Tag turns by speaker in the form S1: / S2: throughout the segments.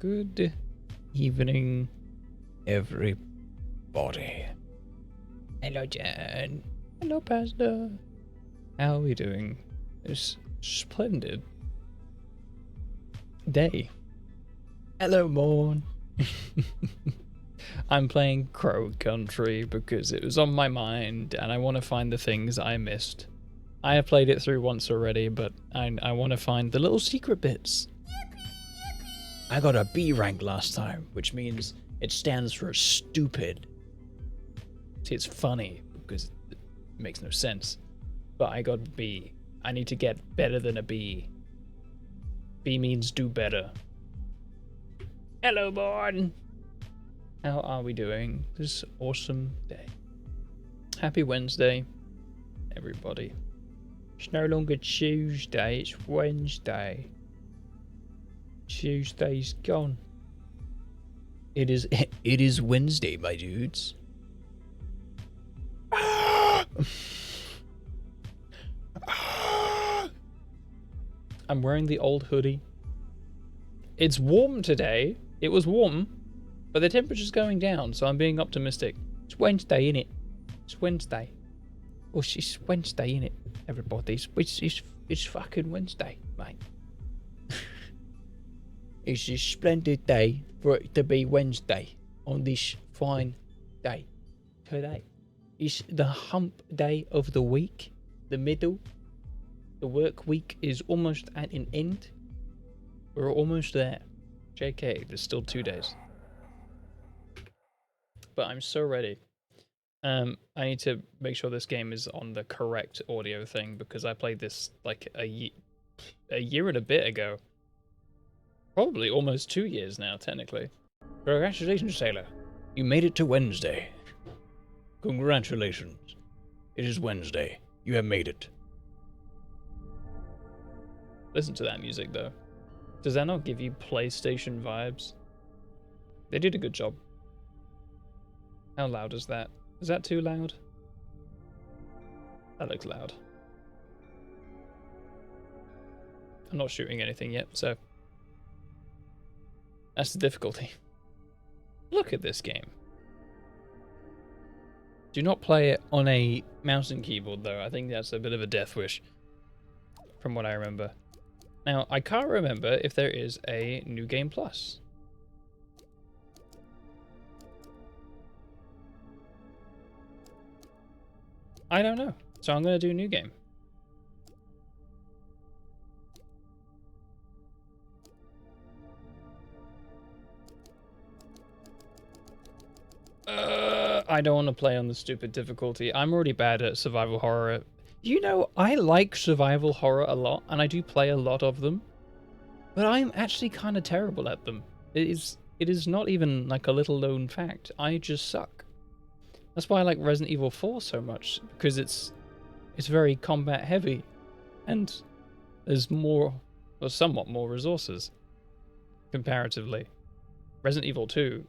S1: Good evening, everybody. Hello, Jan. Hello, Pastor. How are we doing? This splendid day. Hello, Morn. I'm playing Crow Country because it was on my mind and I want to find the things I missed. I have played it through once already, but I want to find the little secret bits. I got a B rank last time, which means it stands for stupid. See, it's funny because it makes no sense. But I got B. I need to get better than a B. B means do better. Hello, Morn. How are we doing this awesome day? Happy Wednesday, everybody. It's no longer Tuesday, it's Wednesday. Tuesday's gone. It is Wednesday, my dudes. I'm wearing the old hoodie. It's warm today. It was warm, but the temperature's going down, so I'm being optimistic. It's Wednesday, innit? It's Wednesday. Oh, it's Wednesday, innit? Everybody, it's fucking Wednesday, mate. It's a splendid day for it to be Wednesday on this fine day. Today is the hump day of the week, the middle. The work week is almost at an end. We're almost there. JK, there's still 2 days. But I'm so ready. I need to make sure this game is on the correct audio thing because I played this like a year and a bit ago. Probably almost 2 years now, technically. Congratulations, Sailor. You made it to Wednesday. Congratulations. It is Wednesday. You have made it. Listen to that music, though. Does that not give you PlayStation vibes? They did a good job. How loud is that? Is that too loud? That looks loud. I'm not shooting anything yet, so... That's the difficulty. Look at this game. Do not play it on a mouse and keyboard, though. I think that's a bit of a death wish, from what I remember. Now, I can't remember if there is a New Game Plus. I don't know, so I'm going to do New Game. I don't want to play on the stupid difficulty. I'm already bad at survival horror. You know, I like survival horror a lot, and I do play a lot of them. But I'm actually kind of terrible at them. It is not even like a little known fact. I just suck. That's why I like Resident Evil 4 so much, because it's very combat heavy, and there's more, or somewhat more resources, comparatively. Resident Evil 2,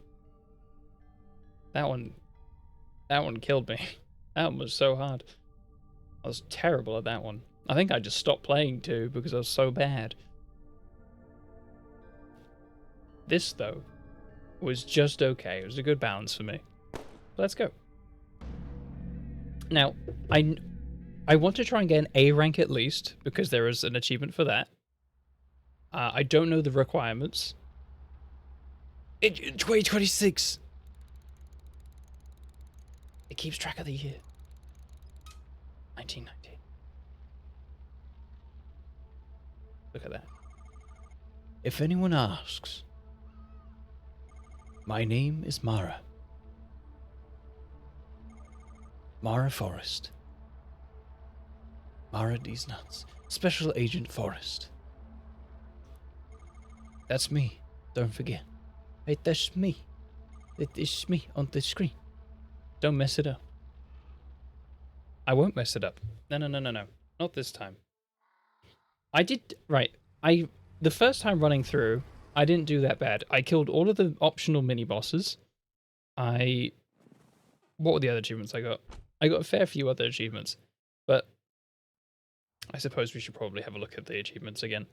S1: that one killed me. That one was so hard. I was terrible at that one. I think I just stopped playing 2 because I was so bad. This, though, was just okay. It was a good balance for me. Let's go. Now, I want to try and get an A rank at least, because there is an achievement for that. I don't know the requirements. In 2026! It keeps track of the year. 1990. Look at that. If anyone asks, my name is Mara. Mara Forrest. Mara These Nuts. Special Agent Forrest. That's me. Don't forget. Hey, that's me. It is me on the screen. Don't mess it up. I won't mess it up. No. Not this time. I did... Right. The first time running through, I didn't do that bad. I killed all of the optional mini-bosses. What were the other achievements I got? I got a fair few other achievements. But I suppose we should probably have a look at the achievements again.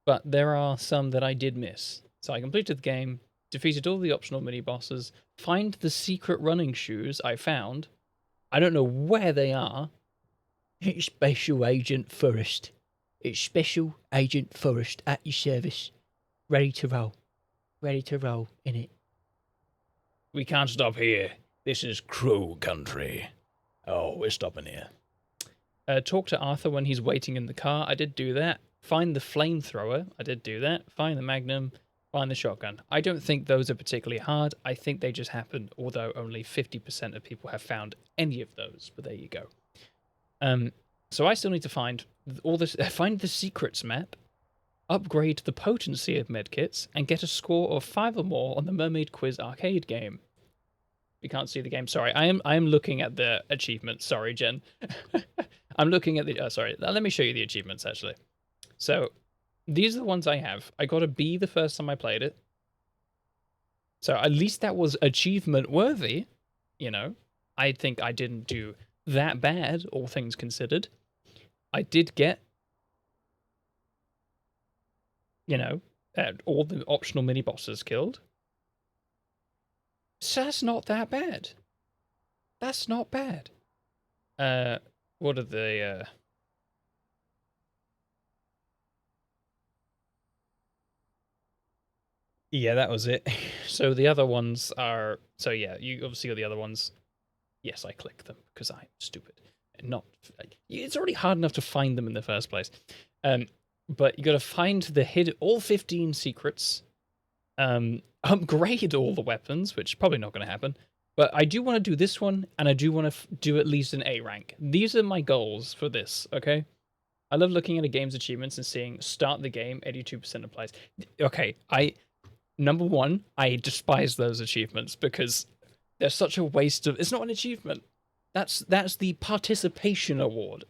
S1: But there are some that I did miss. So I completed the game, defeated all the optional mini bosses, find the secret running shoes I found. I don't know where they are. It's Special Agent Forrest. It's Special Agent Forrest at your service. Ready to roll. Ready to roll, innit? We can't stop here. This is Crow Country. Oh, we're stopping here. Talk to Arthur when he's waiting in the car. I did do that. Find the flamethrower. I did do that. Find the magnum. Find the shotgun. I don't think those are particularly hard. I think they just happen, although only 50% of people have found any of those. But there you go. So I still need to find all this. Find the secrets map, upgrade the potency of medkits, and get a score of 5 or more on the Mermaid Quiz arcade game. We can't see the game. Sorry, I am looking at the achievements. Sorry, Jen. I'm looking at the. Sorry, let me show you the achievements actually. So these are the ones I have. I got a B the first time I played it. So at least that was achievement worthy. You know, I think I didn't do that bad, all things considered. I did get, you know, all the optional mini bosses killed. So that's not that bad. That's not bad. What are the Yeah, that was it. So the other ones are, so yeah, you obviously got the other ones. Yes, I click them because I'm stupid. Not, it's already hard enough to find them in the first place. But you got to find the hidden, all 15 secrets, upgrade all the weapons, which is probably not going to happen. But I do want to do this one, and I do want to do at least an A rank. These are my goals for this, okay? I love looking at a game's achievements and seeing start the game, 82% applies. Okay, number one, I despise those achievements because they're such a waste of. It's not an achievement. That's the participation award.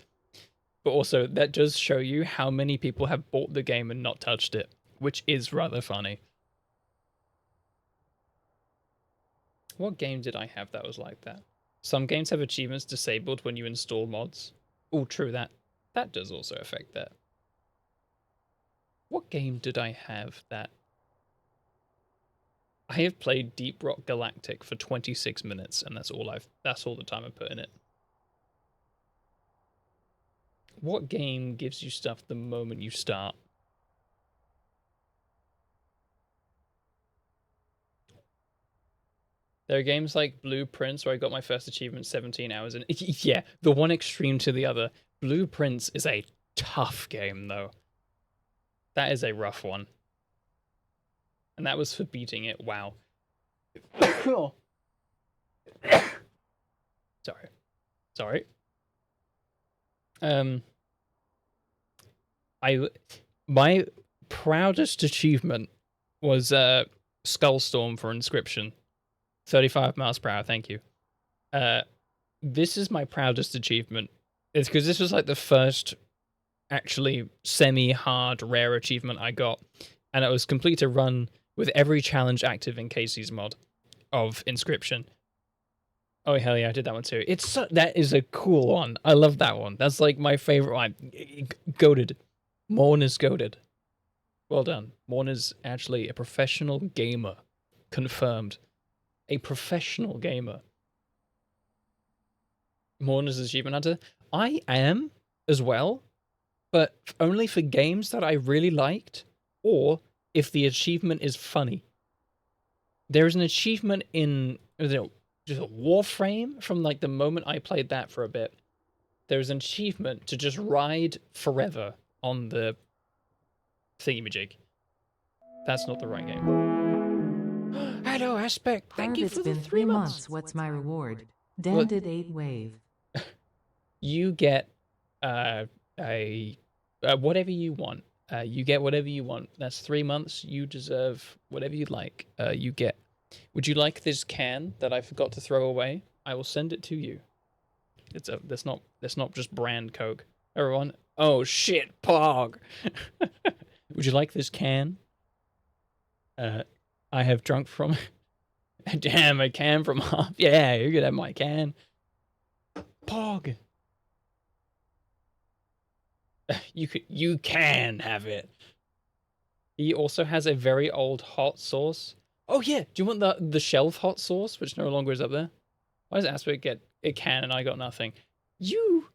S1: But also, that does show you how many people have bought the game and not touched it, which is rather funny. What game did I have that was like that? Some games have achievements disabled when you install mods. Oh, true, that does also affect that. What game did I have that? I have played Deep Rock Galactic for 26 minutes, and that's all the time I put in it. What game gives you stuff the moment you start? There are games like Blueprints where I got my first achievement 17 hours in. Yeah, the one extreme to the other. Blueprints is a tough game, though. That is a rough one. And that was for beating it. Wow. Sorry. My proudest achievement was Skullstorm for Inscription. 35 miles per hour, thank you. This is my proudest achievement. It's because this was like the first actually semi-hard rare achievement I got, and it was complete a run with every challenge active in Casey's mod of Inscription. Oh hell yeah, I did that one too. That is a cool one. I love that one. That's like my favorite one. Goated. Morn is goated. Well done. Morn is actually a professional gamer. Confirmed. A professional gamer. Morn is achievement hunter. I am as well, but only for games that I really liked, or if the achievement is funny. There's an achievement in just a Warframe from like the moment I played that for a bit. There's an achievement to just ride forever on the thingamajig. That's not the right game. Hello, Aspect. Thank you for the 3 months.
S2: What's my reward? Danded 8 wave.
S1: You get whatever you want. You get whatever you want. That's 3 months. You deserve whatever you'd like. You get. Would you like this can that I forgot to throw away? I will send it to you. That's not just brand Coke. Everyone. Oh shit, Pog. Would you like this can? I have drunk from. Damn, a can from half. Yeah, you could have my can. Pog. You can have it. He also has a very old hot sauce. Oh yeah, do you want the shelf hot sauce, which no longer is up there? Why does Aspect get it can and I got nothing? You,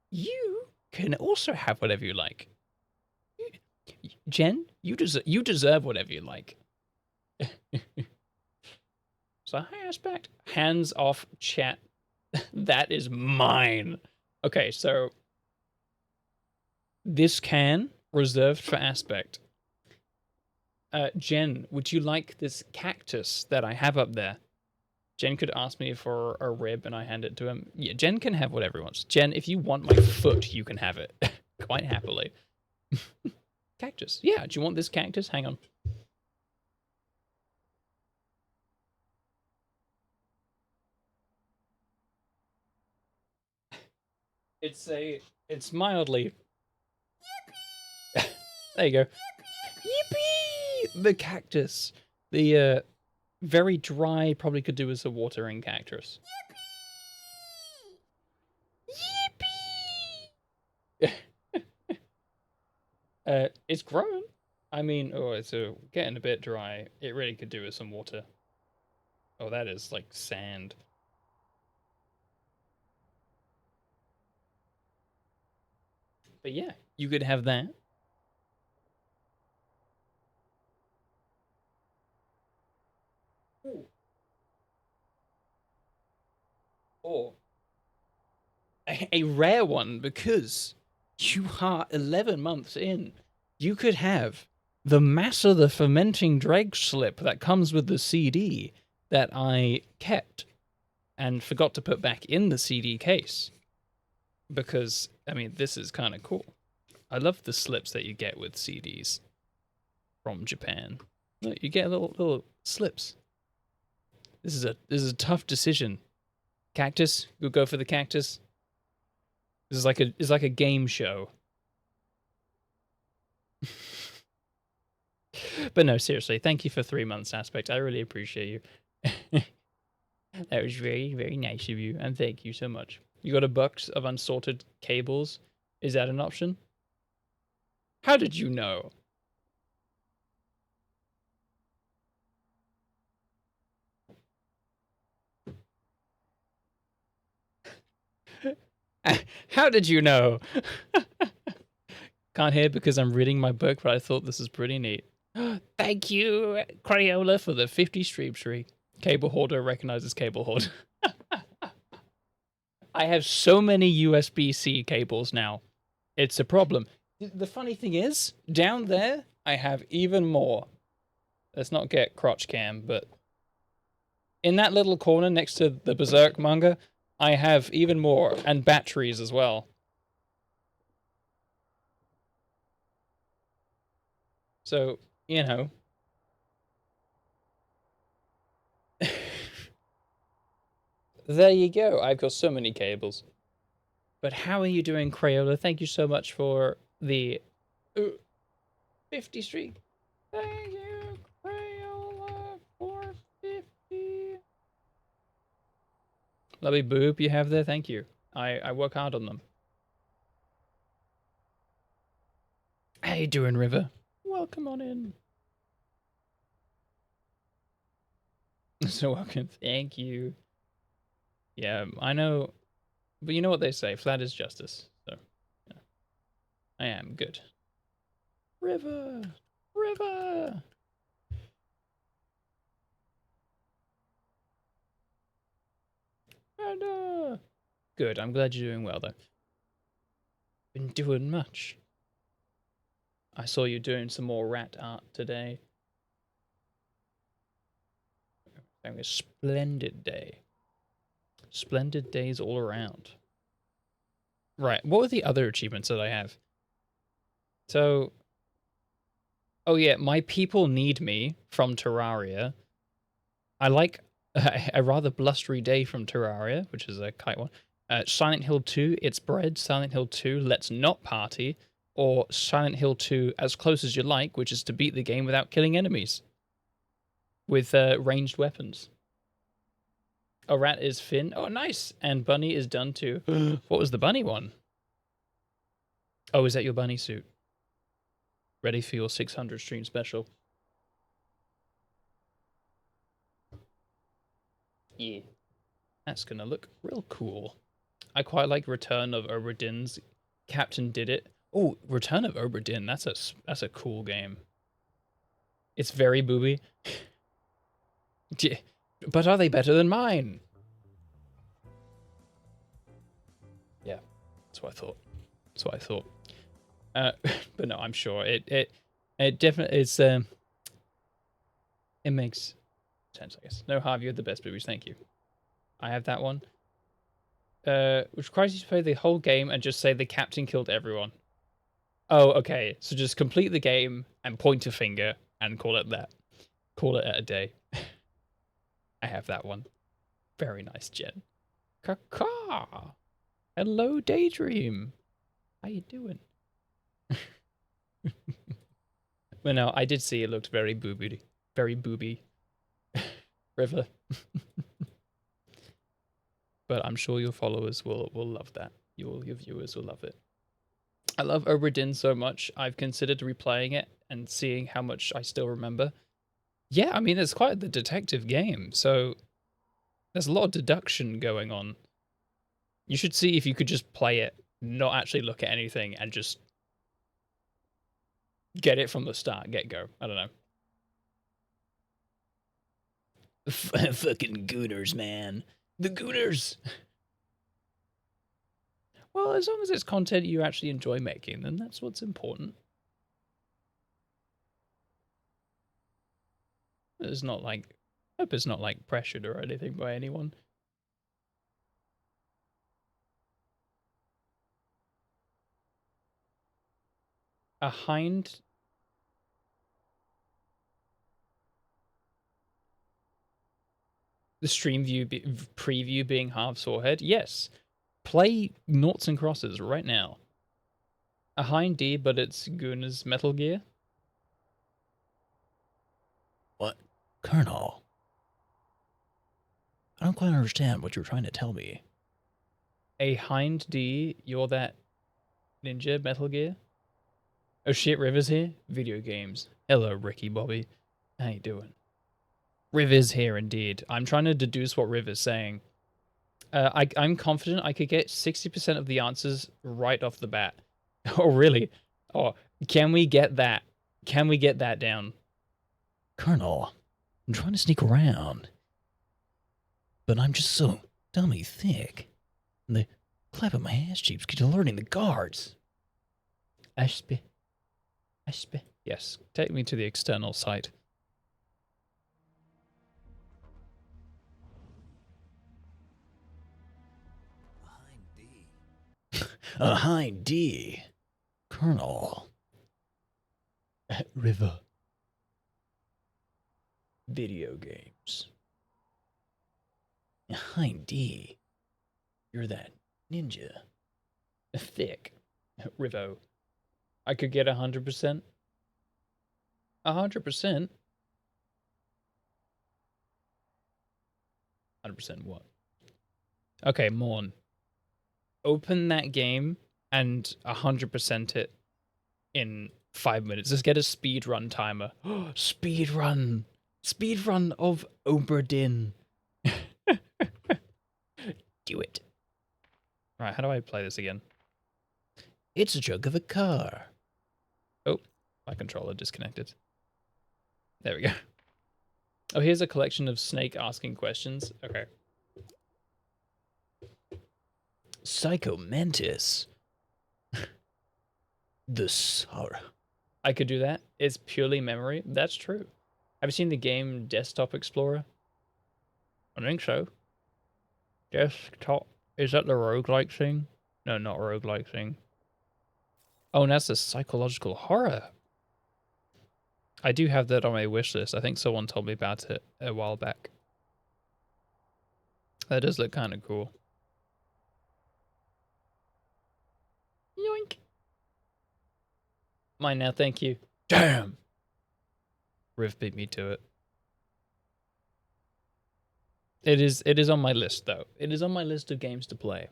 S1: you can also have whatever you like. Jen, you deserve whatever you like. So hi Aspect, hands off chat. That is mine. Okay, so this can reserved for Aspect. Jen, would you like this cactus that I have up there? Jen could ask me for a rib and I hand it to him. Yeah, Jen can have whatever he wants. Jen, if you want my foot, you can have it. Quite happily. Cactus. Yeah, do you want this cactus? Hang on. It's mildly. There you go. Yippee! The cactus. The very dry, probably could do with a watering cactus. Yippee! It's growing. I mean, oh, it's getting a bit dry. It really could do with some water. Oh, that is like sand. But yeah, you could have that. Ooh. Or a rare one because you are 11 months in. You could have the Massa the Fermenting Dreg slip that comes with the CD that I kept and forgot to put back in the CD case. Because, I mean, this is kind of cool. I love the slips that you get with CDs from Japan. Look, you get little slips. This is a tough decision. Cactus, we'll go for the cactus. This is like a game show. But no, seriously, thank you for 3 months, Aspect. I really appreciate you. That was very, very nice of you, and thank you so much. You got a box of unsorted cables. Is that an option? How did you know? How did you know? Can't hear because I'm reading my book, but I thought this is pretty neat. Thank you, Crayola, for the 50 stream tree. Cable hoarder recognizes cable hoarder. I have so many USB-C cables now. It's a problem. The funny thing is, down there, I have even more. Let's not get crotch cam, but in that little corner next to the Berserk manga, I have even more, and batteries as well. So, you know. There you go. I've got so many cables. But how are you doing, Crayola? Thank you so much for the 50 streak. Thank you, Crayola, for 50. Lovely boob you have there. Thank you. I work hard on them. How you doing, River? Welcome on in. So welcome. Thank you. Yeah, I know. But you know what they say, flat is justice. So, yeah. I am good. River! River! And, good, I'm glad you're doing well, though. Been doing much. I saw you doing some more rat art today. Having a splendid day. Splendid days all around. Right, what were the other achievements that I have? So, oh yeah, My People Need Me from Terraria. I like a rather blustery day from Terraria, which is a kite one. Silent Hill 2, It's Bread. Silent Hill 2, Let's Not Party. Or Silent Hill 2, As Close As You Like, which is to beat the game without killing enemies. With ranged weapons. A rat is Finn. Oh, nice. And Bunny is done too. What was the bunny one? Oh, is that your bunny suit? ready for your 600 stream special. Yeah, that's gonna look real cool. I quite like Return of Obra Dinn's Captain Did It. Oh, Return of Obra Dinn. That's a cool game. It's very booby. But are they better than mine? Yeah, that's what I thought. That's what I thought. But no, I'm sure it definitely it makes sense, I guess. No, Harvey, you're the best boobies. Thank you. I have that one. Which requires you to play the whole game and just say the captain killed everyone. Oh, okay. So just complete the game and point a finger and call it that. Call it a day. I have that one. Very nice, Jen. Caw. Hello, Daydream. How you doing? But no, I did see it looked very booby. Very booby. River. But I'm sure your followers will love that. Your viewers will love it. I love Obra Dinn so much. I've considered replaying it and seeing how much I still remember. Yeah, I mean, it's quite the detective game, so there's a lot of deduction going on. You should see if you could just play it, not actually look at anything, and just get it from the start, get-go. I don't know. Fucking Gooners, man. The Gooners! Well, as long as it's content you actually enjoy making, then that's what's important. It's not like... I hope it's not, like, pressured or anything by anyone. A hind... The stream view preview being half Sawhead? Yes. Play Noughts and Crosses right now. A hind D, but it's Gooner's Metal Gear.
S3: What? Colonel? I don't quite understand what you're trying to tell me.
S1: A hind D, you're that ninja Metal Gear? Oh shit, River's here? Video games. Hello, Ricky Bobby. How you doing? River's here indeed. I'm trying to deduce what River's saying. I'm confident I could get 60% of the answers right off the bat. Oh, really? Oh, can we get that? Can we get that down?
S3: Colonel, I'm trying to sneak around. But I'm just so dummy thick. And the clap of my ass cheeks keeps alerting the guards.
S1: Ashby. Yes, take me to the external site.
S3: A hind D. Colonel.
S1: River. Video games.
S3: A hind D. You're that ninja.
S1: Thick. Rivo. I could get 100%. 100%? 100% what? Okay, Morn. Open that game and 100% it in 5 minutes. Just get a speed run timer. Speed run. Speed run of Obra Dinn. Do it. Right, how do I play this again?
S3: It's a chunk of a car.
S1: Oh, my controller disconnected. There we go. Oh, here's a collection of Snake asking questions. Okay.
S3: Psycho Mantis. The Sorrow.
S1: I could do that. It's purely memory. That's true. Have you seen the game Desktop Explorer? I think so. Desktop. Is that the roguelike thing? No, not roguelike thing. Oh, and that's a psychological horror. I do have that on my wish list. I think someone told me about it a while back. That does look kind of cool. Yoink. Mine now, thank you. Damn! Riv beat me to it. It is on my list, though. It is on my list of games to play.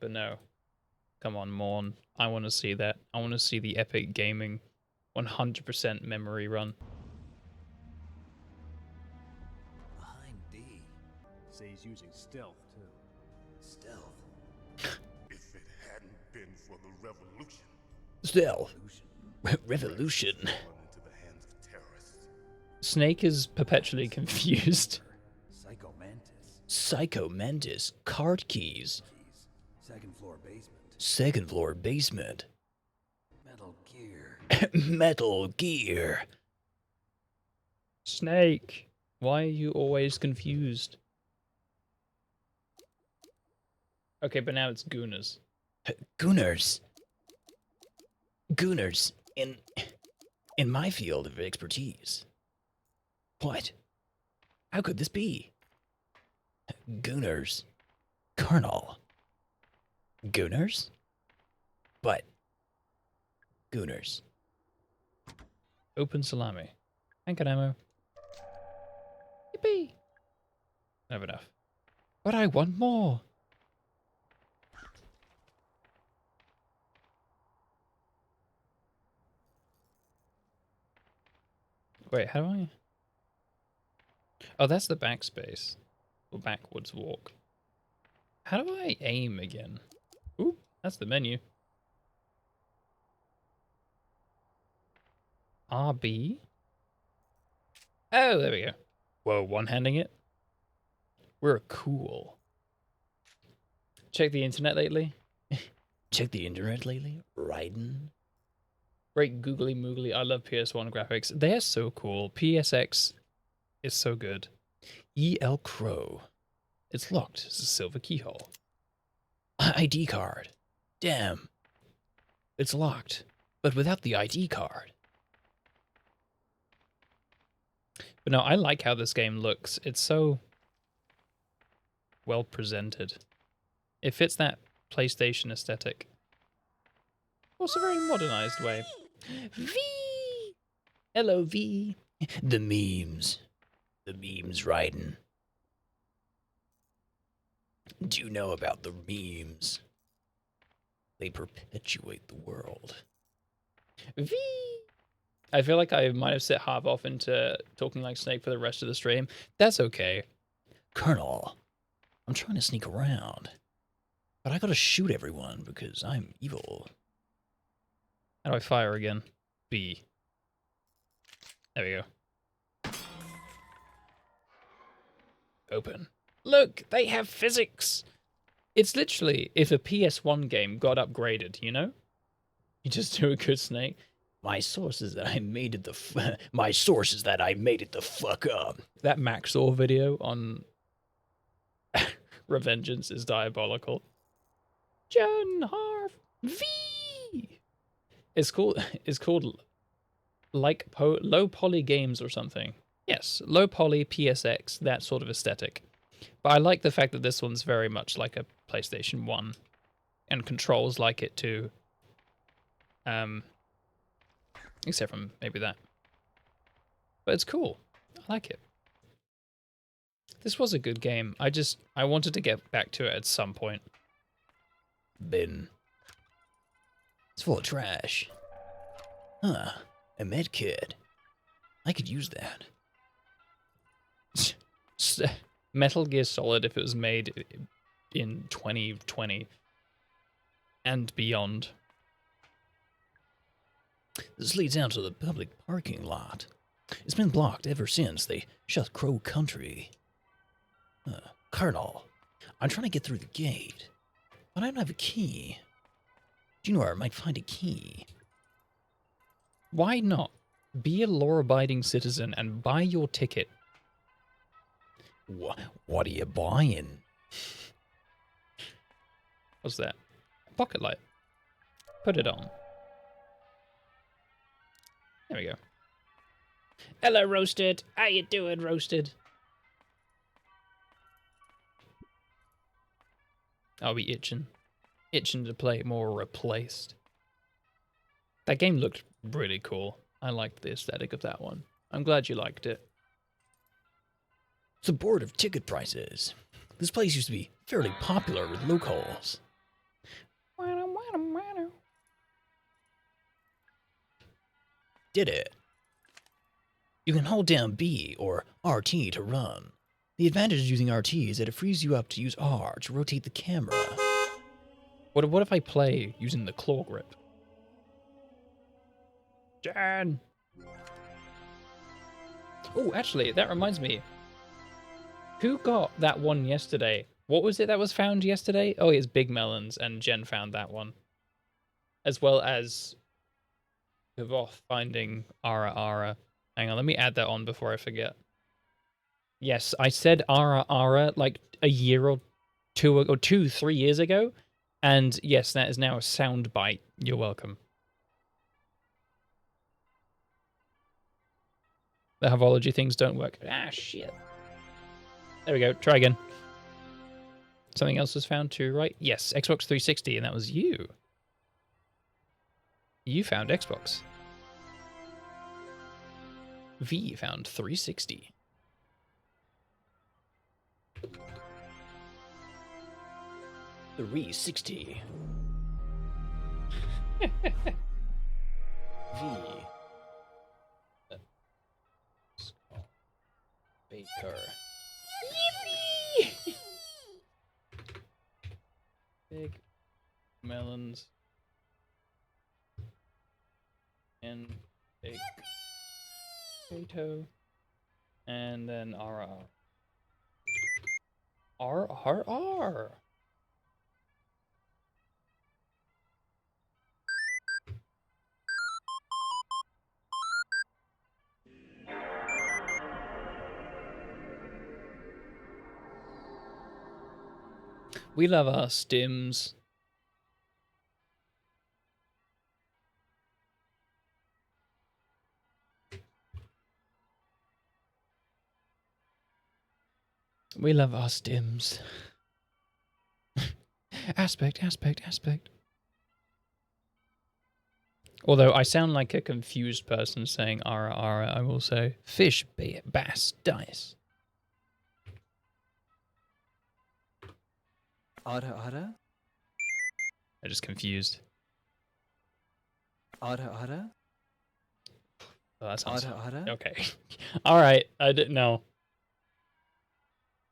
S1: But no. Come on, Morn. I want to see that. I want to see the epic gaming 100% memory run.
S4: Behind D.
S5: Say he's using stealth, too.
S4: Stealth.
S6: If it hadn't been for the revolution,
S3: Stealth. Revolution.
S6: fallen into the hands of terrorists.
S1: Snake is perpetually confused.
S4: Psycho Mantis.
S3: Psycho Mantis. Card keys.
S4: Keys. Second floor basement.
S3: Second floor basement.
S4: Metal Gear.
S3: Metal Gear.
S1: Snake, why are you always confused? Okay, but now it's Gooners.
S3: Gooners. Gooners in my field of expertise. What? How could this be? Gooners. Colonel. Gooners? But Gooners.
S1: Open salami. Handgun ammo. Yippee! I have enough. But I want more! Wait, how do I... Oh, that's the backspace. Or backwards walk. How do I aim again? Ooh, that's the menu. RB? Oh, there we go. Whoa, one-handing it? We're cool. Check the internet lately?
S3: Check the internet lately? Riding?
S1: Great googly moogly. I love PS1 graphics. They're so cool. PSX is so good.
S3: E.L. Crow.
S1: It's locked. It's a silver keyhole.
S3: ID card. Damn. It's locked, but without the ID card.
S1: But no, I like how this game looks. It's so well presented. It fits that PlayStation aesthetic. Also very modernized way. V! Hello, V.
S3: The memes. The memes riding. Do you know about the memes? They perpetuate the world.
S1: V! I feel like I might have set half off into talking like Snake for the rest of the stream. That's okay.
S3: Colonel, I'm trying to sneak around, but I gotta shoot everyone because I'm evil.
S1: How do I fire again? B. There we go. Open. Look, they have physics. It's literally if a PS1 game got upgraded, you know? You just do a good Snake.
S3: My source is that I made it my source is that I made it the fuck up.
S1: That Maxor video on Revengeance is diabolical. John Harv V. It's called like low poly games or something. Yes, low poly PSX, that sort of aesthetic. But I like the fact that this one's very much like a PlayStation 1 and controls like it too. Except from maybe that. But it's cool. I like it. This was a good game. I wanted to get back to it at some point.
S3: Bin. It's full of trash. Huh. A med kit. I could use that.
S1: Metal Gear Solid, if it was made in 2020 and beyond.
S3: This leads out to the public parking lot. It's been blocked ever since they shut Crow Country. Colonel, I'm trying to get through the gate, but I don't have a key. Do you know where I might find a key?
S1: Why not? Be a law-abiding citizen and buy your ticket.
S3: What are you buying?
S1: What's that? Pocket light. Put it on. There we go. Hello, Roasted. How you doing, Roasted? I'll be itching. Itching to play more Replaced. That game looked really cool. I liked the aesthetic of that one. I'm glad you liked it.
S3: It's a board of ticket prices. This place used to be fairly popular with locals. did it. You can hold down B or RT to run. The advantage of using RT is that it frees you up to use R to rotate the camera.
S1: What if I play using the claw grip? Jan! Oh, actually, that reminds me. Who got that one yesterday? What was it that was found yesterday? Oh, it's Big Melons, and Jen found that one. As well as Kavoth finding Ara Ara. Hang on, let me add that on before I forget. Yes, I said Ara Ara like a year or 3 years ago. And yes, that is now a sound bite. You're welcome. The Havology things don't work. Ah, shit. There we go. Try again. Something else was found too, right? Yes, Xbox 360, and that was you. You found Xbox. V found 360.
S3: .360. V.
S1: Baker. Yippee! Big melons. And big potato. And then R. R, R, R. We love our stims. We love our stims. Aspect. Although I sound like a confused person saying ara ara, I will say fish, bass, dice.
S4: Ara ara?
S1: I'm just confused.
S4: Ara ara?
S1: Oh, that sounds
S4: Ara ara?
S1: okay. All right, I didn't know.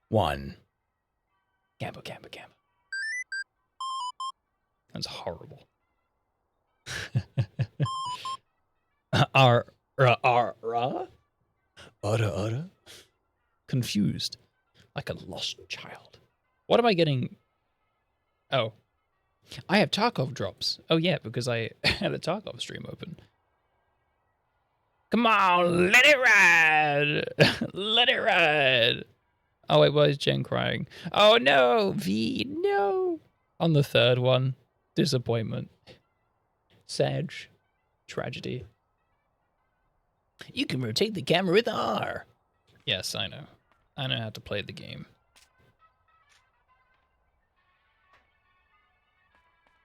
S3: 1.
S1: Gamble. That's horrible. R.
S3: Udda.
S1: Confused, like a lost child. What am I getting? Oh, I have Tarkov drops. Oh yeah, because I had a Tarkov stream open. Come on, let it ride, let it ride. Oh wait, why is Jen crying? Oh no, V, no. On the third one, disappointment. Sad. Tragedy.
S3: You can rotate the camera with R.
S1: Yes, I know. I know how to play the game.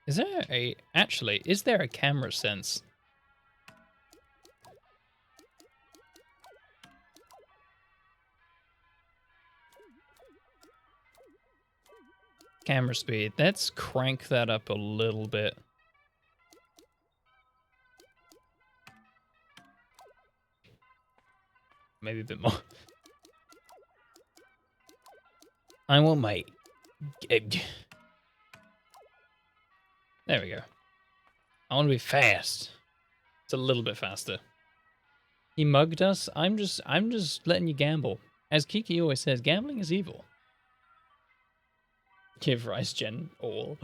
S1: Is there a camera sense? Camera speed. Let's crank that up a little bit. Maybe a bit more.
S3: I want my...
S1: There we go. I want to be fast. It's a little bit faster. He mugged us. I'm just letting you gamble. As Kiki always says, gambling is evil. Give Rice Gen all.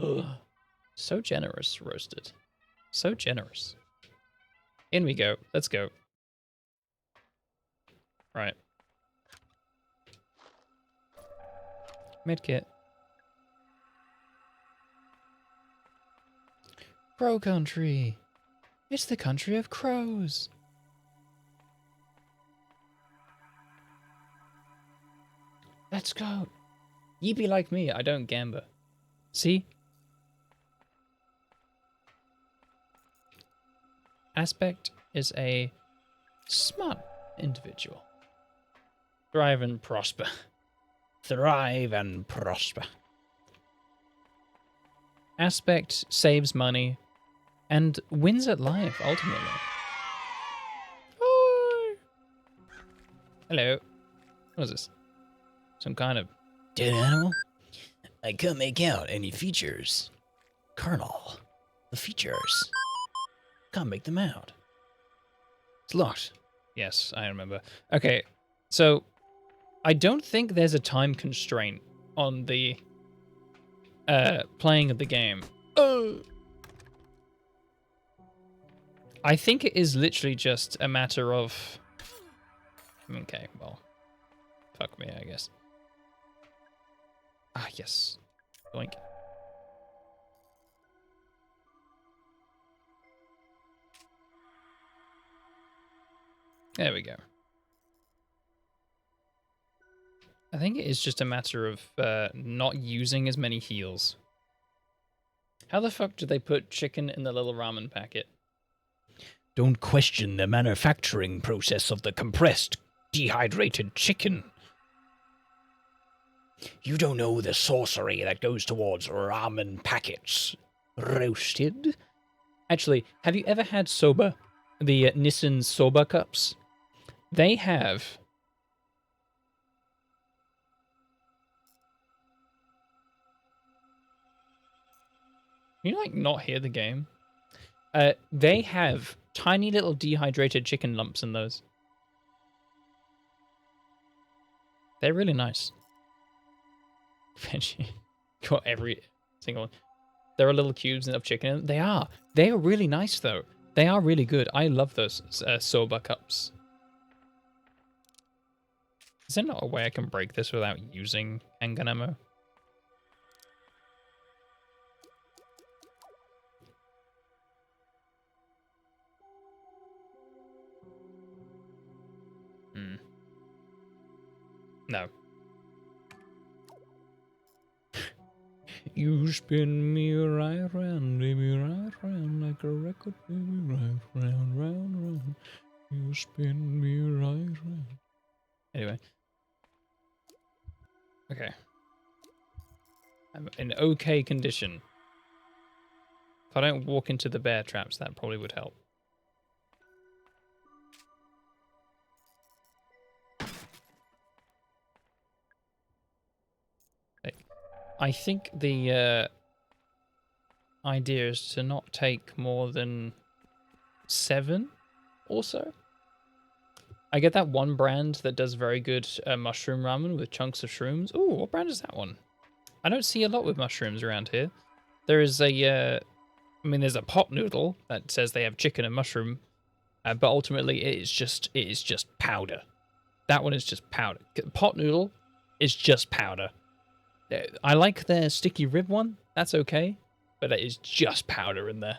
S1: So generous, roasted. So generous. In we go. Let's go. Right. Medkit. Crow country. It's the country of crows. Let's go. Ye be like me, I don't gamble. See? Aspect is a smart individual. Thrive and prosper.
S3: Thrive and prosper.
S1: Aspect saves money and wins at life, ultimately. Hello. What is this? Some kind of...
S3: Dead animal? I can't make out any features. Colonel, the features. Can't make them out. It's locked.
S1: Yes, I remember. Okay, so I don't think there's a time constraint on the playing of the game. I think it is literally just a matter of... Okay, well, fuck me, I guess. Ah, yes. Doink. There we go. I think it is just a matter of not using as many heals. How the fuck did they put chicken in the little ramen packet?
S3: Don't question the manufacturing process of the compressed, dehydrated chicken. You don't know the sorcery that goes towards ramen packets. Roasted?
S1: Actually, have you ever had soba? The Nissan soba cups? They have... Can you, like, not hear the game? They have tiny little dehydrated chicken lumps in those. They're really nice. Got every single one. There are little cubes of chicken in them. They are. They are really nice, though. They are really good. I love those soba cups. Is there not a way I can break this without using handgun ammo? No. You spin me right round, baby, right round, like a record, baby, right round, round, round. You spin me right round. Anyway. Okay. I'm in okay condition. If I don't walk into the bear traps, that probably would help. I think the idea is to not take more than 7 or so. I get that one brand that does very good mushroom ramen with chunks of shrooms. Ooh, what brand is that one? I don't see a lot with mushrooms around here. There is a, I mean, there's a pot noodle that says they have chicken and mushroom, but ultimately it is just powder. That one is just powder. Pot noodle is just powder. I like their sticky rib one. That's okay, but it is just powder in there.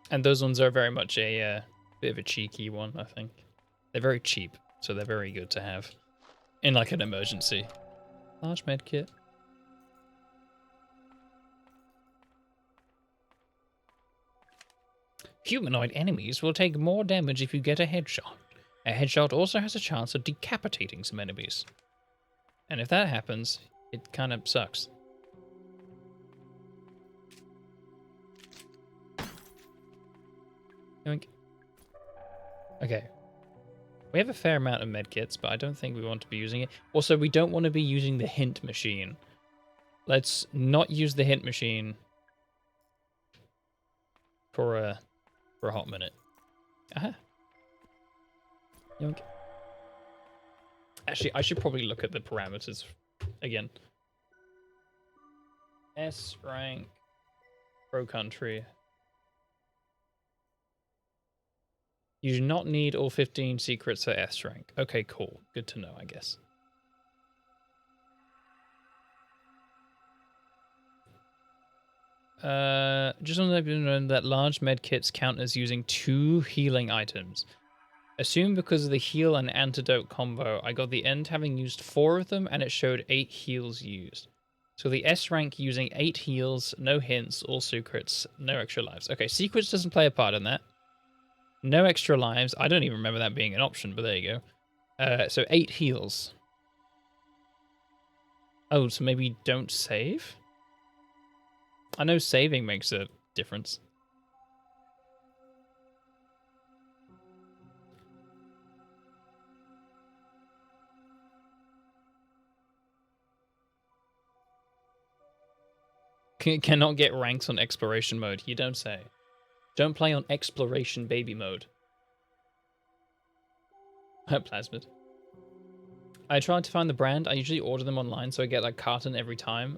S1: And those ones are very much a bit of a cheeky one, I think. They're very cheap, so they're very good to have in like an emergency. Large med kit. Humanoid enemies will take more damage if you get a headshot. A headshot also has a chance of decapitating some enemies. And if that happens, it kind of sucks. Yoink. Okay. We have a fair amount of medkits, but I don't think we want to be using it. Also, we don't want to be using the hint machine. Let's not use the hint machine for a hot minute. Aha. Yoink. Actually, I should probably look at the parameters again. S rank, pro country. You do not need all 15 secrets for S rank. Okay, cool. Good to know, I guess. Just want to let you know that large med kits count as using 2 healing items. Assume because of the heal and antidote combo, I got the end having used 4 of them and it showed 8 heals used. So the S rank using 8 heals, no hints, all secrets, no extra lives. Okay, secrets doesn't play a part in that. No extra lives. I don't even remember that being an option, but there you go. So 8 heals. Oh, so maybe don't save? I know saving makes a difference. cannot get ranks on exploration mode. You don't say. Don't play on exploration baby mode. Plasmid. I tried to find the brand. I usually order them online, so I get like carton every time.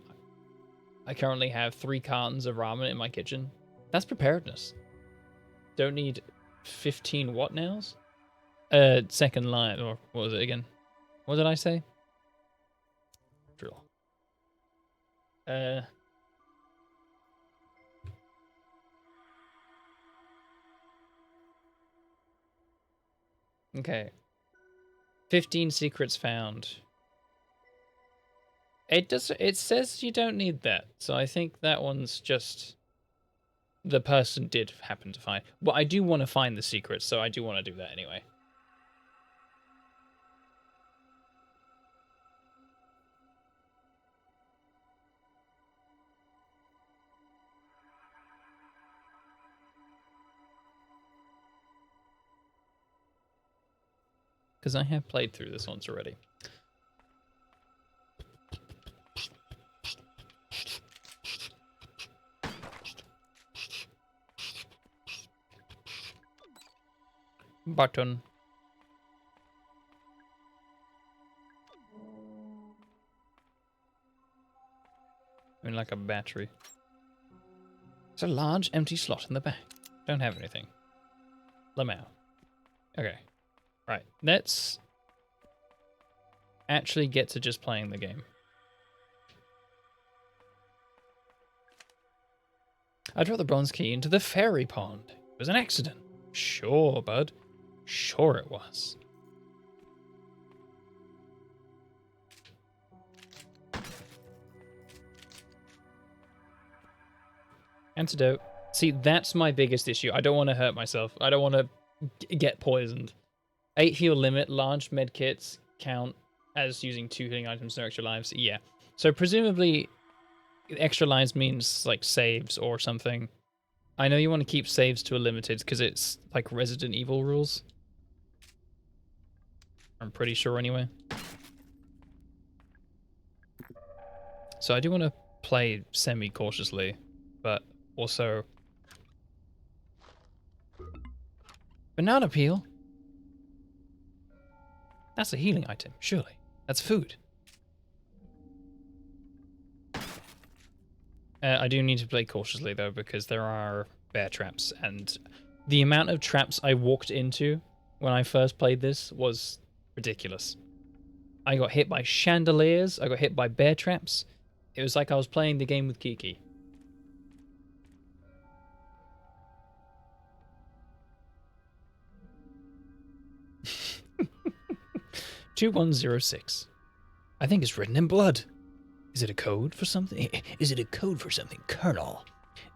S1: I currently have 3 cartons of ramen in my kitchen. That's preparedness. Don't need 15 what nows? Second line, or what was it again? What did I say? Drill. Okay. 15 secrets found. It says you don't need that, so I think that one's just the person did happen to find. Well, I do want to find the secrets, so I do want to do that anyway. Because I have played through this once already. Button. I mean, like a battery. It's a large empty slot in the back. Don't have anything. Lamau. Okay. Right. Let's actually get to just playing the game. I dropped the bronze key into the fairy pond. It was an accident. Sure, bud. Sure it was. Antidote. See, that's my biggest issue. I don't want to hurt myself. I don't want to get poisoned. 8 heal limit, large med kits count as using 2 healing items, no extra lives. Yeah. So presumably extra lives means like saves or something. I know you want to keep saves to a limited because it's like Resident Evil rules. I'm pretty sure anyway. So I do want to play semi-cautiously, but also... Banana peel? That's a healing item, surely. That's food. I do need to play cautiously, though, because there are bear traps, and the amount of traps I walked into when I first played this was ridiculous. I got hit by chandeliers, I got hit by bear traps. It was like I was playing the game with Kiki. "2106. I think it's written in blood. Is it a code for something?
S3: Is it a code for something, Colonel?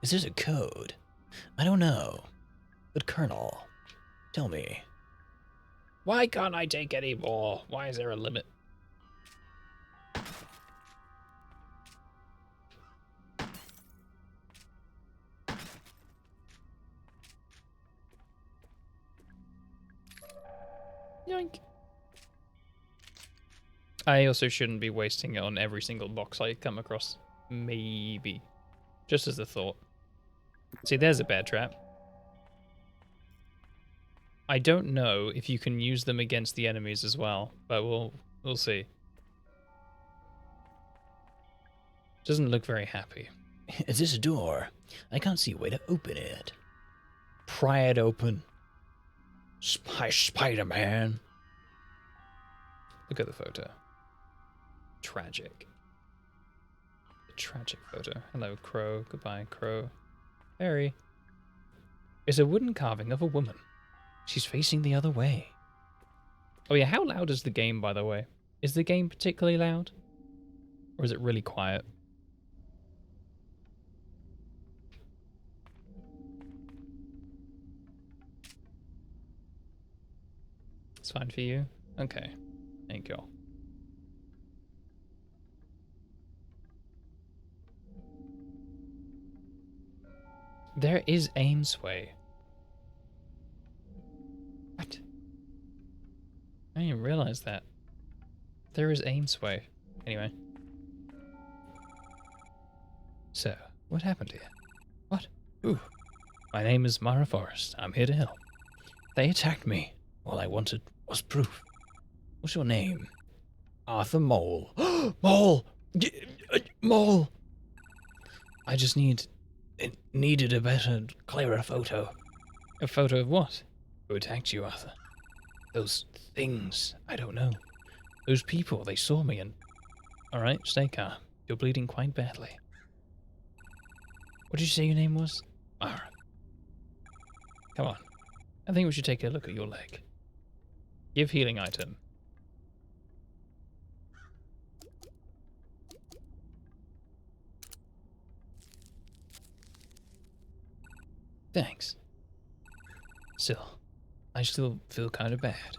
S3: Is this a code? I don't know. But Colonel, tell me.
S1: Why can't I take any more? Why is there a limit?" Yoink. I also shouldn't be wasting it on every single box I come across. Maybe. Just as a thought. See, there's a bear trap. I don't know if you can use them against the enemies as well, but we'll see. Doesn't look very happy.
S3: Is this a door? I can't see a way to open it.
S1: Pry it open.
S3: Spider-Man.
S1: Look at the photo. Tragic. A tragic photo. Hello, crow. Goodbye, crow. Harry. It's a wooden carving of a woman. She's facing the other way. Oh yeah, how loud is the game, by the way? Is the game particularly loud? Or is it really quiet? It's fine for you? Okay. Thank you. There is aim sway. What? I didn't even realize that. There is aim sway. Anyway. So, What happened here? What? Ooh. My name is Mara Forrest. I'm here to help. They attacked me. All I wanted was proof. What's your name? Arthur Mole. Mole! Mole! I just needed a better, clearer photo. A photo of what? Who attacked you, Arthur? Those things. I don't know. Those people, they saw me and... Alright, stay calm. You're bleeding quite badly. What did you say your name was? Mara. Come on. I think we should take a look at your leg. Give healing item. Thanks. Still, I still feel kind of bad.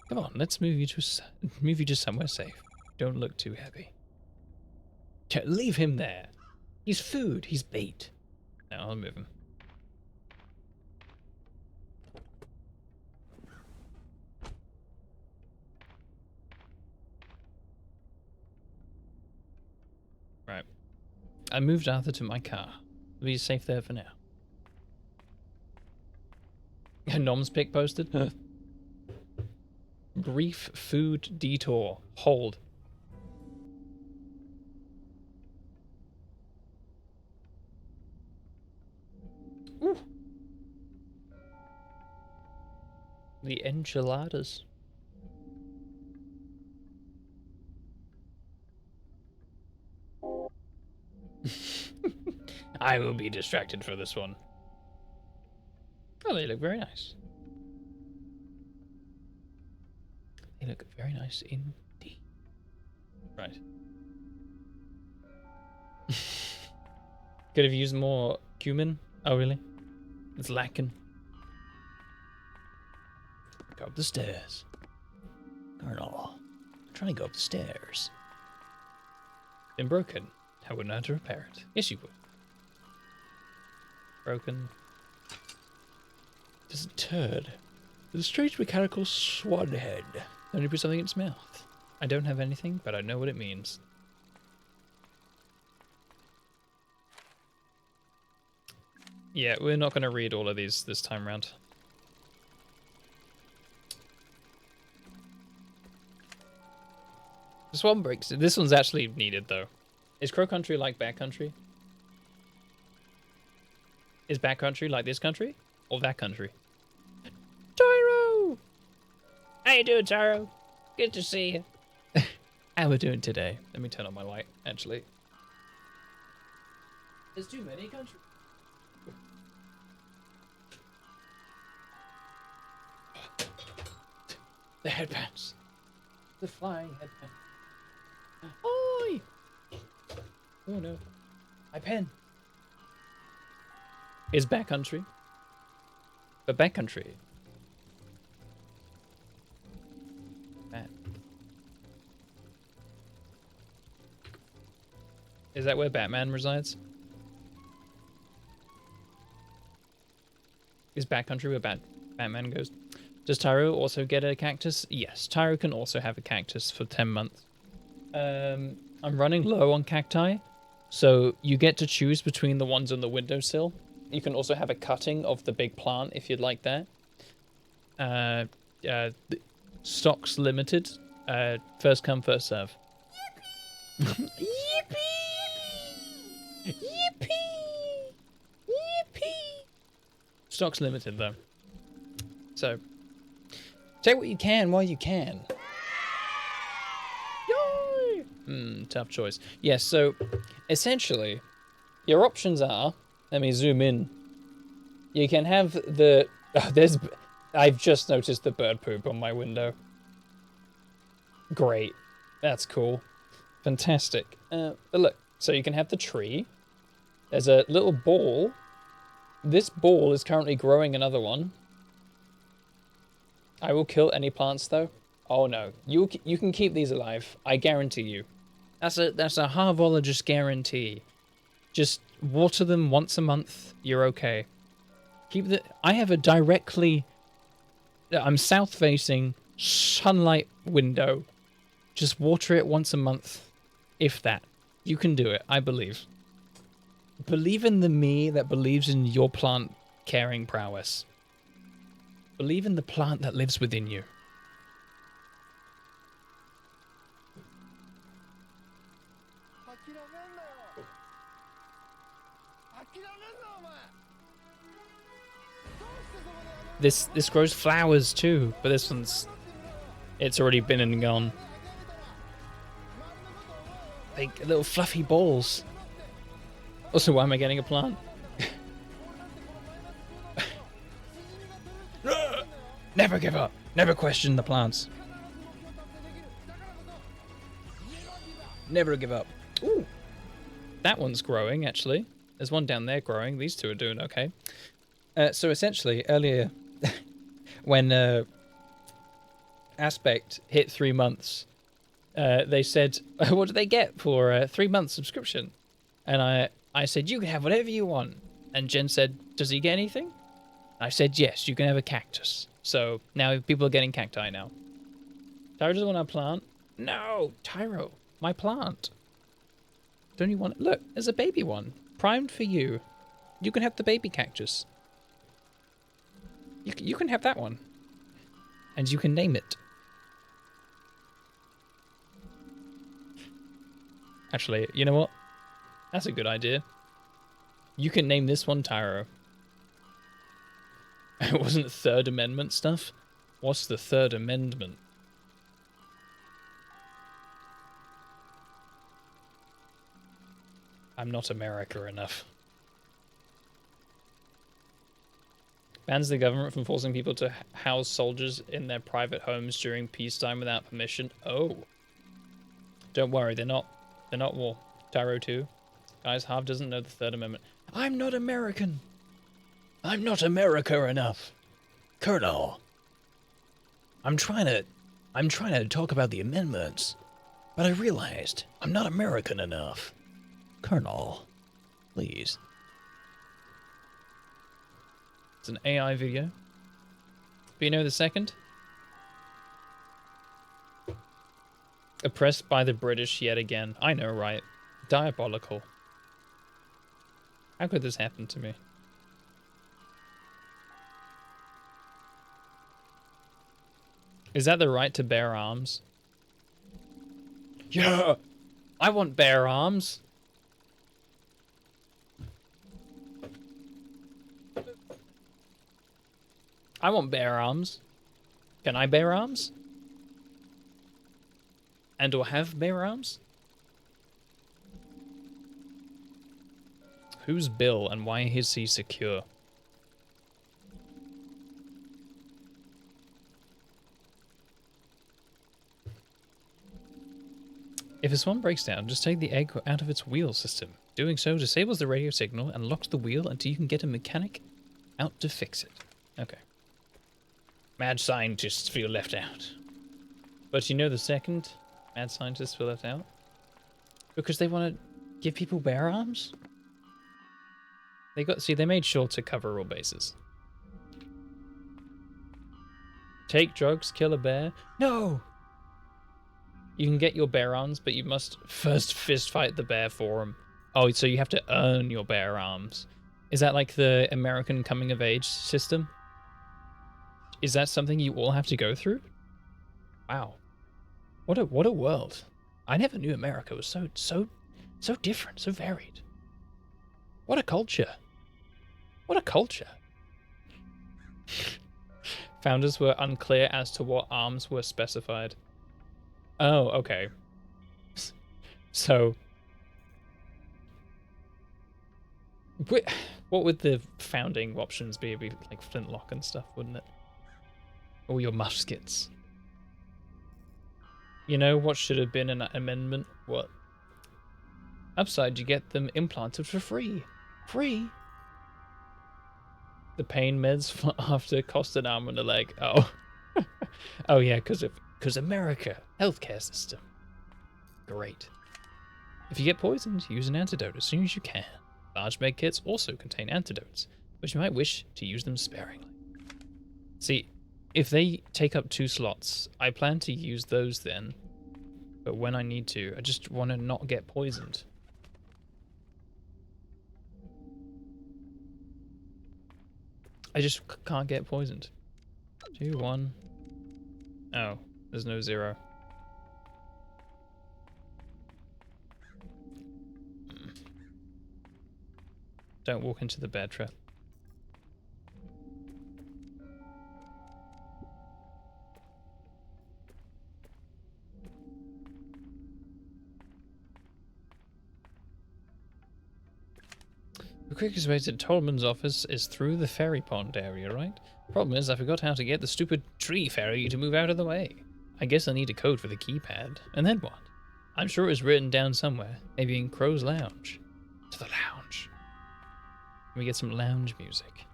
S1: Come on, let's move you to somewhere safe. Don't look too heavy. Leave him there. He's food. He's bait. No, I'll move him. Right. I moved Arthur to my car. Be safe there for now. Nom's pick posted. Brief food detour. Hold. Ooh. The enchiladas. I will be distracted for this one. Oh, they look very nice. They look very nice indeed. Right. Could have used more cumin. Oh, really? It's lacking. Go up the stairs.
S3: Colonel, I'm trying to go up the stairs.
S1: Been broken. I wouldn't know how to repair it. Yes, you would. Broken. There's a turd. There's a strange mechanical swan head. Only put something in its mouth. I don't have anything, but I know what it means. Yeah, we're not going to read all of these this time round. This one breaks. This one's actually needed, though. Is Crow Country like Back Country? Is Back Country like this country? Or that country? Tyro! How you doing, Tyro? Good to see you. How we doing today? Let me turn on my light, actually. There's too many countries. The headbands. The flying headband. Oi! Oh no. My pen. Is backcountry. But backcountry. Back. Is that where Batman resides? Is backcountry where Batman goes? Does Tyro also get a cactus? Yes, Tyro can also have a cactus for 10 months. I'm running low on cacti, so you get to choose between the ones on the windowsill. You can also have a cutting of the big plant if you'd like that. Stocks limited. First come, first serve. Yippee! Yippee! Yippee! Yippee! Stocks limited though. So, take what you can while you can. Yay! Tough choice. Yes, so essentially, your options are. Let me zoom in. You can have the. Oh, I've just noticed the bird poop on my window. Great. That's cool. Fantastic. But look, so you can have the tree. There's a little ball. This ball is currently growing another one. I will kill any plants though. Oh no, you can keep these alive. I guarantee you. That's a harvologist guarantee. Just water them once a month. You're okay. I have a directly. I'm south facing sunlight window. Just water it once a month, if that. You can do it. I believe. Believe in the me that believes in your plant caring prowess. Believe in the plant that lives within you. This grows flowers too, but this one's it's already been and gone. Like little fluffy balls. Also, why am I getting a plant? Never give up. Never question the plants. Never give up. Ooh. That one's growing, actually. There's one down there growing. These two are doing okay. So essentially, earlier, when Aspect hit 3 months, they said, what do they get for a 3-month subscription? And I said, you can have whatever you want. And Jen said, does he get anything? I said, yes, you can have a cactus. So now people are getting cacti now. Tyro doesn't want a plant. No, Tyro, my plant. Don't you want it? Look, there's a baby one. Primed for you. You can have the baby cactus. You can have that one. And you can name it. Actually, you know what? That's a good idea. You can name this one Tyro. It wasn't Third Amendment stuff. What's the Third Amendment? I'm not America enough. Bans the government from forcing people to house soldiers in their private homes during peacetime without permission. Oh. Don't worry, they're not war. Tyro 2. Guys, Harv doesn't know the Third Amendment. I'm not American.
S3: I'm not America enough. Colonel, I'm trying to talk about the amendments, but I realized I'm not American enough. Colonel, please.
S1: It's an AI video. But you know the second? Oppressed by the British yet again. I know, right? Diabolical. How could this happen to me? Is that the right to bear arms? Yeah! I want bear arms! I want bear arms. Can I bear arms? And or have bear arms? Who's Bill and why is he secure? If a swan breaks down, just take the egg out of its wheel system. Doing so disables the radio signal and locks the wheel until you can get a mechanic out to fix it. Okay. Mad scientists feel left out. But you know the second mad scientists feel left out? Because they want to give people bear arms? They made sure to cover all bases. Take drugs, kill a bear? No! You can get your bear arms, but you must first fist fight the bear for them. Oh, so you have to earn your bear arms. Is that like the American coming of age system? Is that something you all have to go through? Wow. What a world. I never knew America was so different, so varied. What a culture. What a culture. Founders were unclear as to what arms were specified. Oh, okay. So, what would the founding options be? It'd be like flintlock and stuff, wouldn't it? Or your muskets. You know what should have been an amendment? What? Upside, you get them implanted for free. Free? The pain meds for after cost an arm and a leg. Oh. Oh yeah, because America. Healthcare system. Great. If you get poisoned, use an antidote as soon as you can. Large med kits also contain antidotes, but you might wish to use them sparingly. See, if they take up 2 slots, I plan to use those then. But when I need to, I just want to not get poisoned. I just can't get poisoned. 2, 1. Oh, there's no 0. Don't walk into the bear trap. The quickest way to Tolman's office is through the ferry pond area, right? Problem is, I forgot how to get the stupid tree ferry to move out of the way. I guess I need a code for the keypad. And then what? I'm sure it was written down somewhere. Maybe in Crow's Lounge. To the lounge. Let me get some lounge music.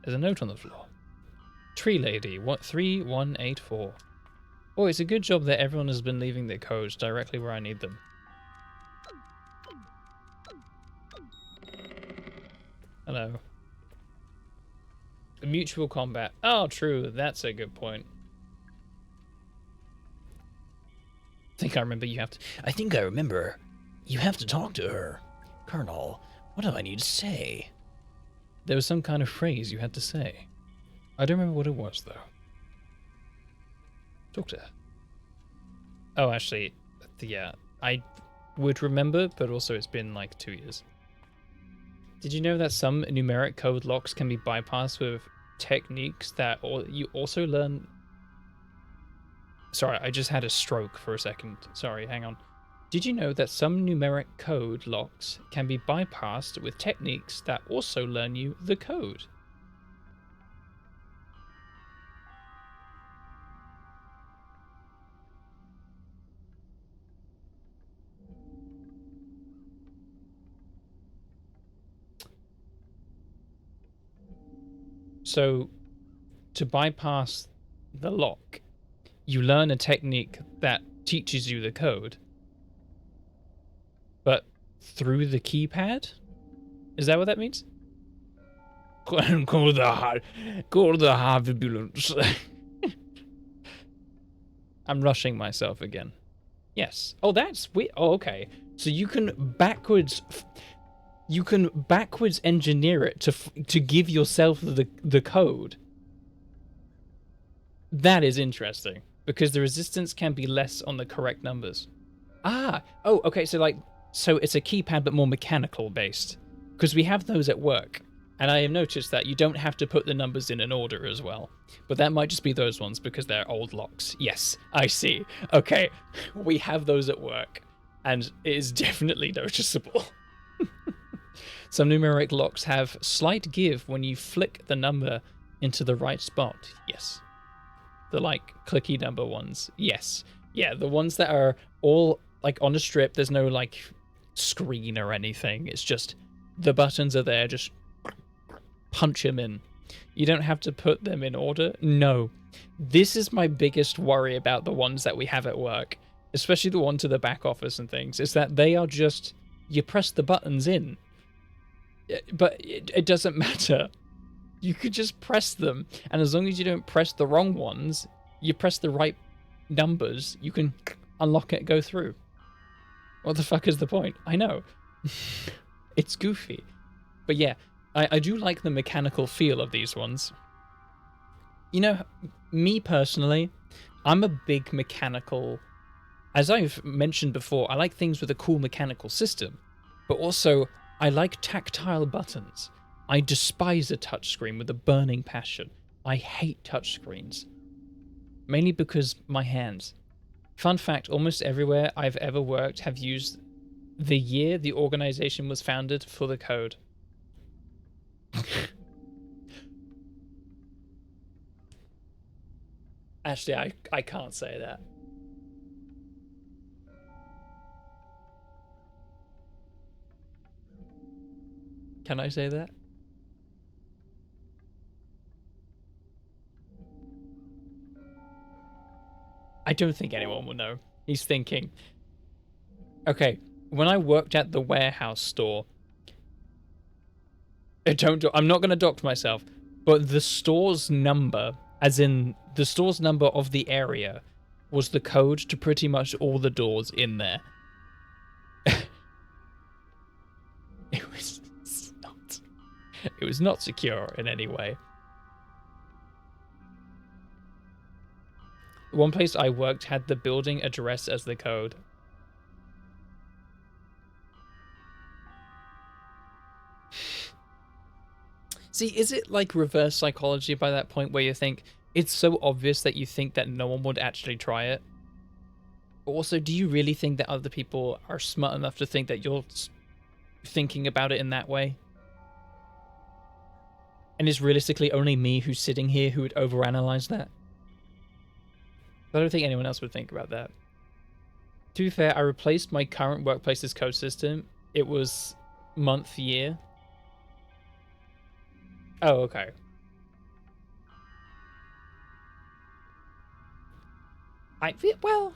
S1: There's a note on the floor. Tree Lady, 3184. Oh, it's a good job that everyone has been leaving their codes directly where I need them. Hello. The mutual combat. Oh, true. That's a good point.
S3: I think I remember you have to talk to her. Colonel, what do I need to say?
S1: There was some kind of phrase you had to say. I don't remember what it was, though. Talk to her. Oh, actually, yeah. I would remember, but also it's been like 2 years. Did you know that some numeric code locks can be bypassed with techniques that you also learn? Sorry, I just had a stroke for a second. Sorry, hang on. Did you know that some numeric code locks can be bypassed with techniques that also learn you the code? So, to bypass the lock, you learn a technique that teaches you the code, but through the keypad? Is that what that means? Call the ambulance. I'm rushing myself again. Yes. Oh, that's weird. Oh, okay. So you can backwards engineer it to give yourself the code. That is interesting because the resistance can be less on the correct numbers. Ah. Oh, okay. So it's a keypad but more mechanical based because we have those at work. And I have noticed that you don't have to put the numbers in an order as well. But that might just be those ones because they're old locks. Yes, I see. Okay, we have those at work. And it is definitely noticeable. Some numeric locks have slight give when you flick the number into the right spot. Yes. The, clicky number ones. Yes. Yeah, the ones that are all, on a strip. There's no, screen or anything. It's just the buttons are there, just punch them in. You don't have to put them in order. No. This is my biggest worry about the ones that we have at work, especially the one to the back office and things, is that they are just, you press the buttons in, but it doesn't matter. You could just press them, and as long as you don't press the wrong ones, you press the right numbers, you can unlock it, go through. What the fuck is the point? I know. It's goofy. But yeah, I do like the mechanical feel of these ones. You know, me personally, I'm a big mechanical... As I've mentioned before, I like things with a cool mechanical system. But also, I like tactile buttons. I despise a touchscreen with a burning passion. I hate touchscreens. Mainly because my hands. Fun fact, almost everywhere I've ever worked have used the year the organization was founded for the code. Actually, I can't say that. Can I say that? I don't think anyone will know. He's thinking. Okay, when I worked at the warehouse store, I'm not going to dox myself, but the store's number, as in the store's number of the area, was the code to pretty much all the doors in there. It was not. It was not secure in any way. One place I worked had the building address as the code. See, is it like reverse psychology by that point where you think it's so obvious that you think that no one would actually try it? Also, do you really think that other people are smart enough to think that you're thinking about it in that way? And it's realistically only me who's sitting here who would overanalyze that? I don't think anyone else would think about that. To be fair, I replaced my current workplace's code system. It was month, year. Oh, okay. Well,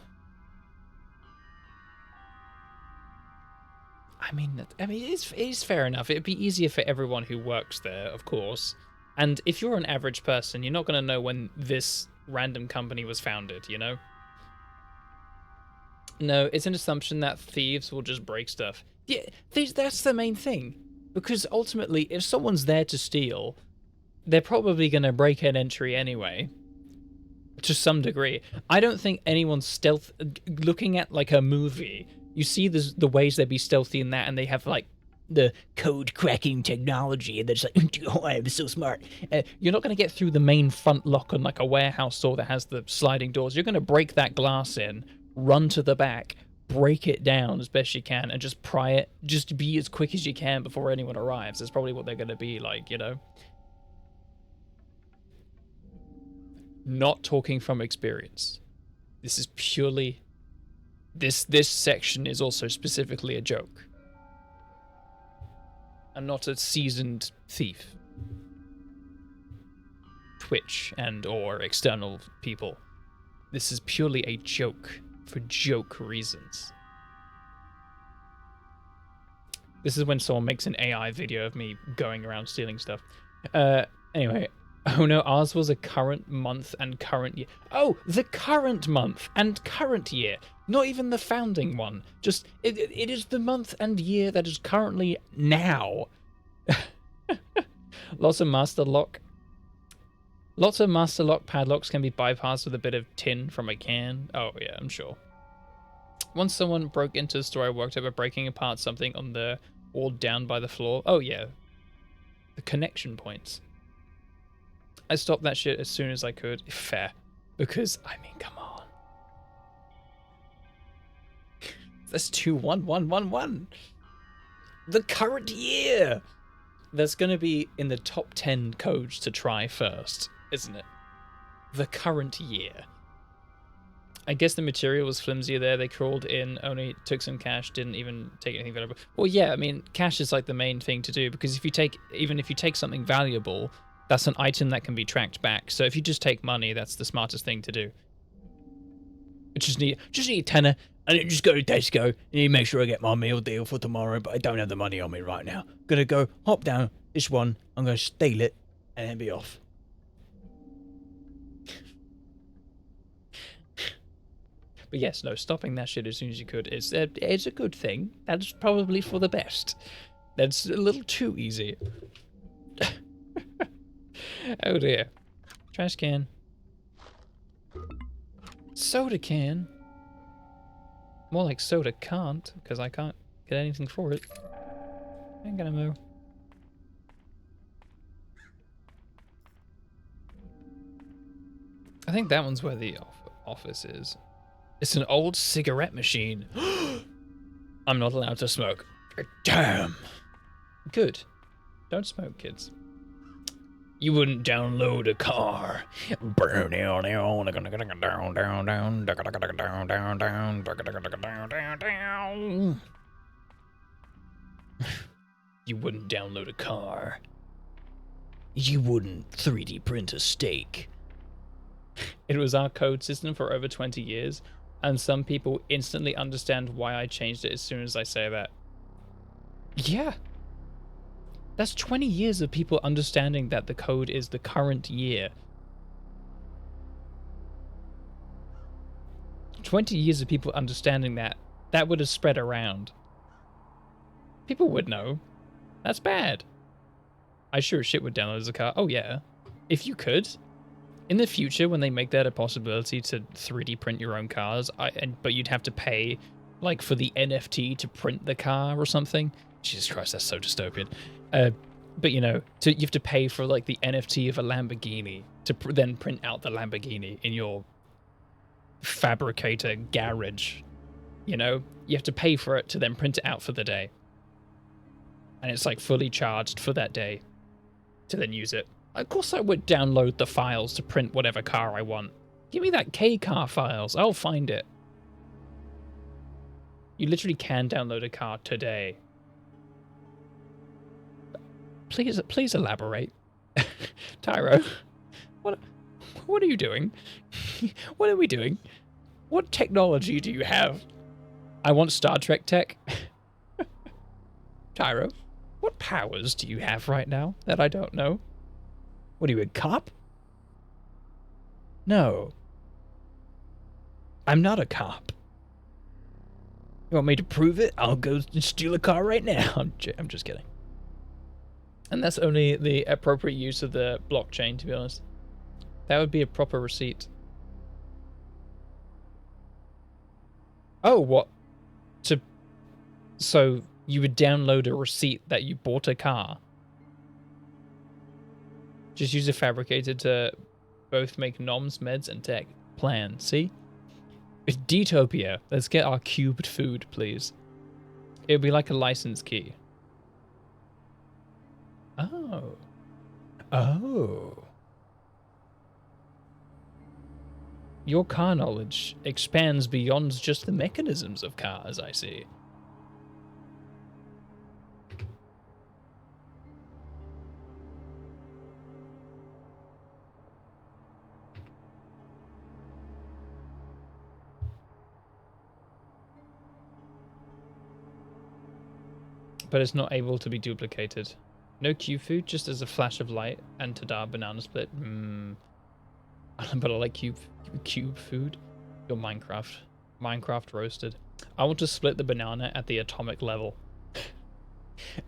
S1: I mean, it's fair enough. It'd be easier for everyone who works there, of course. And if you're an average person, you're not going to know when this random company was founded, you know? No, it's an assumption that thieves will just break stuff. Yeah, that's the main thing. Because ultimately, if someone's there to steal, they're probably going to break an entry anyway. To some degree. I don't think anyone's stealth... Looking at, like, a movie, you see the ways they'd be stealthy in that, and they have, like, the code-cracking technology, and they're just like, oh, I'm so smart. You're not going to get through the main front lock on, like, a warehouse store that has the sliding doors. You're going to break that glass in, run to the back, break it down as best you can, and just pry it. Just be as quick as you can before anyone arrives. That's probably what they're going to be like, you know? Not talking from experience. This is purely... This section is also specifically a joke. I'm not a seasoned thief. Twitch and or external people. This is purely a joke for joke reasons. This is when someone makes an AI video of me going around stealing stuff. Anyway. Oh no, ours was a current month and current year. Oh, the current month and current year. Not even the founding one. Just, it is the month and year that is currently now. Lots of master lock padlocks can be bypassed with a bit of tin from a can. Oh yeah, I'm sure. Once someone broke into the store I worked at by breaking apart something on the wall down by the floor. Oh yeah. The connection points. I stopped that shit as soon as I could. Fair. Because, I mean, come on. That's 21111. The current year. That's going to be in the top 10 codes to try first, isn't it? The current year. I guess the material was flimsier there. They crawled in, only took some cash, didn't even take anything valuable. Well, yeah, I mean, cash is like the main thing to do because even if you take something valuable, that's an item that can be tracked back. So if you just take money, that's the smartest thing to do. Just need a tenner, and then just go to Tesco. And you make sure I get my meal deal for tomorrow, but I don't have the money on me right now. Gonna go hop down this one. I'm gonna steal it, and then be off. But yes, no, stopping that shit as soon as you could is a good thing. That's probably for the best. That's a little too easy. Oh dear. Trash can. Soda can. More like soda can't, because I can't get anything for it. I ain't gonna move. I think that one's where the office is. It's an old cigarette machine. I'm not allowed to smoke. Damn. Good. Don't smoke, kids. You wouldn't download a car. You wouldn't download a car. You wouldn't 3D print a steak. It was our code system for over 20 years, and some people instantly understand why I changed it as soon as I say that. Yeah. That's 20 years of people understanding that the code is the current year. 20 years of people understanding that would have spread around. People would know. That's bad. I sure as shit would download as a car. Oh yeah, if you could. In the future, when they make that a possibility to 3D print your own cars, but you'd have to pay, like, for the NFT to print the car or something. Jesus Christ, that's so dystopian. But you know, you have to pay for like the NFT of a Lamborghini to then print out the Lamborghini in your fabricator garage. You know, you have to pay for it to then print it out for the day, and it's like fully charged for that day to then use it. Of course I would download the files to print whatever car I want. Give me that K-car files. I'll find it. You literally can download a car today. Please elaborate. Tyro, what are you doing? What are we doing? What technology do you have? I want Star Trek tech. Tyro, what powers do you have right now that I don't know? What are you, a cop? No. I'm not a cop. You want me to prove it? I'll go steal a car right now. I'm just kidding. And that's only the appropriate use of the blockchain, to be honest. That would be a proper receipt. Oh, what? So you would download a receipt that you bought a car. Just use a fabricator to both make noms, meds, and tech. Plan, see? It's Detopia. Let's get our cubed food, please. It would be like a license key. Oh. Oh. Your car knowledge expands beyond just the mechanisms of cars, I see. But it's not able to be duplicated. No cube food, just as a flash of light and tada banana split. But I like cube food. Your Minecraft roasted. I want to split the banana at the atomic level.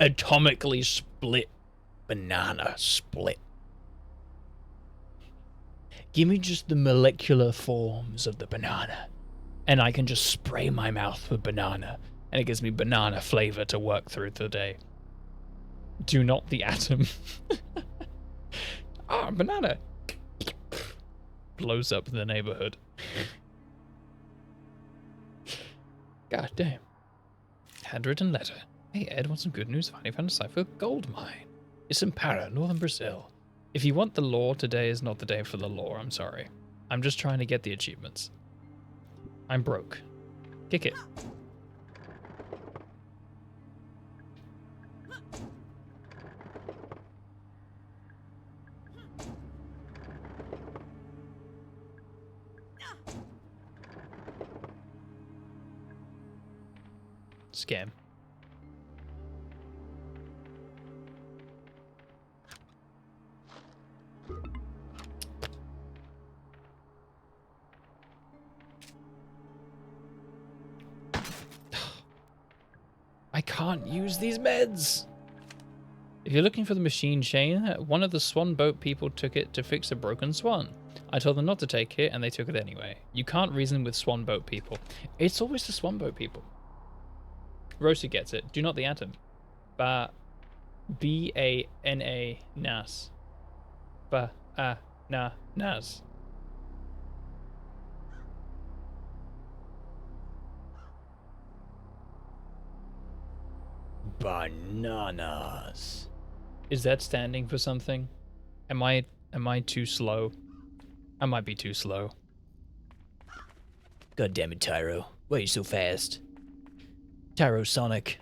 S3: Atomically split. Banana split. Give me just the molecular forms of the banana, and I can just spray my mouth with banana, and it gives me banana flavor to work through the day.
S1: Do not the atom. Ah, banana. Blows up the neighborhood. God damn. Handwritten letter. Hey Ed, want some good news? Finally found a cipher gold mine. It's in Para, northern Brazil. If you want the lore, today is not the day for the lore, I'm sorry. I'm just trying to get the achievements. I'm broke. Kick it. Scam. I can't use these meds. If you're looking for the machine, Shane, one of the swan boat people took it to fix a broken swan. I told them not to take it, and they took it anyway. You can't reason with swan boat people. It's always the swan boat people. Rosie gets it. Do not the atom. B-A-N-A nas. Nas.
S3: Bananas.
S1: Is that standing for something? Am I too slow? I might be too slow.
S3: God damn it, Tyro. Why are you so fast? Tyro Sonic.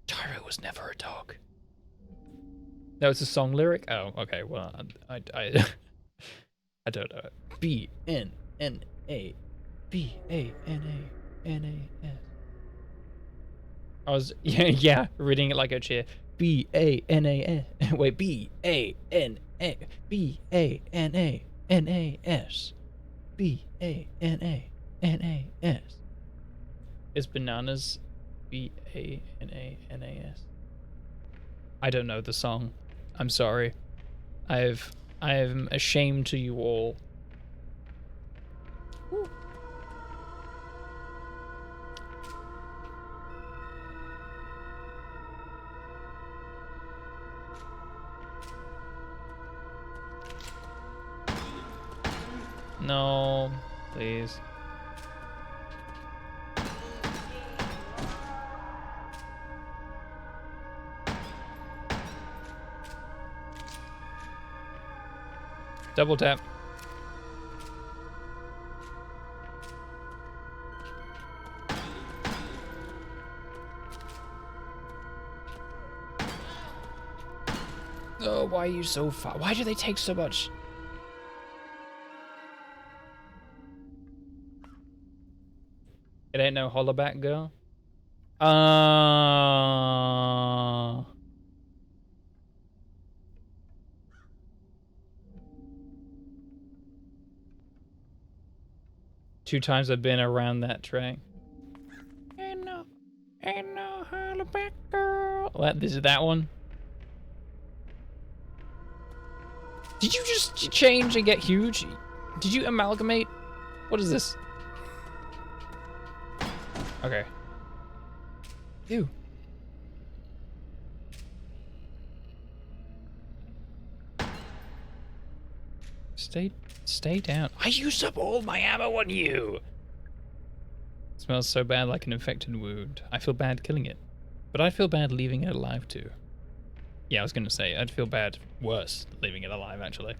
S1: Tyro was never a dog. No, it's a song lyric? Oh, okay. Well, I don't know it. B-N-N-A-B-A-N-A-N-A-S. I was, yeah, reading it like a cheer. B-A-N-A-N. Wait, B-A-N-A. B-A-N-A-N-A-N-A-S. B-A-N-A-N-A-S. Is bananas B-A-N-A-N-A-S? I don't know the song. I'm sorry. I am ashamed to you all. Woo. No, please. Double tap. Oh, why are you so far? Why do they take so much? It ain't no hollaback girl. Two times I've been around that track. Ain't no hollaback girl. What? This is that one? Did you just change and get huge? Did you amalgamate? What is this? Okay. Ew. Stay down. I used up all my ammo on you. It smells so bad like an infected wound. I feel bad killing it. But I'd feel bad leaving it alive too. Yeah, I was gonna say, I'd feel bad worse leaving it alive actually.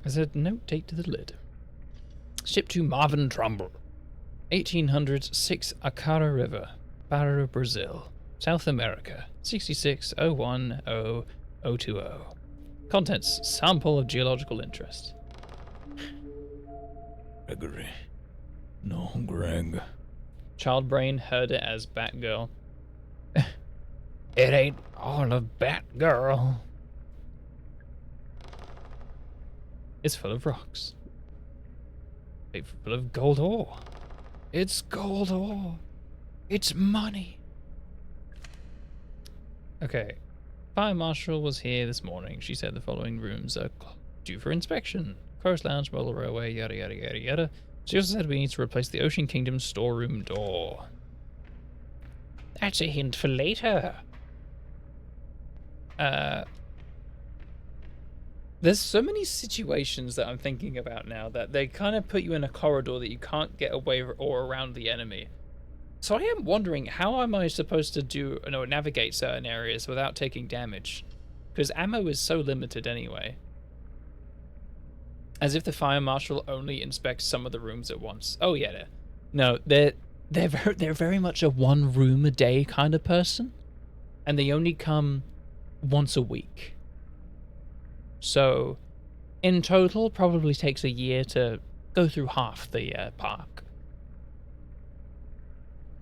S1: There's a note taped to the lid. Ship to Marvin Trumbull. 1800s 6 Acara River, Para, Brazil, South America, 66010020. Contents, sample of geological interest.
S3: Gregory. No, Greg.
S1: Child brain heard it as Batgirl.
S3: It ain't all of Batgirl.
S1: It's full of rocks. It's full of gold ore.
S3: It's gold ore. It's money.
S1: Okay. Fire Marshal was here this morning. She said the following rooms are due for inspection. Chorus Lounge, Roller Railway, yada yada yada yada. She also said we need to replace the Ocean Kingdom storeroom door.
S3: That's a hint for later.
S1: There's so many situations that I'm thinking about now that they kind of put you in a corridor that you can't get away or around the enemy. So I am wondering, how am I supposed to do, navigate certain areas without taking damage? Because ammo is so limited anyway. As if the Fire Marshal only inspects some of the rooms at once. Oh yeah, no, they're very much a one room a day kind of person, and they only come once a week. So, in total, probably takes a year to go through half the park.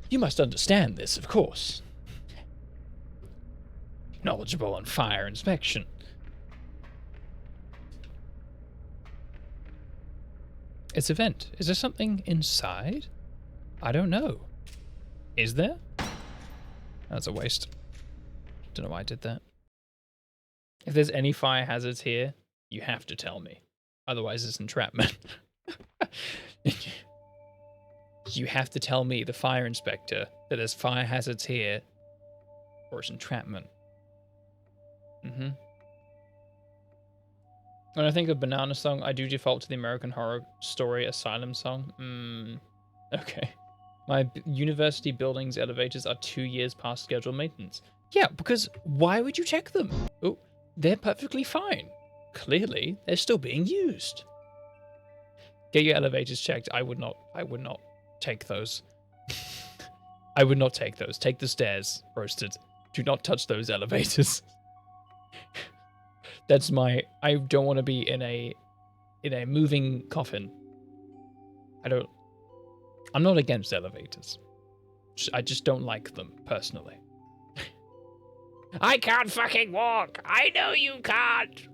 S1: You must understand this, of course. Knowledgeable on fire inspection. It's a vent. Is there something inside? I don't know. Is there? That's a waste. Don't know why I did that. If there's any fire hazards here, you have to tell me. Otherwise, it's entrapment. You have to tell me, the fire inspector, that there's fire hazards here, or it's entrapment. When I think of Banana Song, I do default to the American Horror Story Asylum song. Okay. My university building's elevators are 2 years past scheduled maintenance. Yeah, because why would you check them? Oh, they're perfectly fine. Clearly, they're still being used. Get your elevators checked. I would not take those. I would not take those. Take the stairs, roasted. Do not touch those elevators. That's I don't want to be in a moving coffin. I'm not against elevators. I just don't like them, personally. I can't fucking walk! I know you can't!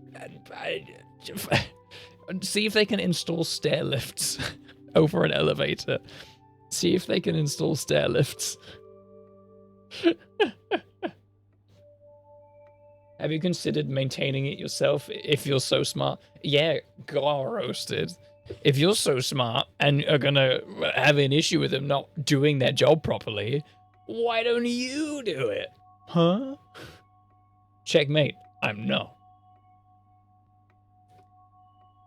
S1: See if they can install stair lifts over an elevator. See if they can install stair lifts. Have you considered maintaining it yourself if you're so smart? Yeah, gar roasted. If you're so smart and are gonna have an issue with them not doing their job properly, why don't you do it? Huh? Checkmate. I'm not.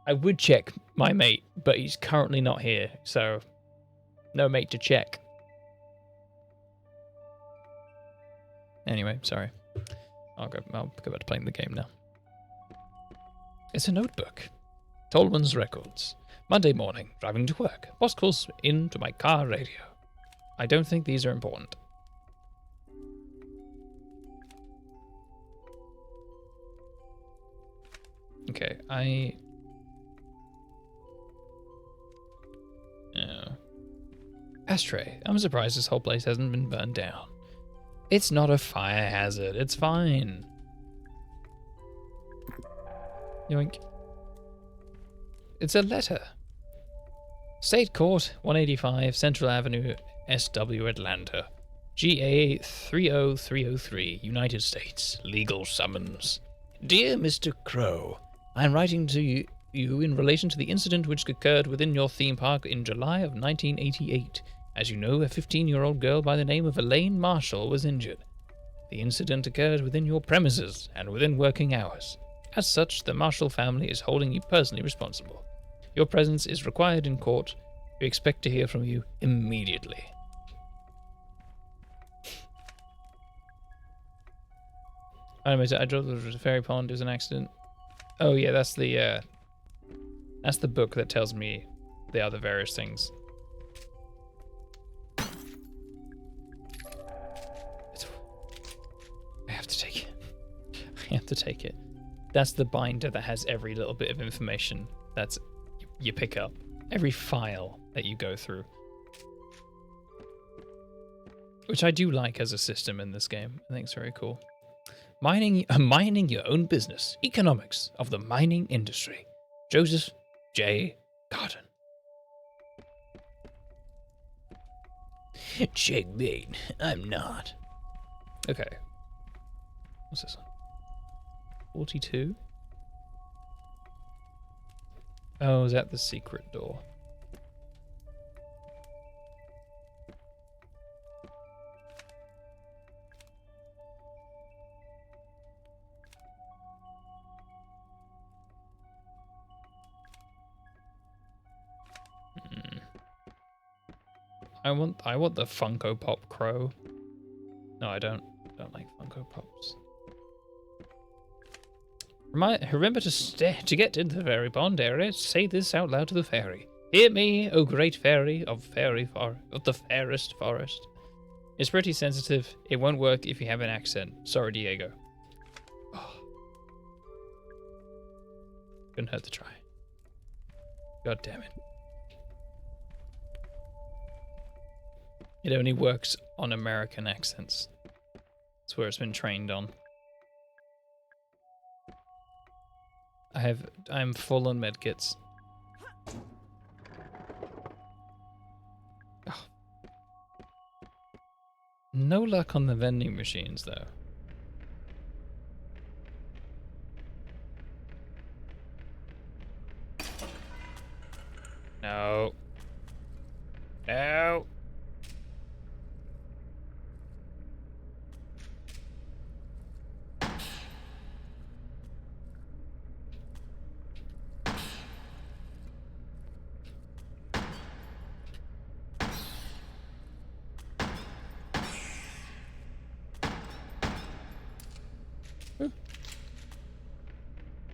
S1: I would check my mate, but he's currently not here, so no mate to check. Anyway, sorry. I'll go back to playing the game now. It's a notebook. Tolman's records. Monday morning, driving to work. Boss calls into my car radio. I don't think these are important. Okay, Ashtray. I'm surprised this whole place hasn't been burned down. It's not a fire hazard. It's fine. Yoink. It's a letter. State Court, 185 Central Avenue, SW, Atlanta. GA 30303, United States. Legal summons. Dear Mr. Crow, I'm writing to you in relation to the incident which occurred within your theme park in July of 1988. As you know, a 15-year-old girl by the name of Elaine Marshall was injured. The incident occurred within your premises and within working hours. As such, the Marshall family is holding you personally responsible. Your presence is required in court. We expect to hear from you immediately. I drove the fairy pond. It was an accident. Oh yeah, that's the book that tells me the other various things. I have to take it. I have to take it. That's the binder that has every little bit of information that's you pick up. Every file that you go through. Which I do like as a system in this game. I think it's very cool. Mining your own business. Economics of the mining industry. Joseph J. Cotton.
S3: Checkmate. I'm not.
S1: Okay. What's this one? 42? Oh, is that the secret door? I want the Funko Pop Crow. No, I don't like Funko Pops. Remember to get into the fairy pond area. Say this out loud to the fairy. Hear me, O great fairy of the fairest forest. It's pretty sensitive. It won't work if you have an accent. Sorry, Diego. Oh. Couldn't hurt to try. God damn it. It only works on American accents. That's where it's been trained on. I'm full on medkits. Oh. No luck on the vending machines though. No. No.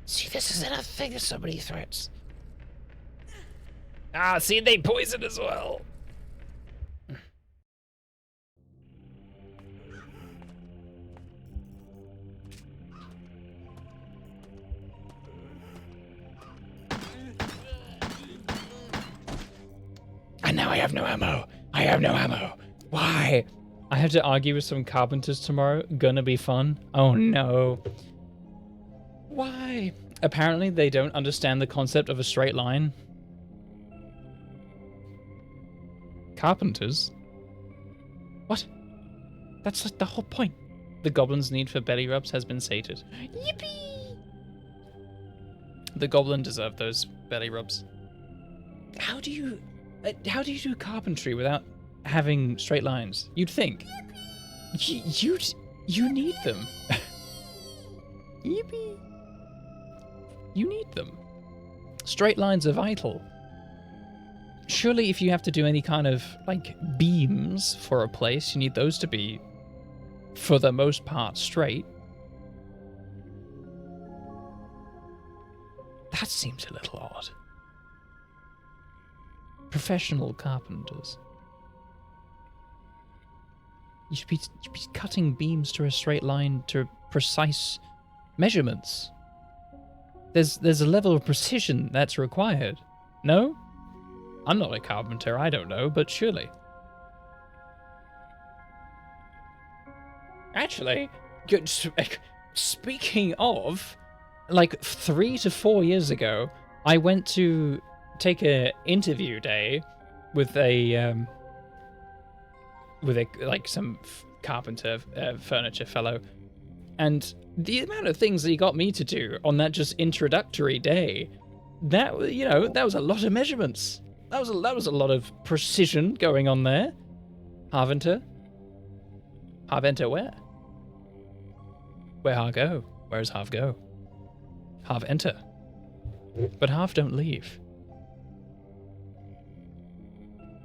S3: See, this is enough thing if somebody threats.
S1: Ah, see, they poison as well.
S3: And now I have no ammo. I have no ammo.
S1: Why? I have to argue with some carpenters tomorrow. Gonna be fun. Oh no. Why? Apparently they don't understand the concept of a straight line. Carpenters? What? That's like the whole point. The goblin's need for belly rubs has been sated. Yippee! The goblin deserved those belly rubs. How do you do carpentry without having straight lines? You'd think. You need them. Yippee! You need them. Straight lines are vital. Surely if you have to do any kind of, like, beams for a place, you need those to be, for the most part, straight. That seems a little odd. Professional carpenters. You should be cutting beams to a straight line to precise measurements. There's a level of precision that's required. No? I'm not a carpenter, I don't know, but surely. Actually, speaking of, like 3 to 4 years ago, I went to take a interview day with some carpenter furniture fellow, and the amount of things that he got me to do on that just introductory day, that was a lot of measurements. That was a lot of precision going on there. Harventer where? Where Har go? Where's Harv go? Harv enter. But Harv don't leave.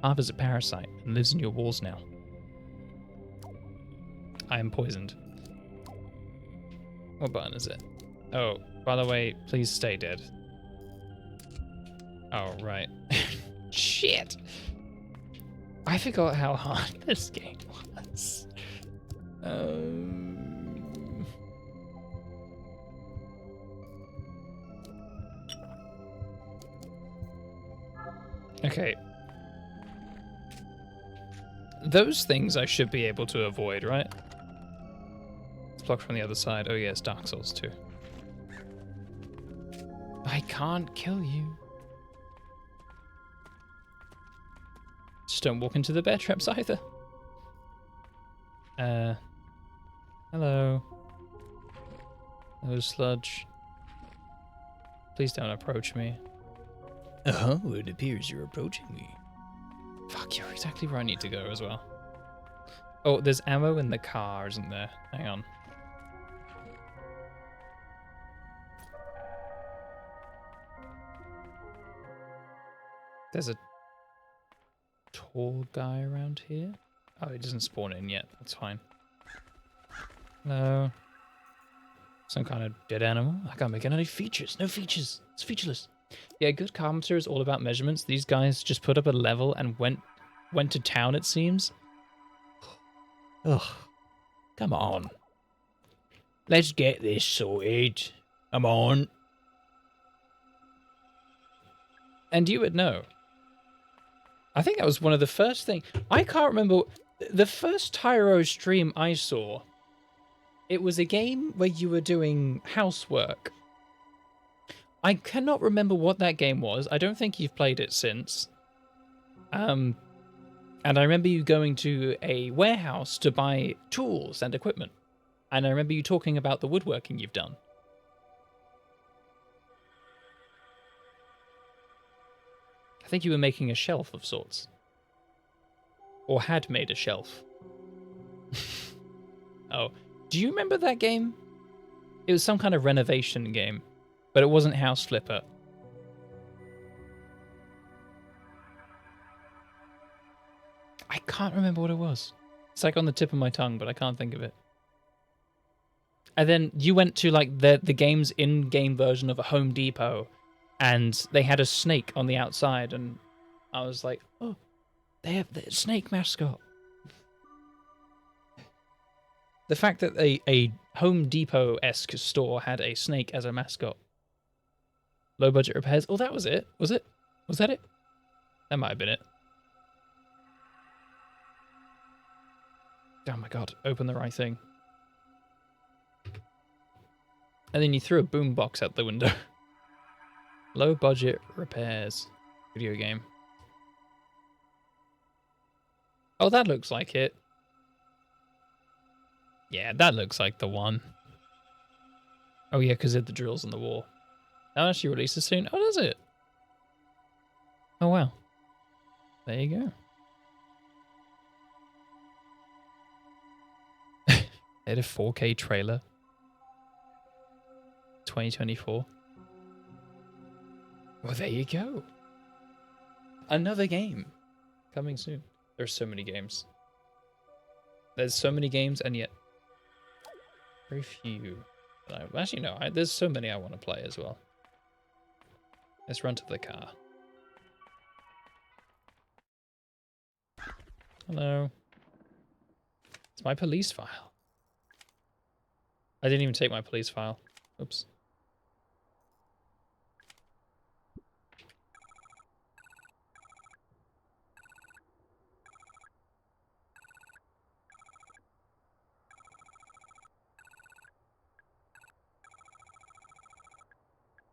S1: Harv is a parasite and lives in your walls now. I am poisoned. What button is it? Oh, by the way, please stay dead. Oh, right. Shit! I forgot how hard this game was. Okay. Those things I should be able to avoid, right? It's blocked from the other side. Oh yes, Dark Souls 2. I can't kill you. Just don't walk into the bear traps either. Hello. Hello, sludge. Please don't approach me.
S3: It appears you're approaching me.
S1: Fuck, you're exactly where I need to go as well. Oh, there's ammo in the car, isn't there? Hang on. There's a tall guy around here. Oh, he doesn't spawn in yet. That's fine. Hello. Some kind of dead animal. I can't make any features. No features. It's featureless. Yeah, good carpenter is all about measurements. These guys just put up a level and went to town, it seems.
S3: Ugh. Come on. Let's get this sorted. Come on.
S1: And you would know. I think that was one of the first things. I can't remember. The first Tyro stream I saw, it was a game where you were doing housework. I cannot remember what that game was. I don't think you've played it since. And I remember you going to a warehouse to buy tools and equipment. And I remember you talking about the woodworking you've done. I think you were making a shelf of sorts. Or had made a shelf. Oh, do you remember that game? It was some kind of renovation game, but it wasn't House Flipper. I can't remember what it was. It's like on the tip of my tongue, but I can't think of it. And then you went to like the game's in-game version of a Home Depot, and they had a snake on the outside, and I was like, oh, they have the snake mascot. The fact that a Home Depot-esque store had a snake as a mascot. Low budget repairs. Oh, that was it. Was it? Was that it? That might have been it. Oh my god, open the right thing. And then you threw a boombox out the window. Low budget repairs. Video game. Oh, that looks like it. Yeah, that looks like the one. Oh yeah, because of the drills on the wall. That actually releases soon. Oh, does it? Oh wow. There you go. They had a 4K trailer. 2024. Well, there you go. Another game coming soon. There's so many games. There's so many games, and yet very few. Actually, no. There's so many I want to play as well. Let's run to the car. Hello. It's my police file. I didn't even take my police file. Oops.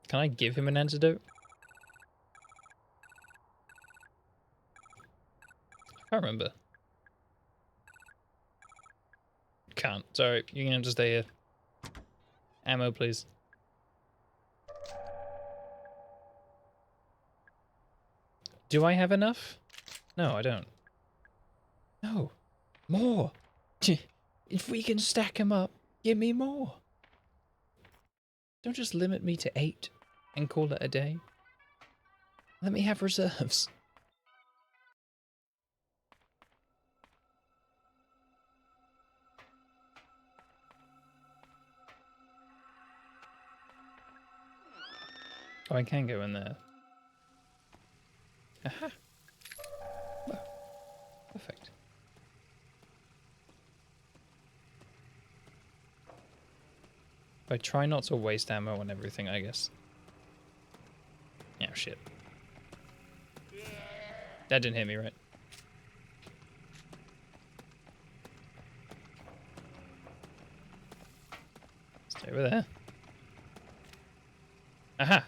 S1: Can I give him an antidote? I can't remember. Can't. Sorry, you're gonna have to stay here. Ammo, please. Do I have enough? No, I don't. No. More. If we can stack them up, give me more. Don't just limit me to 8 and call it a day. Let me have reserves. Oh, I can go in there. Aha. Well, perfect. I try not to waste ammo on everything, I guess. Yeah, shit. That didn't hit me, right? Stay over there. Aha!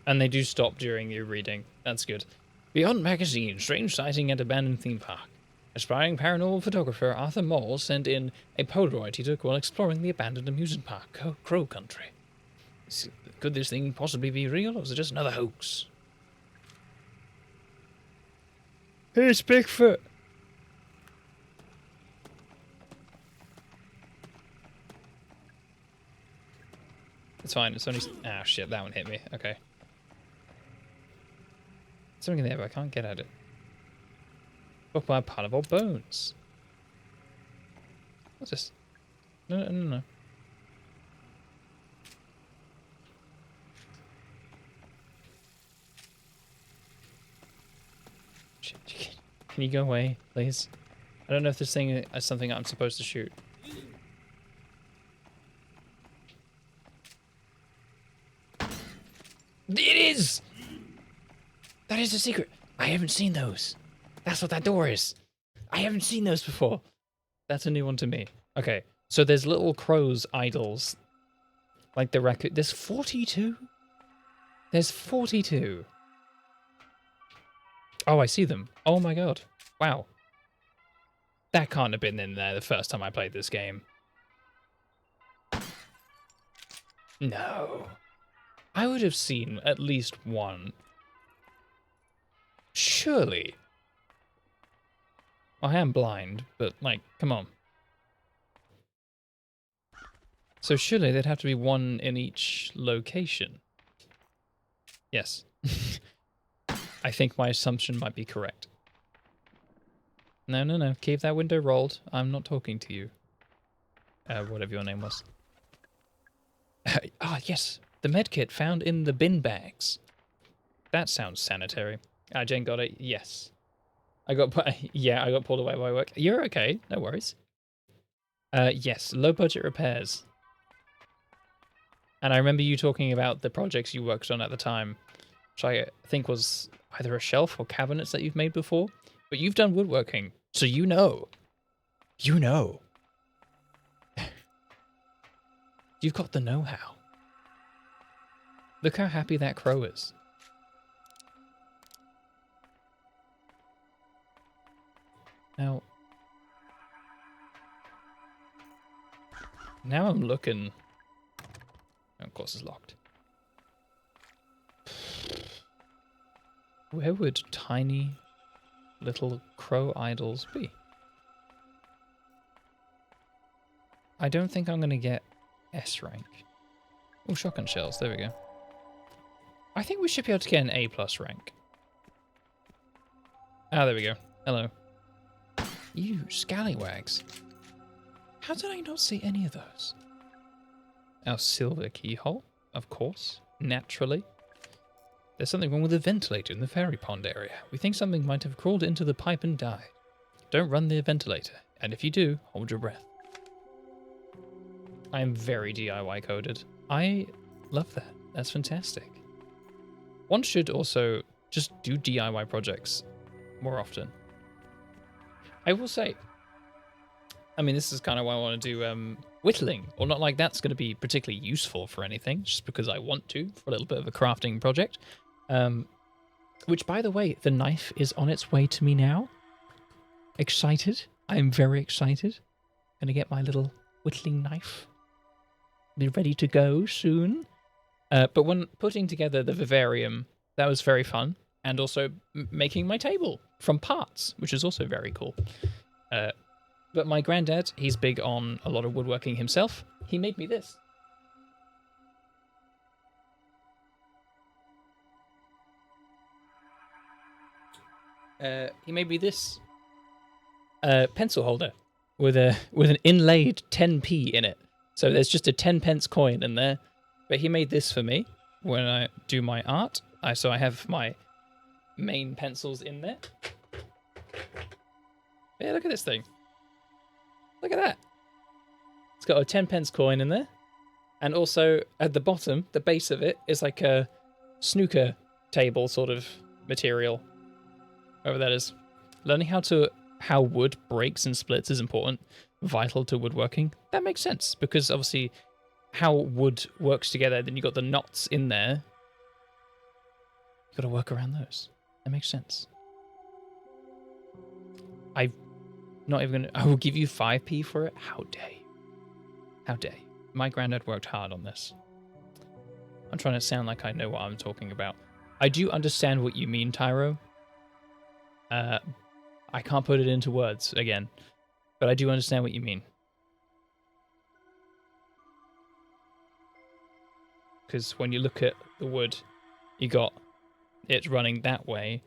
S1: And they do stop during your reading. That's good. Beyond magazine, strange sighting at abandoned theme park. Aspiring paranormal photographer Arthur Moore sent in a Polaroid he took while exploring the abandoned amusement park, Crow Country. Could this thing possibly be real, or is it just another hoax? It's Bigfoot! It's fine, it's only... Ah, shit, that one hit me. Okay. Something in there, but I can't get at it. Up by a pile of old bones. What's this? No. Shit, can you go away, please? I don't know if this thing is something I'm supposed to shoot. It is! That is a secret. I haven't seen those. That's what that door is. I haven't seen those before. That's a new one to me. Okay, so there's little crows idols. Like the record. There's 42? There's 42. Oh, I see them. Oh my god. Wow. That can't have been in there the first time I played this game. No. I would have seen at least one. Surely. I am blind, but, like, come on. So surely there'd have to be one in each location. Yes. I think my assumption might be correct. No. Keep that window rolled. I'm not talking to you. Whatever your name was. Yes. The medkit found in the bin bags. That sounds sanitary. Jane got it. Yes. I got pulled away by work. You're okay. No worries. Yes. Low budget repairs. And I remember you talking about the projects you worked on at the time, which I think was either a shelf or cabinets that you've made before. But you've done woodworking, so you know. You know. You've got the know-how. Look how happy that crow is. Now, Now I'm looking. Oh, of course, it's locked. Where would tiny little crow idols be? I don't think I'm going to get S rank. Oh, shotgun shells. There we go. I think we should be able to get an A+ rank. Ah, there we go. Hello. You scallywags. How did I not see any of those? Our silver keyhole, of course. Naturally. There's something wrong with the ventilator in the fairy pond area. We think something might have crawled into the pipe and died. Don't run the ventilator, and if you do, hold your breath. I am very DIY coded. I love that. That's fantastic. One should also just do DIY projects more often. I will say, I mean, this is kind of why I want to do whittling, or not like that's going to be particularly useful for anything, just because I want to, for a little bit of a crafting project. Which, by the way, the knife is on its way to me now. Excited. I am very excited. Gonna get my little whittling knife. Be ready to go soon. But when putting together the vivarium, that was very fun. And also making my table from parts, which is also very cool. But my granddad, he's big on a lot of woodworking himself. He made me this. He made me this pencil holder with an inlaid 10p in it. So there's just a 10 pence coin in there. But he made this for me when I do my art. So I have my main pencils in there. Yeah, look at this thing. Look at that. It's got a 10 pence coin in there. And also at the bottom, the base of it is like a snooker table sort of material. Whatever that is. Learning how wood breaks and splits is important, vital to woodworking. That makes sense, because obviously how wood works together, then you got the knots in there. You got to work around those. That makes sense. I'm not even gonna. I will give you 5p for it. How dare you? How dare you? My granddad worked hard on this. I'm trying to sound like I know what I'm talking about. I do understand what you mean, Tyro. I can't put it into words again, but I do understand what you mean. Because when you look at the wood, you got it running that way.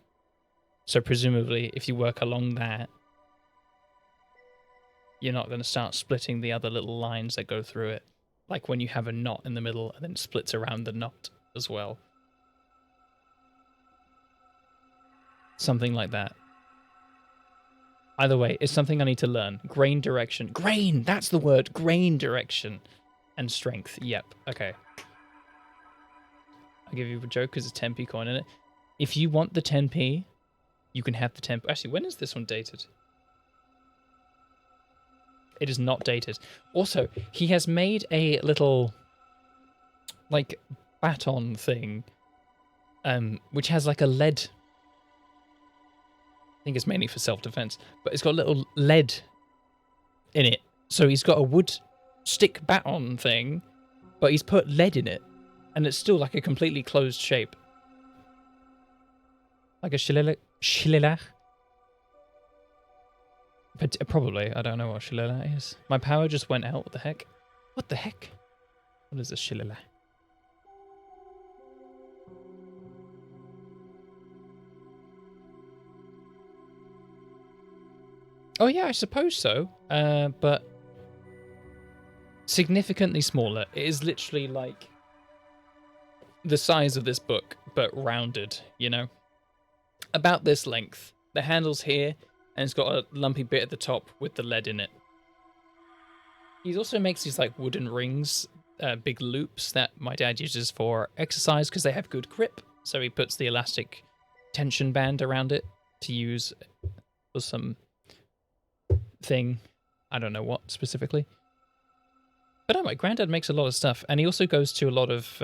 S1: So presumably, if you work along that, you're not going to start splitting the other little lines that go through it. Like when you have a knot in the middle and then it splits around the knot as well. Something like that. Either way, it's something I need to learn. Grain direction. Grain! That's the word. Grain direction. And strength. Yep. Okay. I'll give you a joke because it's 10p coin in it. If you want the 10p, you can have the 10p. Actually, when is this one dated? It is not dated. Also, he has made a little, like, baton thing, which has like a lead. I think it's mainly for self-defense, but it's got a little lead in it. So he's got a wood stick baton thing, but he's put lead in it, and it's still like a completely closed shape. Like a shillelagh. But probably, I don't know what shillelagh is. My power just went out, what the heck? What the heck? What is a shillelagh? Oh yeah, I suppose so. But significantly smaller. It is literally like the size of this book, but rounded, you know? About this length. The handle's here, and it's got a lumpy bit at the top with the lead in it. He also makes these like wooden rings, big loops that my dad uses for exercise because they have good grip. So he puts the elastic tension band around it to use for some thing. I don't know what specifically. But anyway, Granddad makes a lot of stuff, and he also goes to a lot of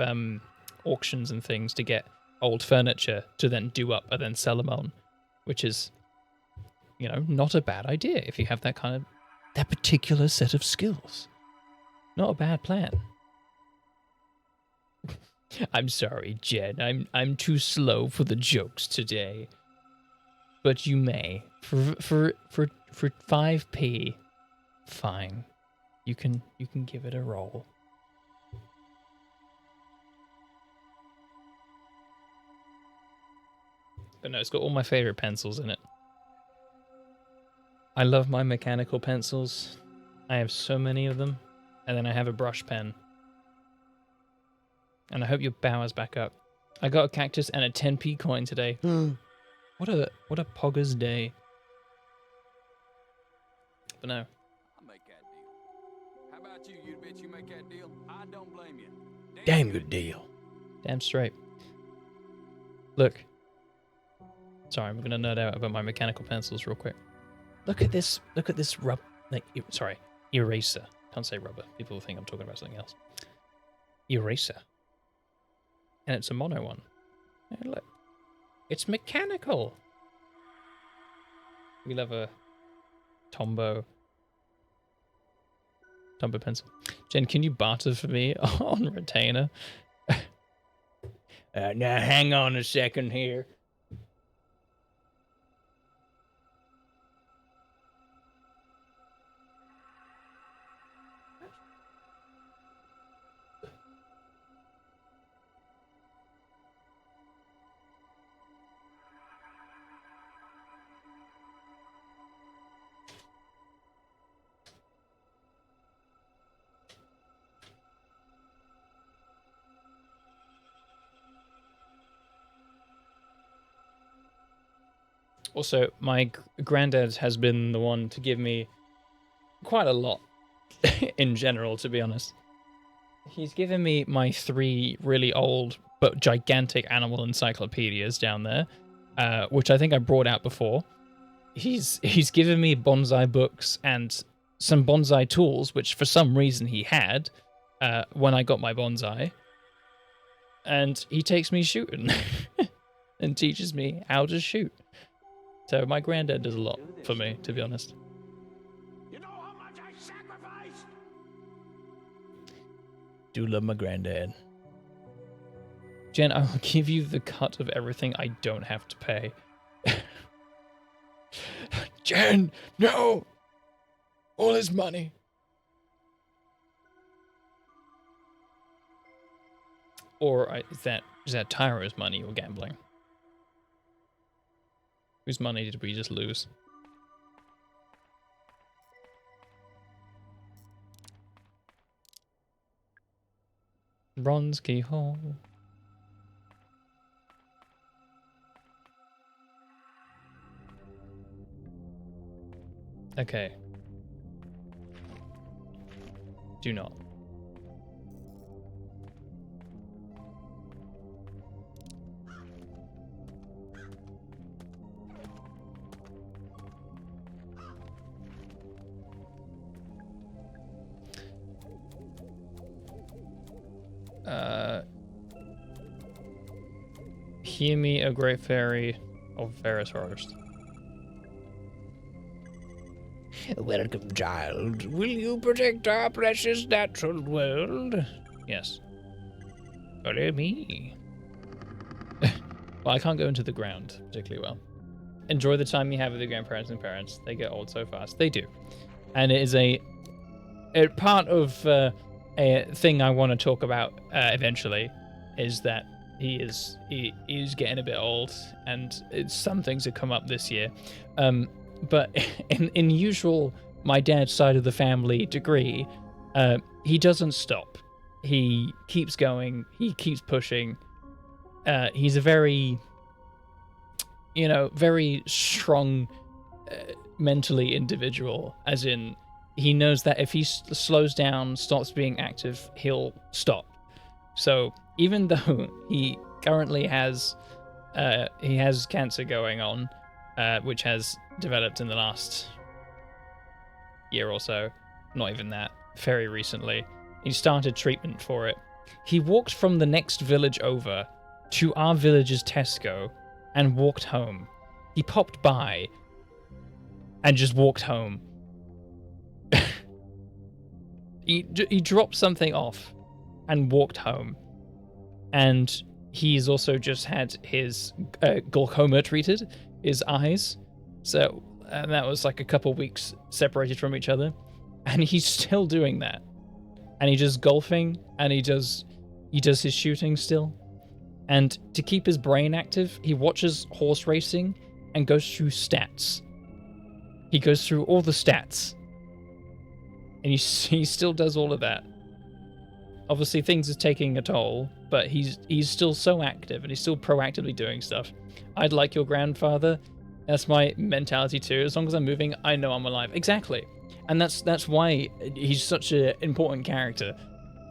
S1: auctions and things to get old furniture to then do up and then sell them on, which is, you know, not a bad idea if you have that particular set of skills. Not a bad plan. I'm sorry, Jen. I'm too slow for the jokes today. But you may. For 5p, fine. You can give it a roll. But no, it's got all my favorite pencils in it. I love my mechanical pencils. I have so many of them. And then I have a brush pen. And I hope your power's back up. I got a cactus and a 10p coin today. What a pogger's day. But no.
S7: I'll make that deal. How about you, you bitch? You make that deal? I don't blame you.
S3: Damn good deal.
S1: Damn straight. Look. Sorry, I'm gonna nerd out about my mechanical pencils real quick. Look at this eraser. Can't say rubber. People think I'm talking about something else. Eraser. And it's a mono one. Hey, look. It's mechanical. We love a Tombow pencil. Jen, can you barter for me on retainer? Now hang on a second here. Also, my granddad has been the one to give me quite a lot in general, to be honest. He's given me my 3 really old but gigantic animal encyclopedias down there, which I think I brought out before. He's given me bonsai books and some bonsai tools, which for some reason he had when I got my bonsai. And he takes me shooting and teaches me how to shoot. So my granddad does a lot for me, to be honest.
S6: You know how much I sacrificed?
S3: Do love my granddad.
S1: Jen, I'll give you the cut of everything I don't have to pay.
S3: Jen, no! All his money.
S1: Or is that Tyro's money you're gambling? Whose money did we just lose? Ron's keyhole. Okay. Do not. Hear me, a great fairy of Ferris Forest.
S3: Welcome, child. Will you protect our precious natural world?
S1: Yes. Follow me. Well, I can't go into the ground particularly well. Enjoy the time you have with your grandparents and parents. They get old so fast. They do. And it is a part of a thing I want to talk about eventually is that he is getting a bit old, and some things have come up this year. But in usual my dad's side of the family degree, he doesn't stop. He keeps going. He keeps pushing. He's a very, very strong mentally individual, as in he knows that if he slows down, stops being active, he'll stop. So even though he currently has cancer going on, which has developed in the last year or so, not even that, very recently, he started treatment for it. He walked from the next village over to our village's Tesco and walked home. He popped by and just walked home. He dropped something off and walked home. And he's also just had his glaucoma treated, his eyes. So, and that was like a couple weeks separated from each other. And he's still doing that. And he does golfing, and he does his shooting still. And to keep his brain active, he watches horse racing and goes through stats. He goes through all the stats. And he still does all of that. Obviously, things are taking a toll, but he's still so active, and he's still proactively doing stuff. I'd like your grandfather. That's my mentality too. As long as I'm moving, I know I'm alive. Exactly. And that's why he's such an important character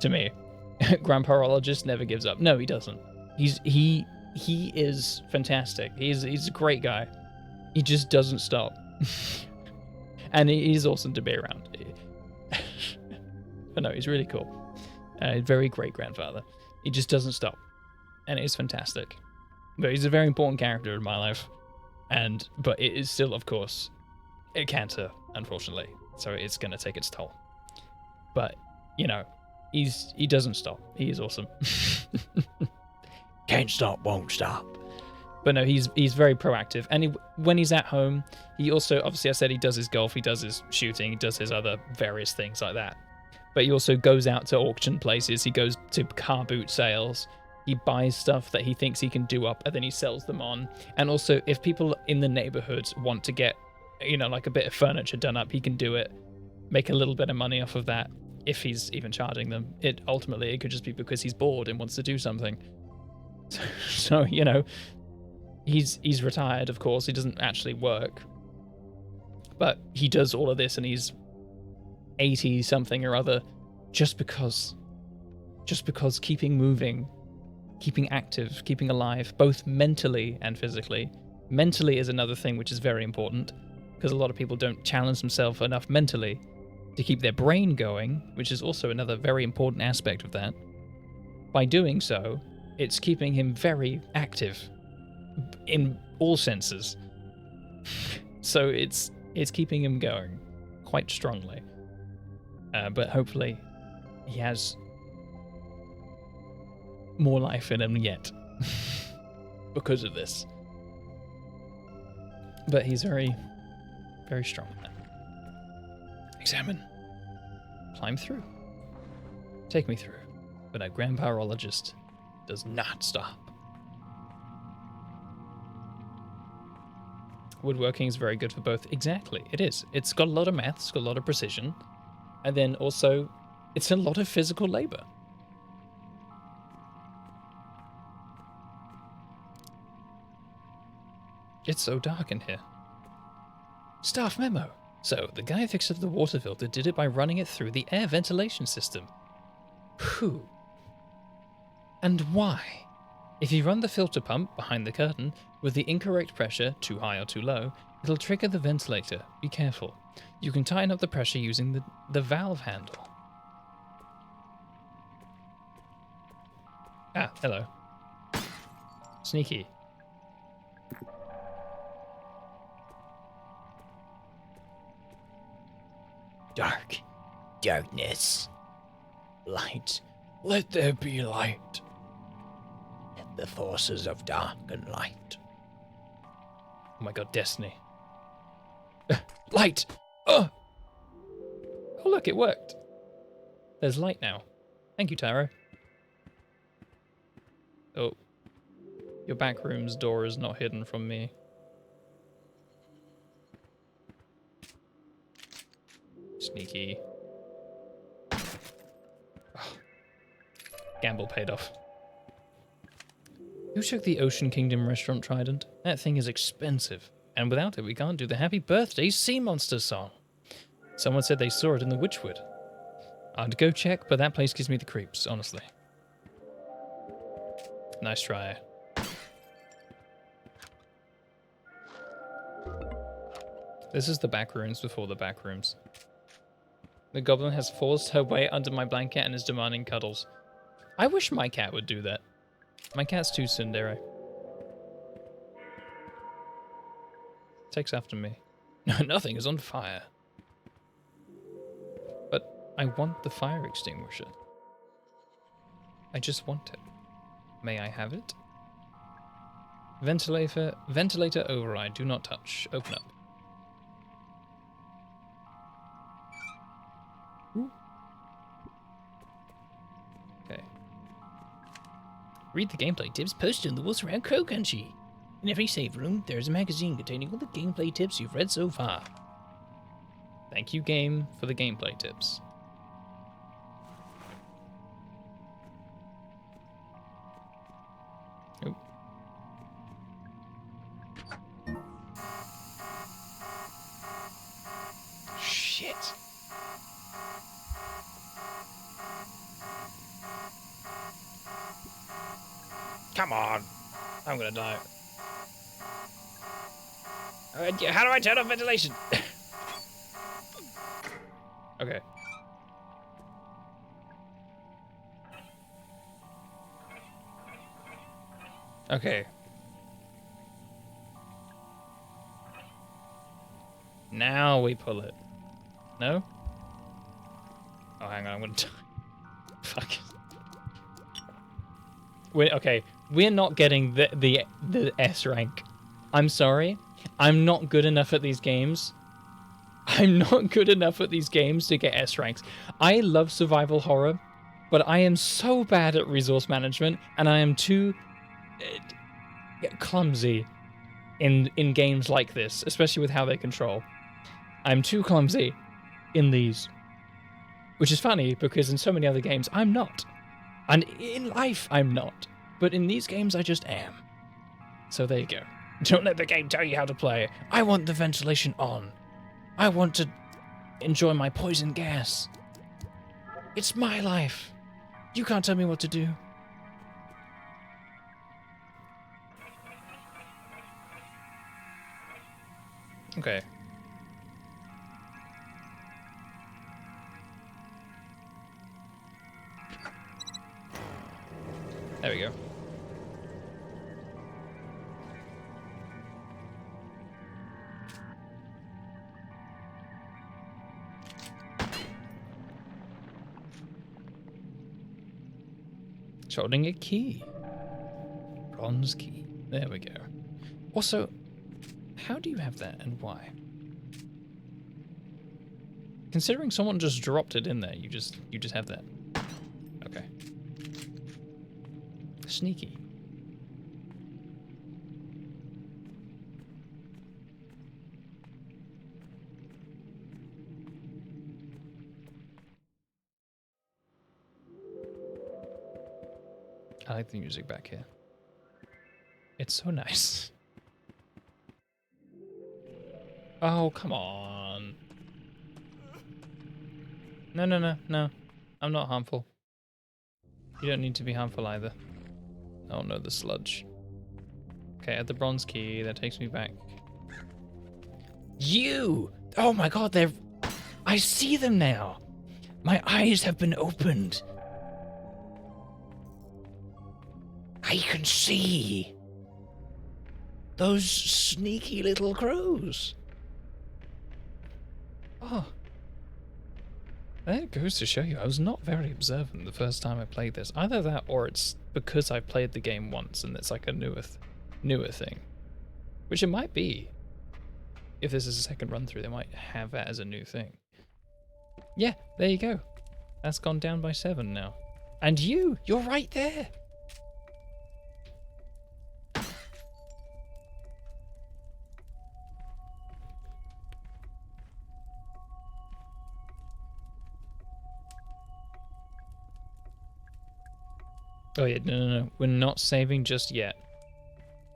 S1: to me. Grandparologist never gives up. No, he doesn't. He is fantastic. He's a great guy. He just doesn't stop. And he's awesome to be around. But no, he's really cool. Very great grandfather. He just doesn't stop. And it is fantastic. But he's a very important character in my life. But it is still, of course, a cancer, unfortunately. So it's going to take its toll. But, you know, he doesn't stop. He is awesome.
S3: Can't stop, won't stop.
S1: But no, he's very proactive. And when he's at home, he also, obviously I said he does his golf, he does his shooting, he does his other various things like that. But he also goes out to auction places, he goes to car boot sales, he buys stuff that he thinks he can do up, and then he sells them on. And also, if people in the neighborhood want to get, you know, like a bit of furniture done up, he can do it, make a little bit of money off of that, if he's even charging them. Ultimately, it could just be because he's bored and wants to do something. So, you know, he's retired, of course, he doesn't actually work. But he does all of this, and he's 80 something or other just because keeping moving, keeping active, keeping alive, both mentally and physically. Mentally is another thing which is very important, because a lot of people don't challenge themselves enough mentally to keep their brain going, which is also another very important aspect of that. By doing so, it's keeping him very active in all senses. So it's keeping him going quite strongly. But hopefully he has more life in him yet because of this. But he's very, very strong. Examine. Climb through. Take me through. But a grandparologist does not stop. Woodworking is very good for both. Exactly, it is. It's got a lot of math, it's got a lot of precision, and then also it's a lot of physical labor. It's so dark in here. Staff memo. So, the guy who fixed the water filter did it by running it through the air ventilation system. Who? And why? If you run the filter pump behind the curtain with the incorrect pressure, too high or too low, it'll trigger the ventilator. Be careful. You can tighten up the pressure using the valve handle. Ah, hello. Sneaky.
S3: Dark. Darkness. Light. Let there be light. Let the forces of dark and light.
S1: Oh my god, Destiny. Light! Oh! Oh look, it worked. There's light now. Thank you, Taro. Oh. Your back room's door is not hidden from me. Sneaky. Oh. Gamble paid off. Who took the Ocean Kingdom restaurant trident? That thing is expensive. And without it, we can't do the Happy Birthday Sea Monster song. Someone said they saw it in the Witchwood. I'd go check, but that place gives me the creeps, honestly. Nice try. This is the back rooms before the back rooms. The goblin has forced her way under my blanket and is demanding cuddles. I wish my cat would do that. My cat's too tsundere. Takes after me. Nothing is on fire. But I want the fire extinguisher. I just want it. May I have it? Ventilator override. Do not touch. Open up. Ooh. Okay. Read the gameplay tips posted on the walls around Crow Country. In every save room, there is a magazine containing all the gameplay tips you've read so far. Thank you, game, for the gameplay tips. Oh. Shit. Come on. I'm gonna die. How do I turn off ventilation? Okay. Okay. Now we pull it. No? Oh, hang on, I'm gonna die. Fuck. We're not getting the S rank. I'm sorry. I'm not good enough at these games. I'm not good enough at these games to get S ranks. I love survival horror, but I am so bad at resource management, and I am too clumsy in games like this, especially with how they control. I'm too clumsy in these. Which is funny, because in so many other games, I'm not. And in life, I'm not. But in these games, I just am. So there you go. Don't let the game tell you how to play. I want the ventilation on. I want to enjoy my poison gas. It's my life. You can't tell me what to do. Okay. There we go. It's holding a key. Bronze key. There we go. Also, how do you have that and why? Considering someone just dropped it in there, you just have that. Okay. Sneaky. I like the music back here. It's so nice. Oh, come on. No, no, no, no. I'm not harmful. You don't need to be harmful either. Oh no, the sludge. Okay, at the bronze key, that takes me back. You! Oh my god, they're... I see them now! My eyes have been opened. I can see those sneaky little crows. Oh. That goes to show you, I was not very observant the first time I played this. Either that, or it's because I've played the game once and it's like a newer thing. Which it might be. If this is a second run through, they might have that as a new thing. Yeah, there you go. That's gone down by 7 now. And you're right there. Oh yeah, no. We're not saving just yet.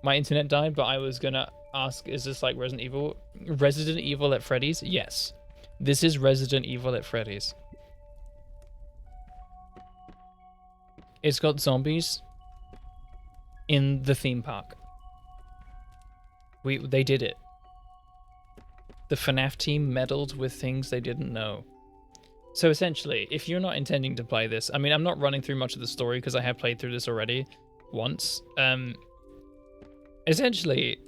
S1: My internet died, but I was gonna ask, is this like Resident Evil? Resident Evil at Freddy's? Yes. This is Resident Evil at Freddy's. It's got zombies in the theme park. They did it. The FNAF team meddled with things they didn't know. So essentially, if you're not intending to play this, I mean, I'm not running through much of the story because I have played through this already once. Essentially,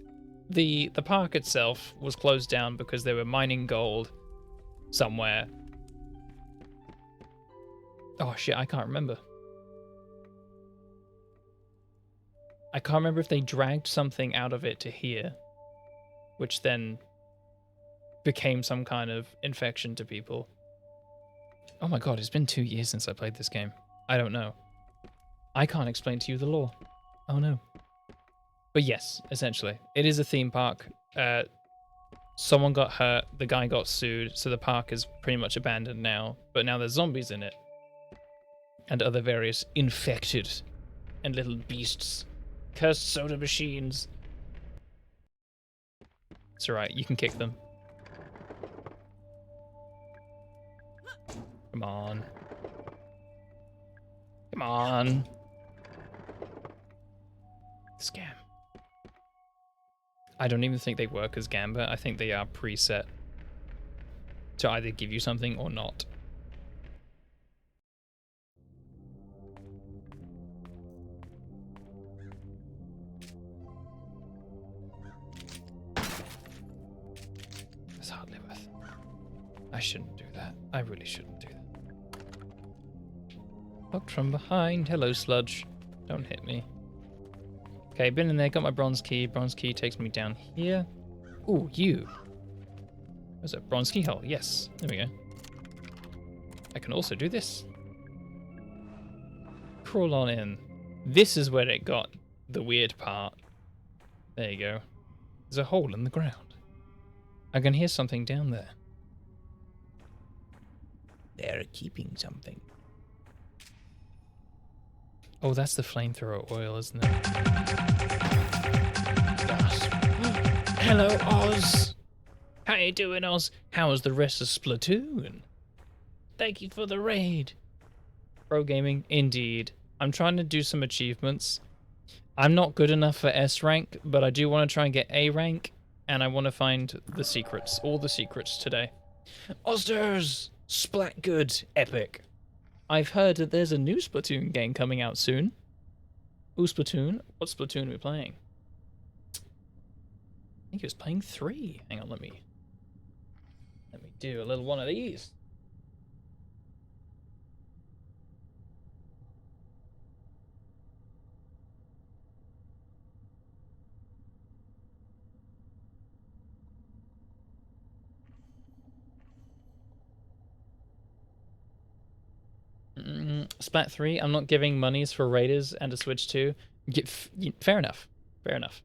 S1: the park itself was closed down because they were mining gold somewhere. Oh shit, I can't remember. I can't remember if they dragged something out of it to here, which then became some kind of infection to people. Oh my god, it's been 2 years since I played this game. I don't know. I can't explain to you the lore. Oh no. But yes, essentially, it is a theme park. Someone got hurt, the guy got sued, so the park is pretty much abandoned now. But now there's zombies in it. And other various infected and little beasts. Cursed soda machines. It's alright, you can kick them. Come on. Come on. Scam. I don't even think they work as Gamba. I think they are preset to either give you something or not. That's hardly worth. I shouldn't do that. I really shouldn't do that. Locked from behind. Hello, sludge. Don't hit me. Okay, been in there, got my bronze key. Bronze key takes me down here. Ooh, you. Where's a bronze keyhole? Yes, there we go. I can also do this. Crawl on in. This is where it got the weird part. There you go. There's a hole in the ground. I can hear something down there.
S3: They're keeping something.
S1: Oh, that's the flamethrower oil, isn't it? Hello, Oz. How you doing, Oz? How's the rest of Splatoon? Thank you for the raid. Pro gaming, indeed. I'm trying to do some achievements. I'm not good enough for S rank, but I do want to try and get A rank, and I want to find the secrets, all the secrets today. Ozders! Splat good, epic. I've heard that there's a new Splatoon game coming out soon. Ooh, Splatoon? What Splatoon are we playing? I think he was playing 3. Hang on, let me do a little one of these. Splat 3, I'm not giving monies for Raiders and a Switch 2. Fair enough. Fair enough.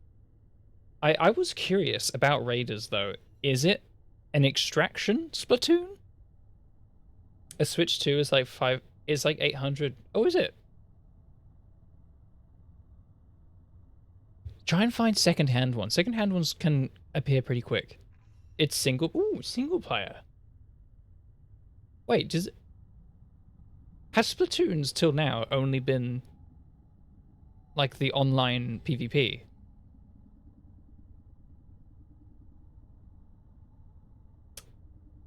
S1: I was curious about Raiders, though. Is it an extraction Splatoon? A Switch 2 is like 800. Oh, is it? Try and find second-hand ones. Second-hand ones can appear pretty quick. It's single player. Wait, does it... Have Splatoons till now only been like the online PvP?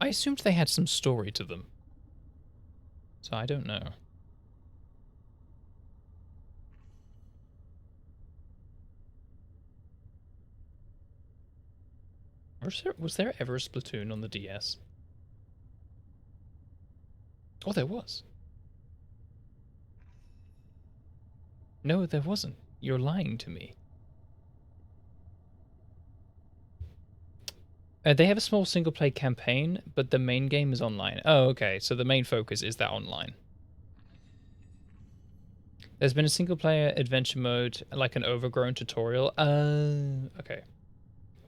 S1: I assumed they had some story to them. So I don't know. Was there ever a Splatoon on the DS? Oh, there was. No, there wasn't. You're lying to me. They have a small single-player campaign, but the main game is online. Oh, okay. So the main focus is that online. There's been a single-player adventure mode, like an overgrown tutorial. Okay.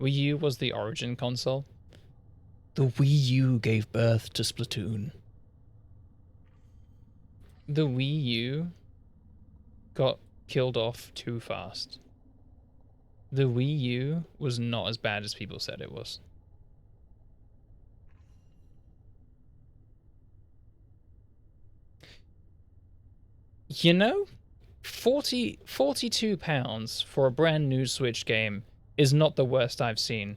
S1: Wii U was the origin console.
S3: The Wii U gave birth to Splatoon.
S1: The Wii U got killed off too fast. The Wii U was not as bad as people said it was. You know, £42 for a brand new Switch game is not the worst I've seen.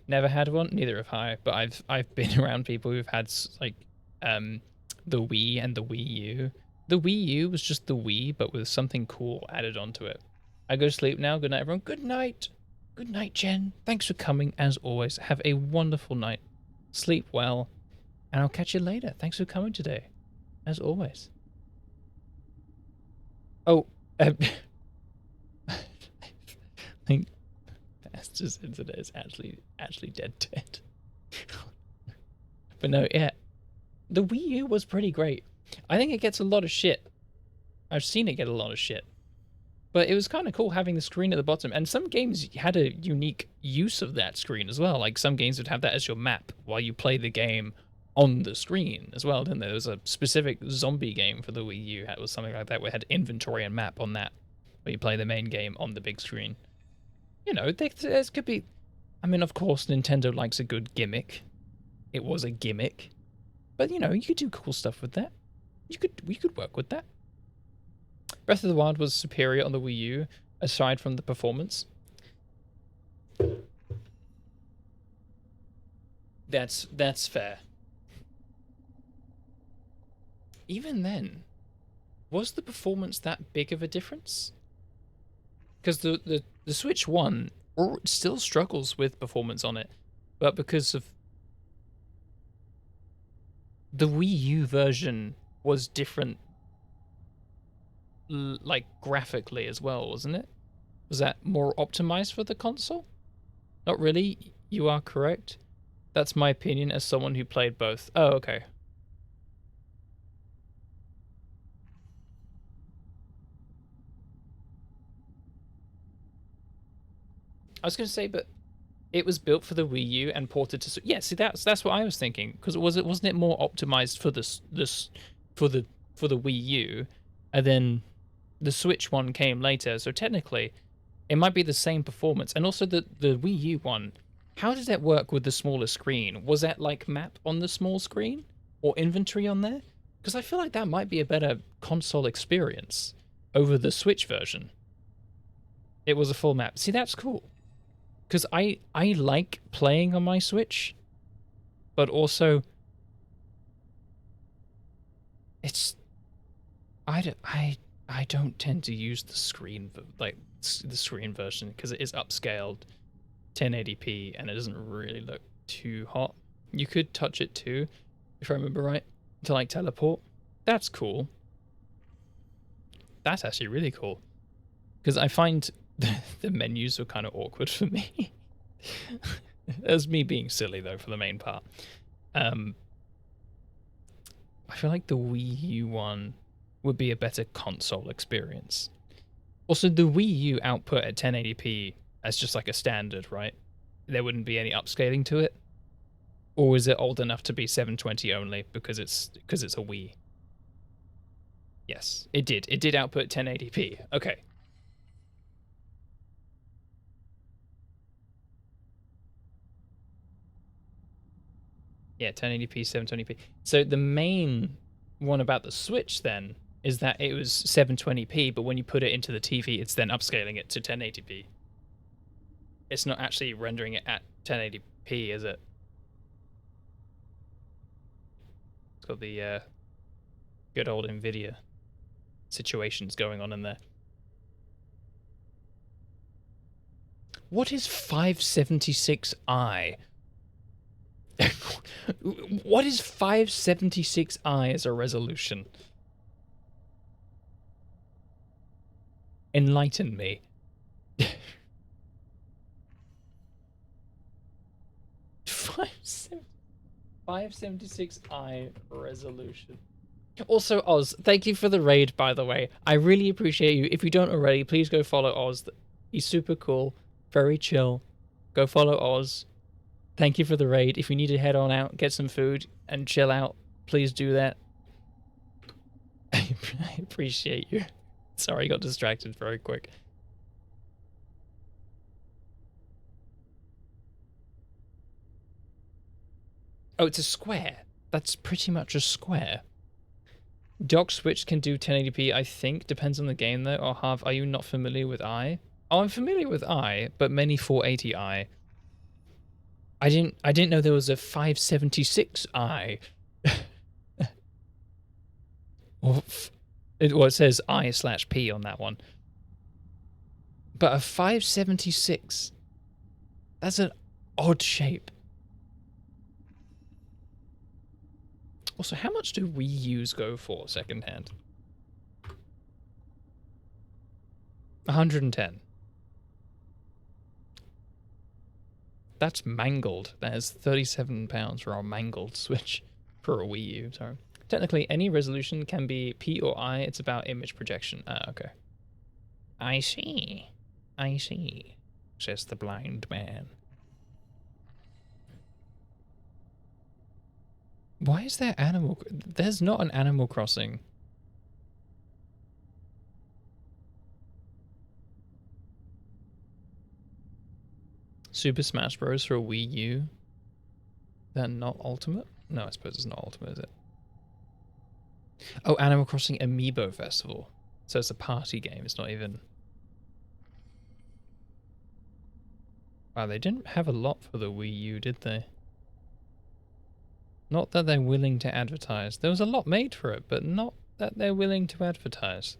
S1: Never had one, neither have I, but I've been around people who've had like the Wii and the Wii U. The Wii U was just the Wii, but with something cool added onto it. I go to sleep now. Good night, everyone. Good night. Good night, Jen. Thanks for coming, as always. Have a wonderful night. Sleep well, and I'll catch you later. Thanks for coming today. as always. Oh, I think Esther's internet is actually dead. But no, yeah, the Wii U was pretty great. I think it gets a lot of shit. I've seen it get a lot of shit. But it was kind of cool having the screen at the bottom. And some games had a unique use of that screen as well. Like some games would have that as your map while you play the game on the screen as well, didn't there? There was a specific zombie game for the Wii U. It was something like that where it had inventory and map on that, where you play the main game on the big screen. You know, there could be... I mean, of course, Nintendo likes a good gimmick. It was a gimmick. But, you know, you could do cool stuff with that. We could work with that. Breath of the Wild was superior on the Wii U, aside from the performance. That's fair. Even then, was the performance that big of a difference? Because the Switch 1 still struggles with performance on it, but because of the Wii U version was different, like graphically as well, wasn't it? Was that more optimized for the console? Not really. You are correct. That's my opinion as someone who played both. Oh, okay. I was going to say, but it was built for the Wii U and ported to... Yeah, see, that's what I was thinking. Because wasn't it more optimized for for the Wii U, and then the Switch one came later. So technically, it might be the same performance. And also the Wii U one, how did that work with the smaller screen? Was that like map on the small screen or inventory on there? Because I feel like that might be a better console experience over the Switch version. It was a full map. See, that's cool. Because I like playing on my Switch, but also it's I don't tend to use the screen like the screen version because it is upscaled 1080p and it doesn't really look too hot. You could touch it too, if I remember right, to like teleport. That's cool. That's actually really cool because I find the menus were kind of awkward for me. As me being silly though for the main part. I feel like the Wii U one would be a better console experience. Also, the Wii U output at 1080p as just like a standard, right? There wouldn't be any upscaling to it, or is it old enough to be 720 only because it's a Wii? Yes, it did. It did output 1080p. Okay. Yeah, 1080p, 720p. So the main one about the Switch then is that it was 720p, but when you put it into the TV, it's then upscaling it to 1080p. It's not actually rendering it at 1080p, is it? It's got the good old NVIDIA situations going on in there. What is 576i? What is 576i as a resolution? Enlighten me. 576i resolution. Also, Oz, thank you for the raid, by the way. I really appreciate you. If you don't already, please go follow Oz. He's super cool, very chill. Go follow Oz. Thank you for the raid. If you need to head on out, get some food, and chill out, please do that. I appreciate you. Sorry, I got distracted very quick. Oh, it's a square. That's pretty much a square. Dock Switch can do 1080p, I think. Depends on the game, though. Or Harv, are you not familiar with I? Oh, I'm familiar with I, but many 480i. I didn't know there was a 576i. Well, it says I/P on that one. But a 576, that's an odd shape. Also, how much do Wii U's go for secondhand? 110. That's mangled. That is £37 for our mangled Switch for a Wii U. Sorry. Technically, any resolution can be P or I. It's about image projection. Ah, okay. I see. I see, says the blind man. Why is there Animal... There's not an Animal Crossing. Super Smash Bros. For a Wii U. They're not Ultimate? No, I suppose it's not Ultimate, is it? Oh, Animal Crossing Amiibo Festival. So it's a party game. It's not even... Wow, they didn't have a lot for the Wii U, did they? Not that they're willing to advertise. There was a lot made for it, but not that they're willing to advertise.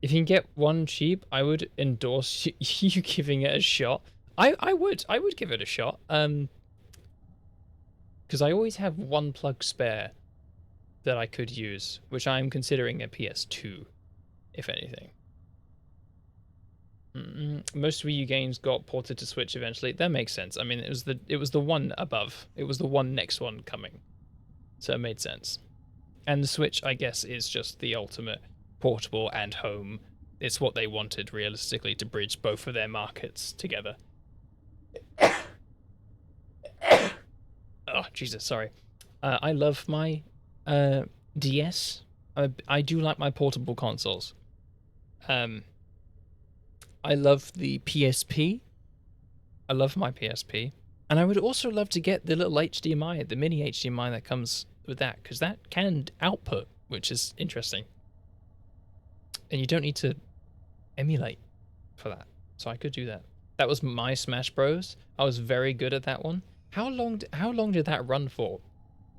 S1: If you can get one cheap, I would endorse you giving it a shot. I would give it a shot. Because I always have one plug spare that I could use, which I'm considering a PS2, if anything. Most Wii U games got ported to Switch eventually. That makes sense. I mean, it was the one above. It was the one next one coming, so it made sense. And the Switch, I guess, is just the ultimate portable and home. It's what they wanted, realistically, to bridge both of their markets together. Oh, Jesus, sorry. I love my DS. I do like my portable consoles. I love the PSP. I love my PSP. And I would also love to get the little HDMI, the mini HDMI that comes with that, because that can output, which is interesting. And you don't need to emulate for that. So I could do that. That was my Smash Bros. I was very good at that one. How long did that run for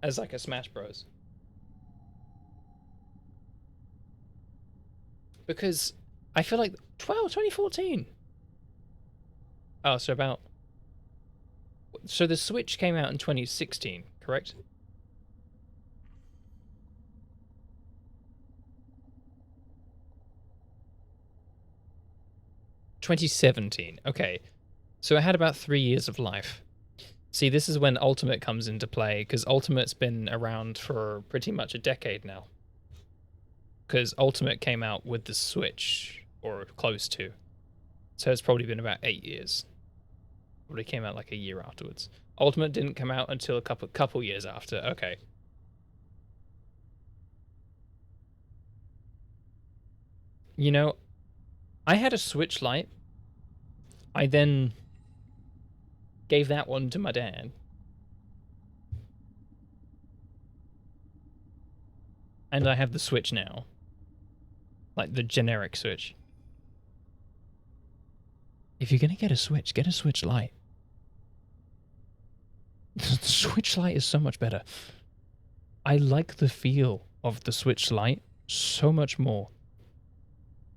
S1: as like a Smash Bros? Because I feel like 2014. Oh, so about... So the Switch came out in 2016, correct? ...2017. Okay. So it had about 3 years of life. See, this is when Ultimate comes into play, because Ultimate's been around for pretty much a decade now. Because Ultimate came out with the Switch, or close to. So it's probably been about 8 years. Probably came out like a year afterwards. Ultimate didn't come out until a couple years after. Okay. You know, I had a Switch Lite. I then gave that one to my dad. And I have the Switch now. Like the generic Switch. If you're gonna get a Switch, get a Switch Lite. The Switch Lite is so much better. I like the feel of the Switch Lite so much more.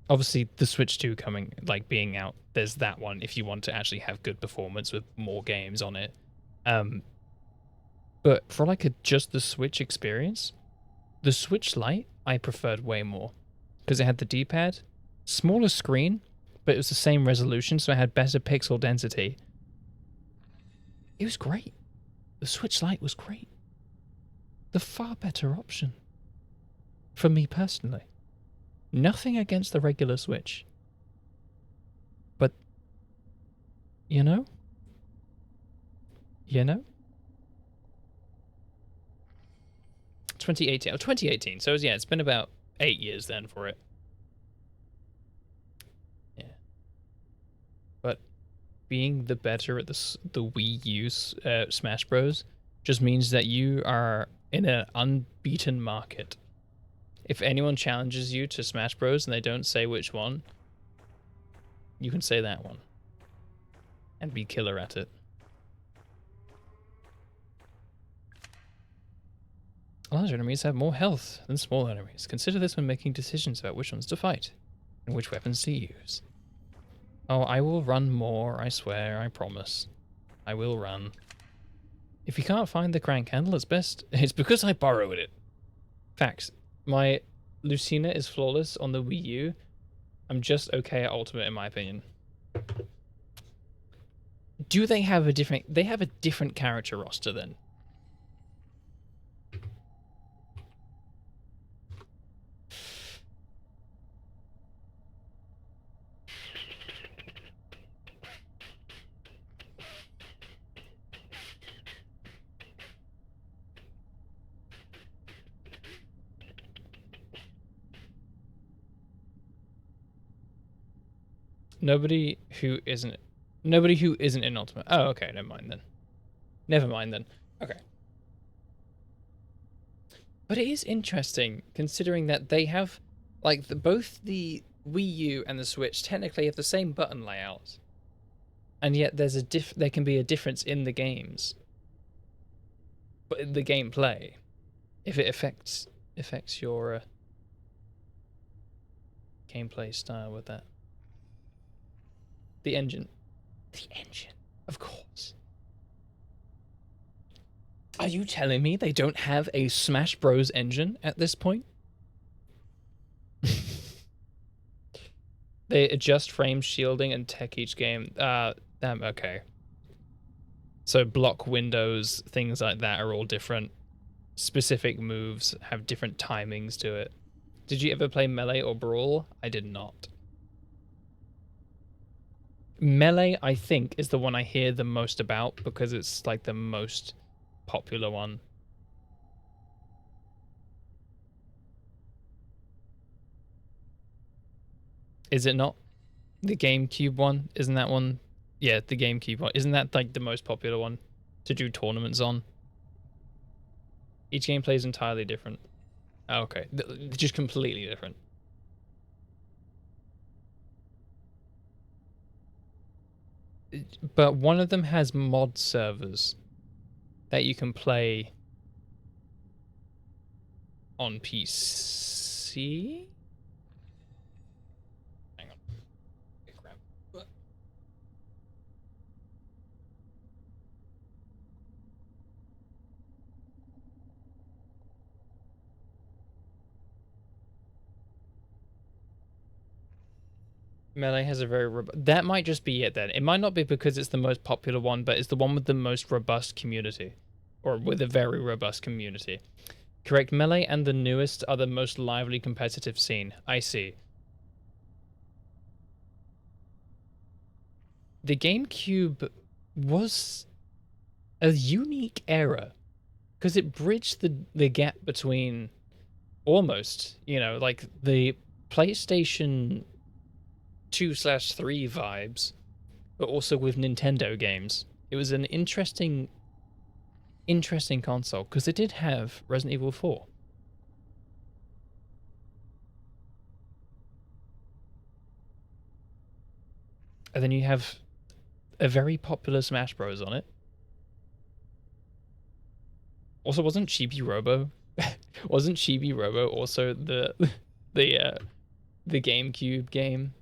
S1: Obviously, the Switch 2 coming, like being out, there's that one if you want to actually have good performance with more games on it. But for like just the Switch experience, the Switch Lite I preferred way more. Because it had the D-pad, smaller screen, but it was the same resolution, so it had better pixel density. It was great. The Switch Lite was great. The far better option. For me personally. Nothing against the regular Switch. But, you know? You know? 2018. Oh, 2018. So, yeah, it's been about 8 years then for it. Yeah. But being the better at the Wii U Smash Bros. Just means that you are in an unbeaten market. If anyone challenges you to Smash Bros. And they don't say which one, you can say that one. And be killer at it. Large enemies have more health than small enemies. Consider this when making decisions about which ones to fight and which weapons to use. Oh, I will run more, I swear, I promise. I will run. If you can't find the crank handle, it's because I borrowed it. Facts. My Lucina is flawless on the Wii U. I'm just okay at Ultimate, in my opinion. Do they have a different... They have a different character roster, then? Nobody who isn't in Ultimate. Oh, okay, never mind then. Okay. But it is interesting considering that they have, like, both the Wii U and the Switch technically have the same button layout, and yet there can be a difference in the games, but in the gameplay, if it affects your gameplay style with that. The engine, of course. Are you telling me they don't have a Smash Bros engine at this point? They adjust frame shielding and tech each game. Okay. So block windows, things like that are all different. Specific moves have different timings to it. Did you ever play Melee or Brawl? I did not. Melee, I think, is the one I hear the most about because it's like the most popular one. Is it not? The GameCube one? Isn't that one? Yeah, the GameCube one. Isn't that like the most popular one to do tournaments on? Each gameplay is entirely different. Oh, okay. Just completely different. But one of them has mod servers that you can play on PC. Hang on. Okay, crap. Melee has a very that might just be it then. It might not be because it's the most popular one, but it's the one with the most robust community, or with a very robust community. Correct. Melee and the newest are the most lively competitive scene. I see. The GameCube was a unique era because it bridged the gap between almost, you know, like the PlayStation 2/3 vibes, but also with Nintendo games. It was an interesting console because it did have Resident Evil 4. And then you have a very popular Smash Bros on it. Also, wasn't Chibi Robo also the GameCube game?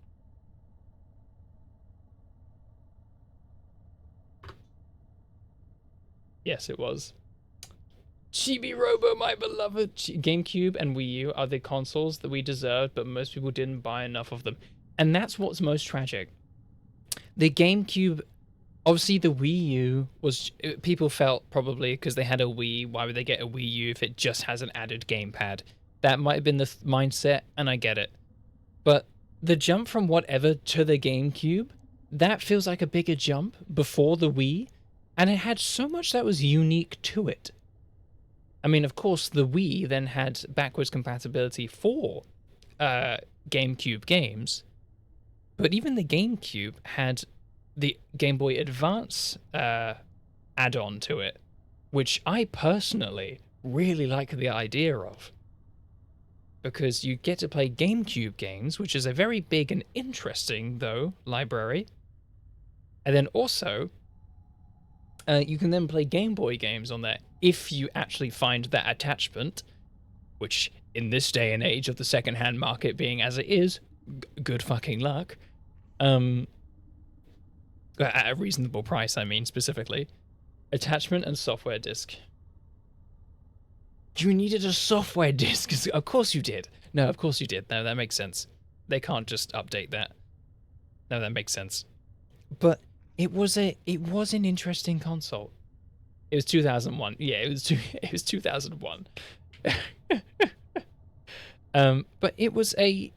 S1: Yes, it was. Chibi Robo, my beloved. GameCube and Wii U are the consoles that we deserved, but most people didn't buy enough of them. And that's what's most tragic. The GameCube, obviously the Wii U was, people felt probably because they had a Wii, why would they get a Wii U if it just has an added gamepad? That might have been the mindset, and I get it. But the jump from whatever to the GameCube, that feels like a bigger jump before the Wii. And it had so much that was unique to it. I mean, of course, the Wii then had backwards compatibility for GameCube games. But even the GameCube had the Game Boy Advance add-on to it, which I personally really like the idea of. Because you get to play GameCube games, which is a very big and interesting, though, library. And then also... you can then play Game Boy games on there if you actually find that attachment, which in this day and age of the secondhand market being as it is, good fucking luck. At a reasonable price, I mean, specifically. Attachment and software disk. You needed a software disk. Of course you did. No, of course you did. No, that makes sense. They can't just update that. No, that makes sense. But it was an interesting console. It was 2001. Yeah, it was 2001. But it was a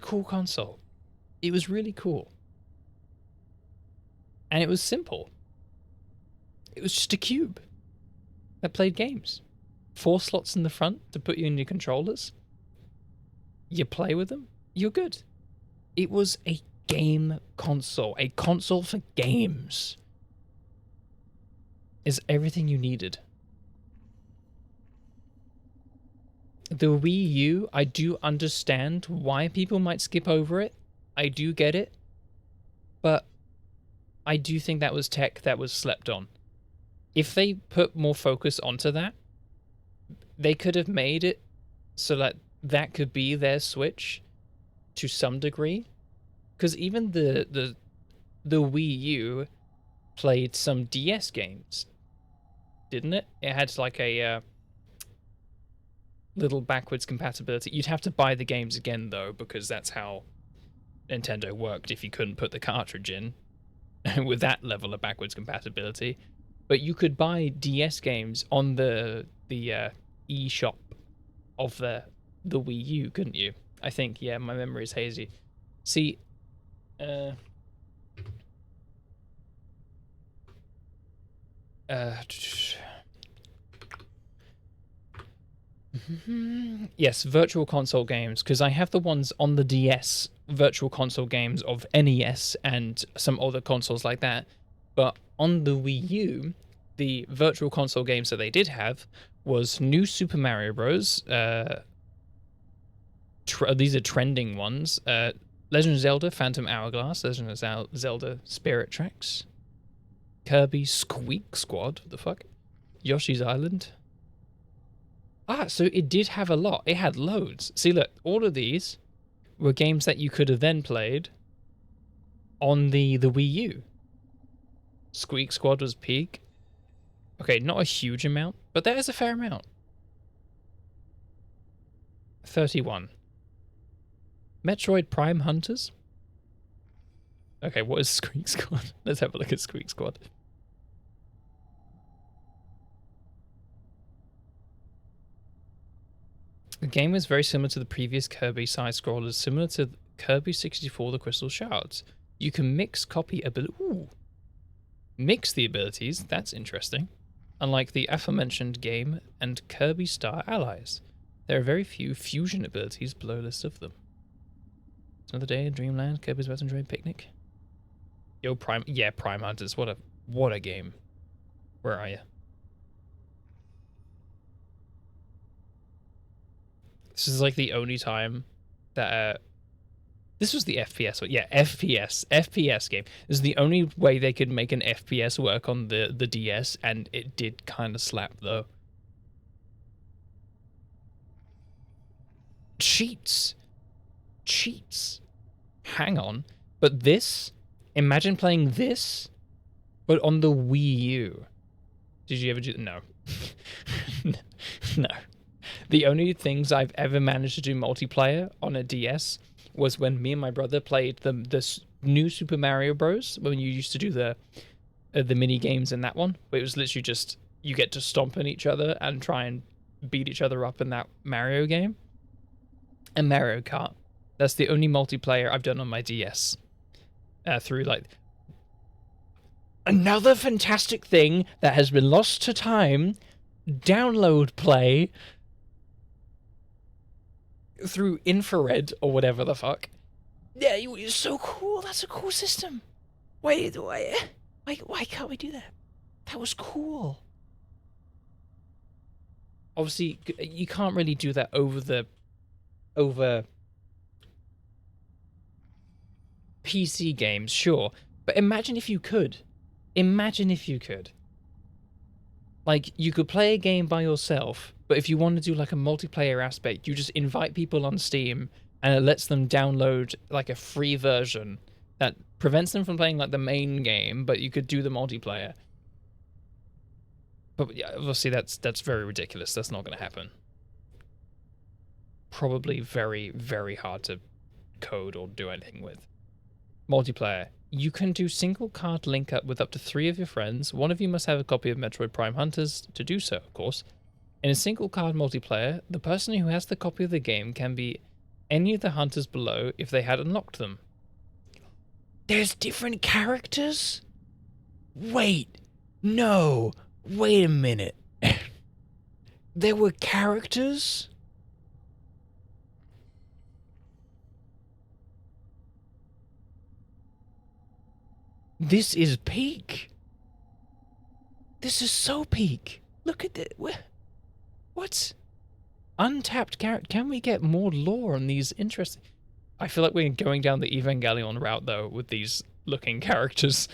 S1: cool console. It was really cool. And it was simple. It was just a cube that played games. 4 slots in the front to put you in your controllers. You play with them, you're good. It was a game console. A console for games. Is everything you needed. The Wii U, I do understand why people might skip over it. I do get it. But I do think that was tech that was slept on. If they put more focus onto that, they could have made it so that that could be their Switch to some degree. Because even the Wii U played some DS games, didn't it? It had like a little backwards compatibility. You'd have to buy the games again though, because that's how Nintendo worked if you couldn't put the cartridge in with that level of backwards compatibility. But you could buy DS games on the eShop of the Wii U, couldn't you? I think, yeah, my memory is hazy. See, yes, virtual console games, because I have the ones on the DS, virtual console games of NES and some other consoles like that. But on the Wii U, the virtual console games that they did have was New Super Mario Bros. These are trending ones. Legend of Zelda Phantom Hourglass, Legend of Zelda Spirit Tracks, Kirby Squeak Squad, what the fuck? Yoshi's Island. Ah, so it did have a lot. It had loads. See, look, all of these were games that you could have then played on the Wii U. Squeak Squad was peak. Okay, not a huge amount, but that is a fair amount. 31. Metroid Prime Hunters? Okay, what is Squeak Squad? Let's have a look at Squeak Squad. The game is very similar to the previous Kirby side-scrollers, similar to Kirby 64 The Crystal Shards. You can mix mix the abilities, that's interesting. Unlike the aforementioned game and Kirby Star Allies, there are very few fusion abilities below a list of them. It's another day in Dreamland, Kirby's Western Train Picnic. Yo, Prime Hunters, what a game. Where are you? This is like the only time that this was the FPS one. Yeah, FPS game. This is the only way they could make an FPS work on the DS, and it did kind of slap though. Cheats. Hang on. But this, imagine playing this, but on the Wii U. Did you ever do No. No. The only things I've ever managed to do multiplayer on a DS was when me and my brother played the new Super Mario Bros. When you used to do the mini games in that one, where it was literally just you get to stomp on each other and try and beat each other up in that Mario game. And Mario Kart. That's the only multiplayer I've done on my DS. Through like another fantastic thing that has been lost to time. Download play through infrared or whatever the fuck. Yeah, it's so cool. That's a cool system. Why can't we do that? That was cool. Obviously, you can't really do that over PC games, sure. But imagine if you could. Imagine if you could. Like, you could play a game by yourself, but if you want to do like a multiplayer aspect, you just invite people on Steam and it lets them download like a free version that prevents them from playing like the main game, but you could do the multiplayer. But yeah, obviously that's very ridiculous. That's not going to happen. Probably very, very hard to code or do anything with. Multiplayer. You can do single card link up with up to 3 of your friends. One of you must have a copy of Metroid Prime Hunters to do so, of course. In a single card multiplayer, the person who has the copy of the game can be any of the hunters below if they had unlocked them. There's different characters? Wait. No. Wait a minute. There were characters? This is peak. This is so peak. Look at it. What? Untapped character. Can we get more lore on these interesting... I feel like we're going down the Evangelion route, though, with these looking characters.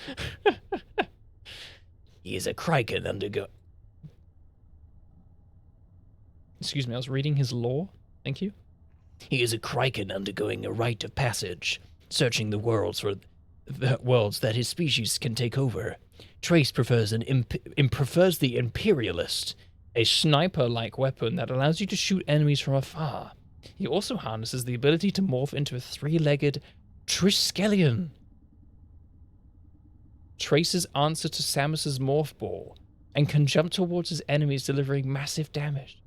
S3: He is a Kraken undergo...
S1: Excuse me, I was reading his lore. Thank you.
S3: He is a Kraken undergoing a rite of passage, searching the worlds for the worlds that his species can take over. Trace prefers prefers the Imperialist,
S1: a sniper-like weapon that allows you to shoot enemies from afar. He also harnesses the ability to morph into a 3-legged Triskelion. Trace's answer to Samus's morph ball, and can jump towards his enemies, delivering massive damage.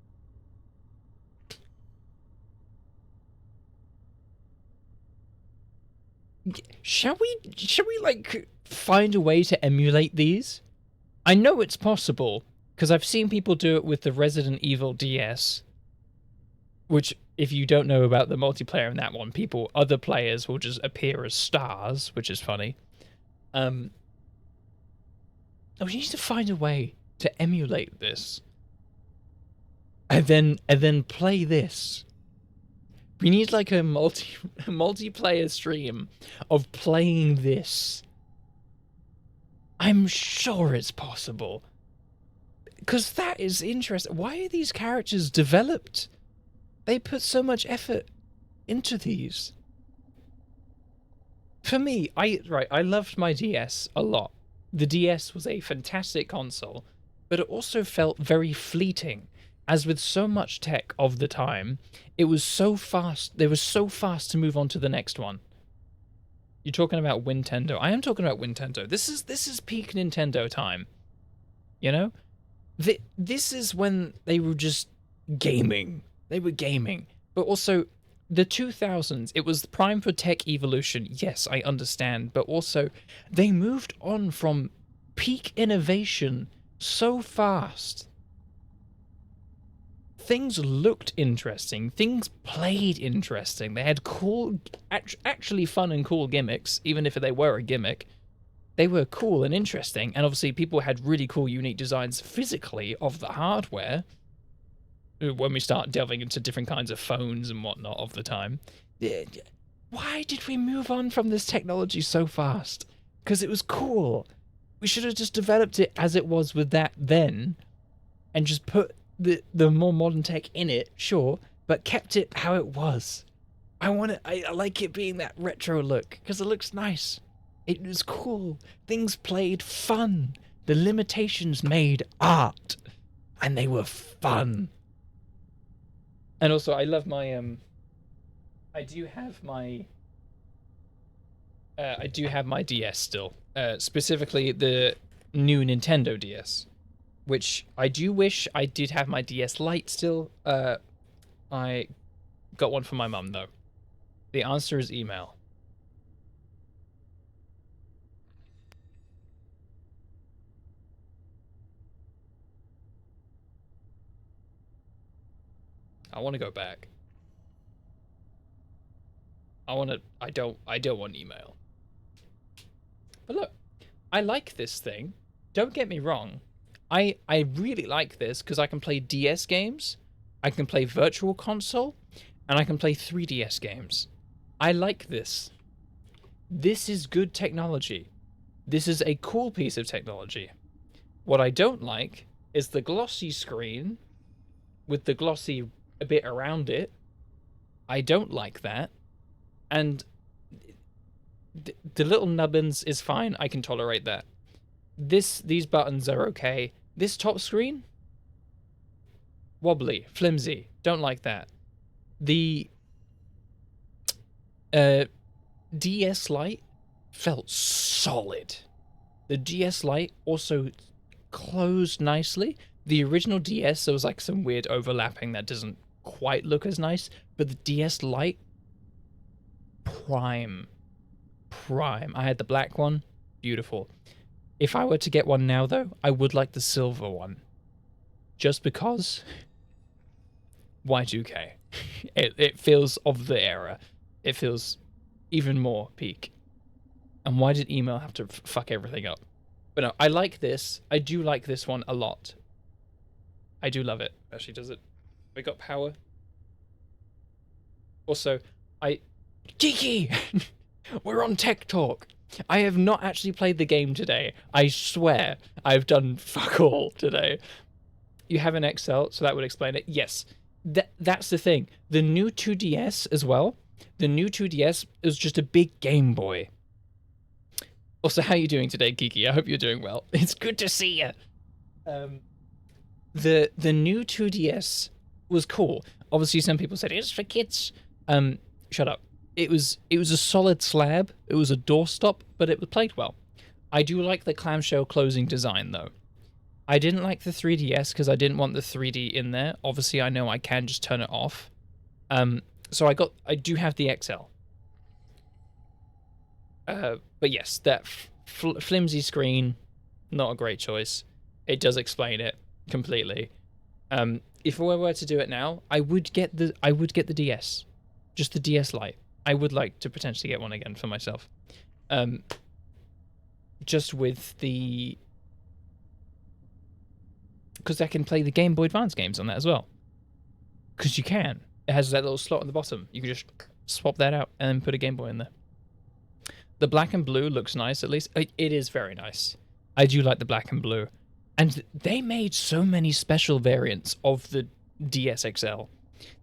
S1: Shall we like find a way to emulate these? I know it's possible, because I've seen people do it with the Resident Evil DS, which, if you don't know about the multiplayer in that one, other players will just appear as stars, which is funny. We need to find a way to emulate this. And then play this. We need like a multiplayer stream of playing this. I'm sure it's possible. Because that is interesting. Why are these characters developed? They put so much effort into these. For me, I loved my DS a lot. The DS was a fantastic console, but it also felt very fleeting. As with so much tech of the time, it was so fast. They were so fast to move on to the next one. You're talking about Nintendo. I am talking about Nintendo. This is peak Nintendo time. You know? This is when they were just gaming. They were gaming. But also, the 2000s, it was prime for tech evolution. Yes, I understand. But also, they moved on from peak innovation so fast. Things looked interesting. Things played interesting. They had cool, actually fun and cool gimmicks, even if they were a gimmick. They were cool and interesting. And obviously, people had really cool, unique designs physically of the hardware. When we start delving into different kinds of phones and whatnot of the time. Why did we move on from this technology so fast? Because it was cool. We should have just developed it as it was with that then, and just put the more modern tech in it, sure, but kept it how it was. I like it being that retro look, because it looks nice. It was cool. Things played fun. The limitations made art. And they were fun. And also, I love my, I do have my DS still. Specifically, the new Nintendo DS. Which I do wish I did have my DS Lite still. I got one for my mum, though. The answer is email. I want to go back. I don't want email. But look, I like this thing. Don't get me wrong. I really like this because I can play DS games, I can play Virtual Console, and I can play 3DS games. I like this. This is good technology. This is a cool piece of technology. What I don't like is the glossy screen with the glossy bit around it. I don't like that. And the little nubbins is fine. I can tolerate that. These buttons are okay. This top screen, wobbly, flimsy. Don't like that. The DS Lite felt solid. The DS Lite also closed nicely. The original DS, there was like some weird overlapping that doesn't quite look as nice, but the DS Lite, prime. I had the black one, beautiful. If I were to get one now, though, I would like the silver one. Just because Y2K. It feels of the era. It feels even more peak. And why did email have to fuck everything up? But no, I like this. I do like this one a lot. I do love it. Actually, does it? We got power. Also, Kiki! We're on Tech Talk. I have not actually played the game today. I swear I've done fuck all today. You have an XL, so that would explain it. Yes, that's the thing. The new 2DS as well. The new 2DS is just a big Game Boy. Also, how are you doing today, Kiki? I hope you're doing well. It's good to see you. The new 2DS was cool. Obviously, some people said it's for kids. Shut up. It was a solid slab. It was a doorstop, but it played well. I do like the clamshell closing design though. I didn't like the 3DS because I didn't want the 3D in there. Obviously, I know I can just turn it off. So I do have the XL. But yes, that flimsy screen, not a great choice. It does explain it completely. If I were to do it now, I would get the DS, just the DS Lite. I would like to potentially get one again for myself. Just with the, because I can play the Game Boy Advance games on that as well. Because you can. It has that little slot on the bottom. You can just swap that out and then put a Game Boy in there. The black and blue looks nice, at least. It is very nice. I do like the black and blue. And they made so many special variants of the DS XL.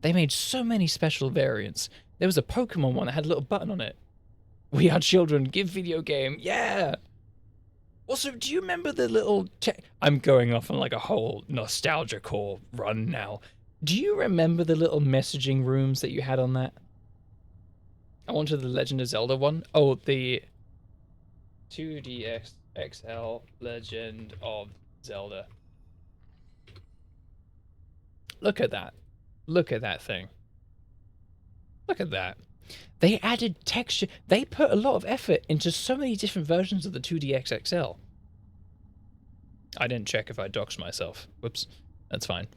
S1: They made so many special variants. There was a Pokemon one that had a little button on it. We are children, give video game, yeah! Also, do you remember the little... I'm going off on like a whole nostalgia core run now. Do you remember the little messaging rooms that you had on that? I wanted the Legend of Zelda one. Oh, the 2DS XL Legend of Zelda. Look at that. Look at that thing. Look at that. They added texture. They put a lot of effort into so many different versions of the 2DX XL. I didn't check if I doxed myself. Whoops. That's fine.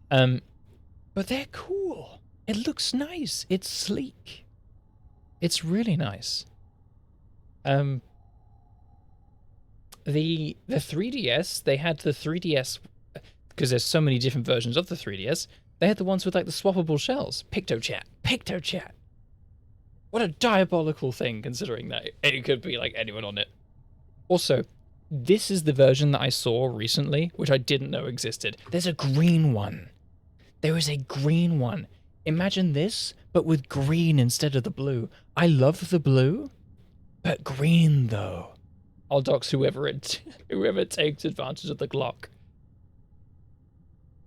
S1: But they're cool. It looks nice. It's sleek. It's really nice. The 3DS, they had the 3DS, because there's so many different versions of the 3DS, they had the ones with like the swappable shells. PictoChat. PictoChat. What a diabolical thing, considering that it could be like anyone on it. Also, this is the version that I saw recently, which I didn't know existed. There's a green one. There is a green one. Imagine this, but with green instead of the blue. I love the blue, but green though. I'll dox whoever takes advantage of the Glock.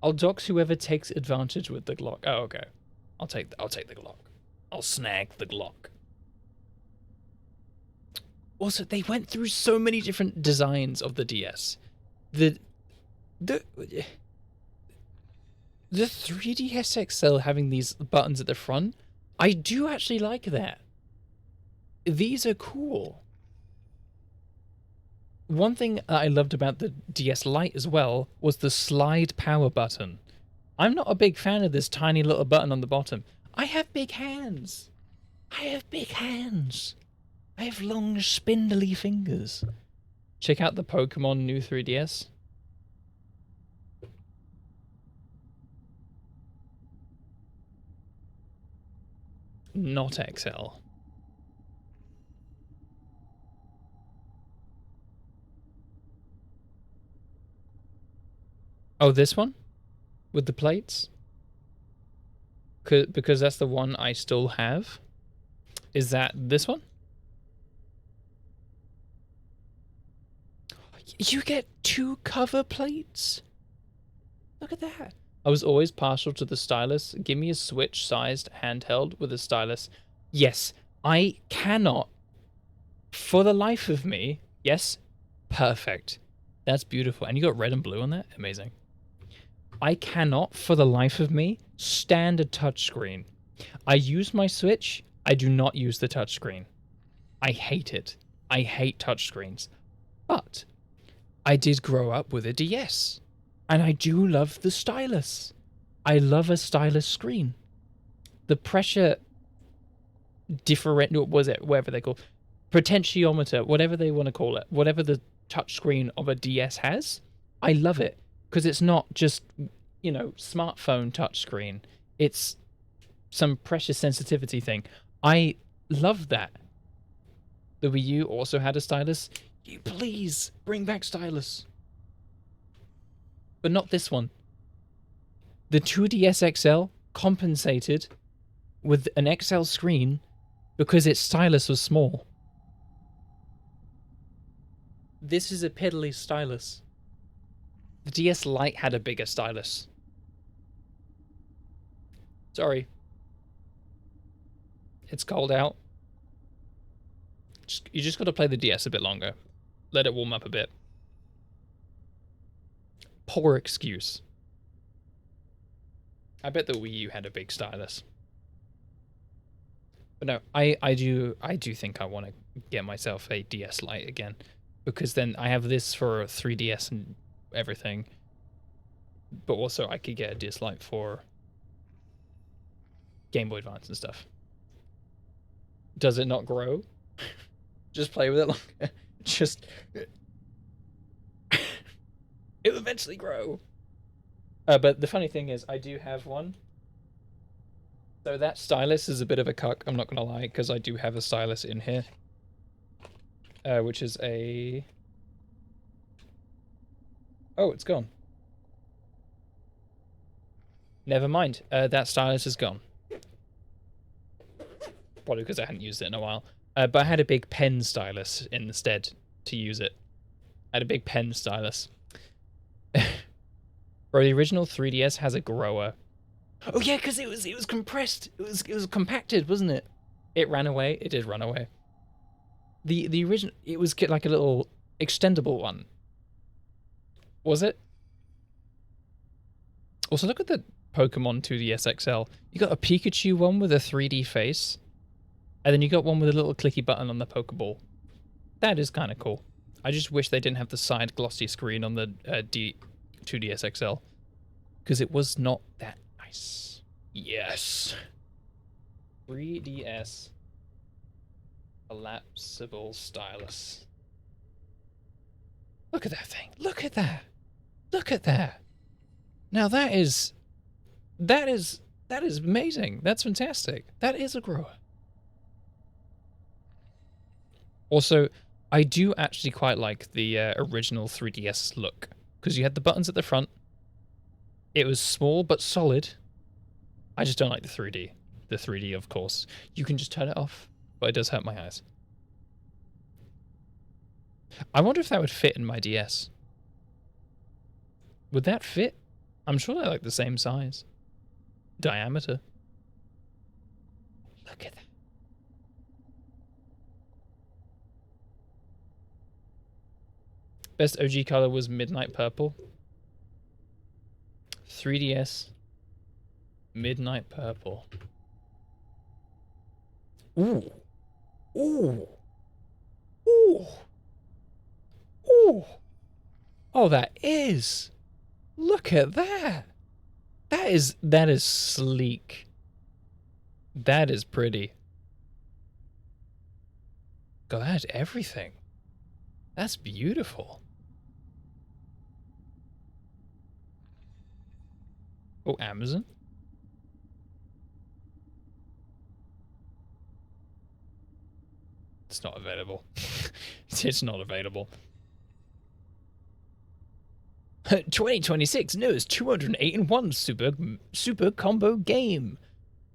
S1: I'll dox whoever takes advantage with the Glock. Oh, okay. I'll take the Glock. I'll snag the Glock. Also, they went through so many different designs of the DS. The 3DS XL having these buttons at the front, I do actually like that. These are cool. One thing that I loved about the DS Lite as well was the slide power button. I'm not a big fan of this tiny little button on the bottom. I have big hands. I have big hands. I have long, spindly fingers. Check out the Pokemon new 3DS. Not XL. Oh, this one? With the plates? Because that's the one I still have. Is that this one? You get 2 cover plates? Look at that. I was always partial to the stylus. Give me a Switch-sized handheld with a stylus. Yes, I cannot, for the life of me. Yes, perfect. That's beautiful. And you got red and blue on that? Amazing. I cannot, for the life of me, stand a touchscreen. I use my Switch. I do not use the touchscreen. I hate it. I hate touchscreens. But I did grow up with a DS. And I do love the stylus. I love a stylus screen. The pressure differential, was it, whatever they call potentiometer, whatever they want to call it, whatever the touchscreen of a DS has, I love it. Because it's not just, you know, smartphone touchscreen. It's some pressure sensitivity thing. I love that. The Wii U also had a stylus. You please bring back stylus. But not this one. The 2DS XL compensated with an XL screen because its stylus was small. This is a piddly stylus. The DS Lite had a bigger stylus. Sorry. It's cold out. You just got to play the DS a bit longer. Let it warm up a bit. Poor excuse. I bet the Wii U had a big stylus. But no, I do think I want to get myself a DS Lite again. Because then I have this for 3DS and everything. But also I could get a DS Lite for Game Boy Advance and stuff. Does it not grow? Just play with it longer. Just... It'll eventually grow. But the funny thing is, I do have one. So that stylus is a bit of a cuck, I'm not going to lie, because I do have a stylus in here. Which is a... Oh, it's gone. Never mind. That stylus is gone. Probably because I hadn't used it in a while. But I had a big pen stylus instead to use it. I had a big pen stylus. Bro, the original 3DS has a grower. Oh yeah, because it was compressed. It was compacted, wasn't it? It ran away. It did run away. The original, it was like a little extendable one. Was it? Also, look at the Pokemon 2DS XL. You got a Pikachu one with a 3D face. And then you got one with a little clicky button on the Pokeball. That is kind of cool. I just wish they didn't have the side glossy screen on the 2DS XL. Because it was not that nice. Yes. 3DS. Collapsible stylus. Look at that thing. Look at that. Look at that. Now that is amazing. That's fantastic. That is a grower. Also, I do actually quite like the original 3DS look, because you had the buttons at the front. It was small but solid. I just don't like the 3D. The 3D, of course. You can just turn it off, but it does hurt my eyes. I wonder if that would fit in my DS. Would that fit? I'm sure they're like the same size. Diameter. Look at that. Best OG color was Midnight Purple. 3DS. Midnight Purple. Ooh. Ooh. Ooh. Ooh. Oh, that is. Look at that. That is sleek. That is pretty. God, that is everything. That's beautiful. Oh, Amazon? It's not available. It's not available. 2026 newest 208 in 1 super combo game.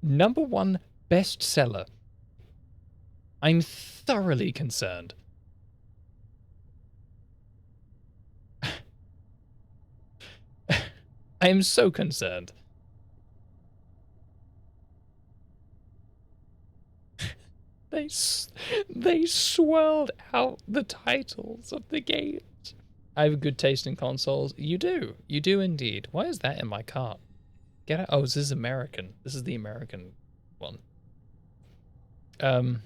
S1: #1 bestseller. I'm thoroughly concerned. I am so concerned. They swirled out the titles of the games. I have a good taste in consoles. You do. You do indeed. Why is that in my cart? Get out. Oh, this is American. This is the American one. Were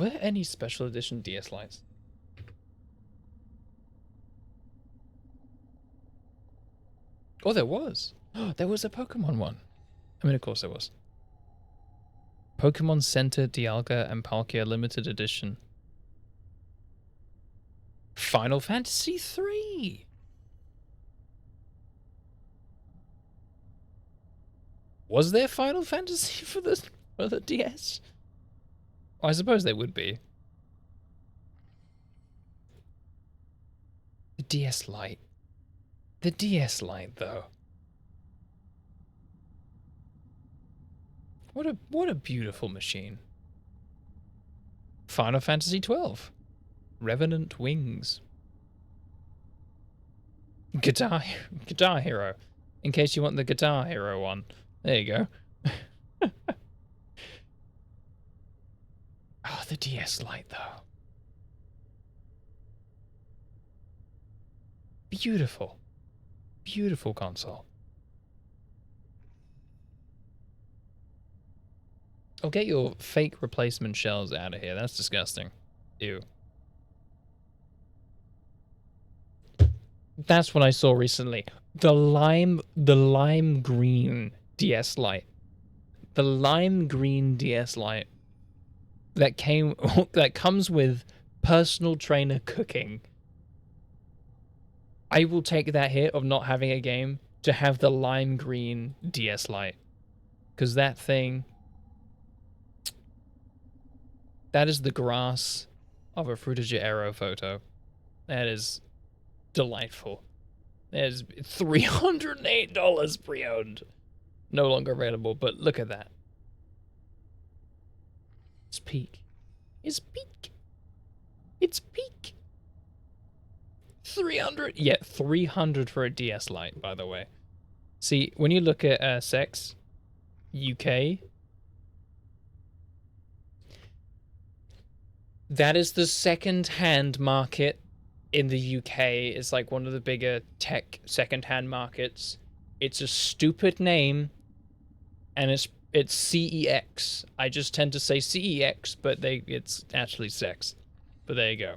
S1: there any special edition DS Lites? Oh, there was. There was a Pokemon one. I mean, of course there was. Pokemon Center Dialga and Palkia Limited Edition. Final Fantasy 3. Was there Final Fantasy for the DS? I suppose there would be. The DS Lite. The DS Lite, though. What a beautiful machine. Final Fantasy 12. Revenant Wings. Guitar Hero. In case you want the Guitar Hero one. There you go. Oh, the DS Lite, though. Beautiful. Beautiful console. Oh, get your fake replacement shells out of here. That's disgusting. Ew. That's what I saw recently. The lime green DS Lite. The lime green DS Lite that comes with personal trainer cooking. I will take that hit of not having a game to have the lime green DS Lite. Because that thing, that is the grass of a Fruitager Aero photo. That is delightful. There's $308 pre-owned. No longer available, but look at that. It's peak. It's peak. It's peak. 300. Yeah, 300 for a DS Lite, by the way. See, when you look at Sex UK, that is the second-hand market in the UK. It's like one of the bigger tech second-hand markets. It's a stupid name, and it's CEX. I just tend to say CEX, but it's actually Sex. But there you go.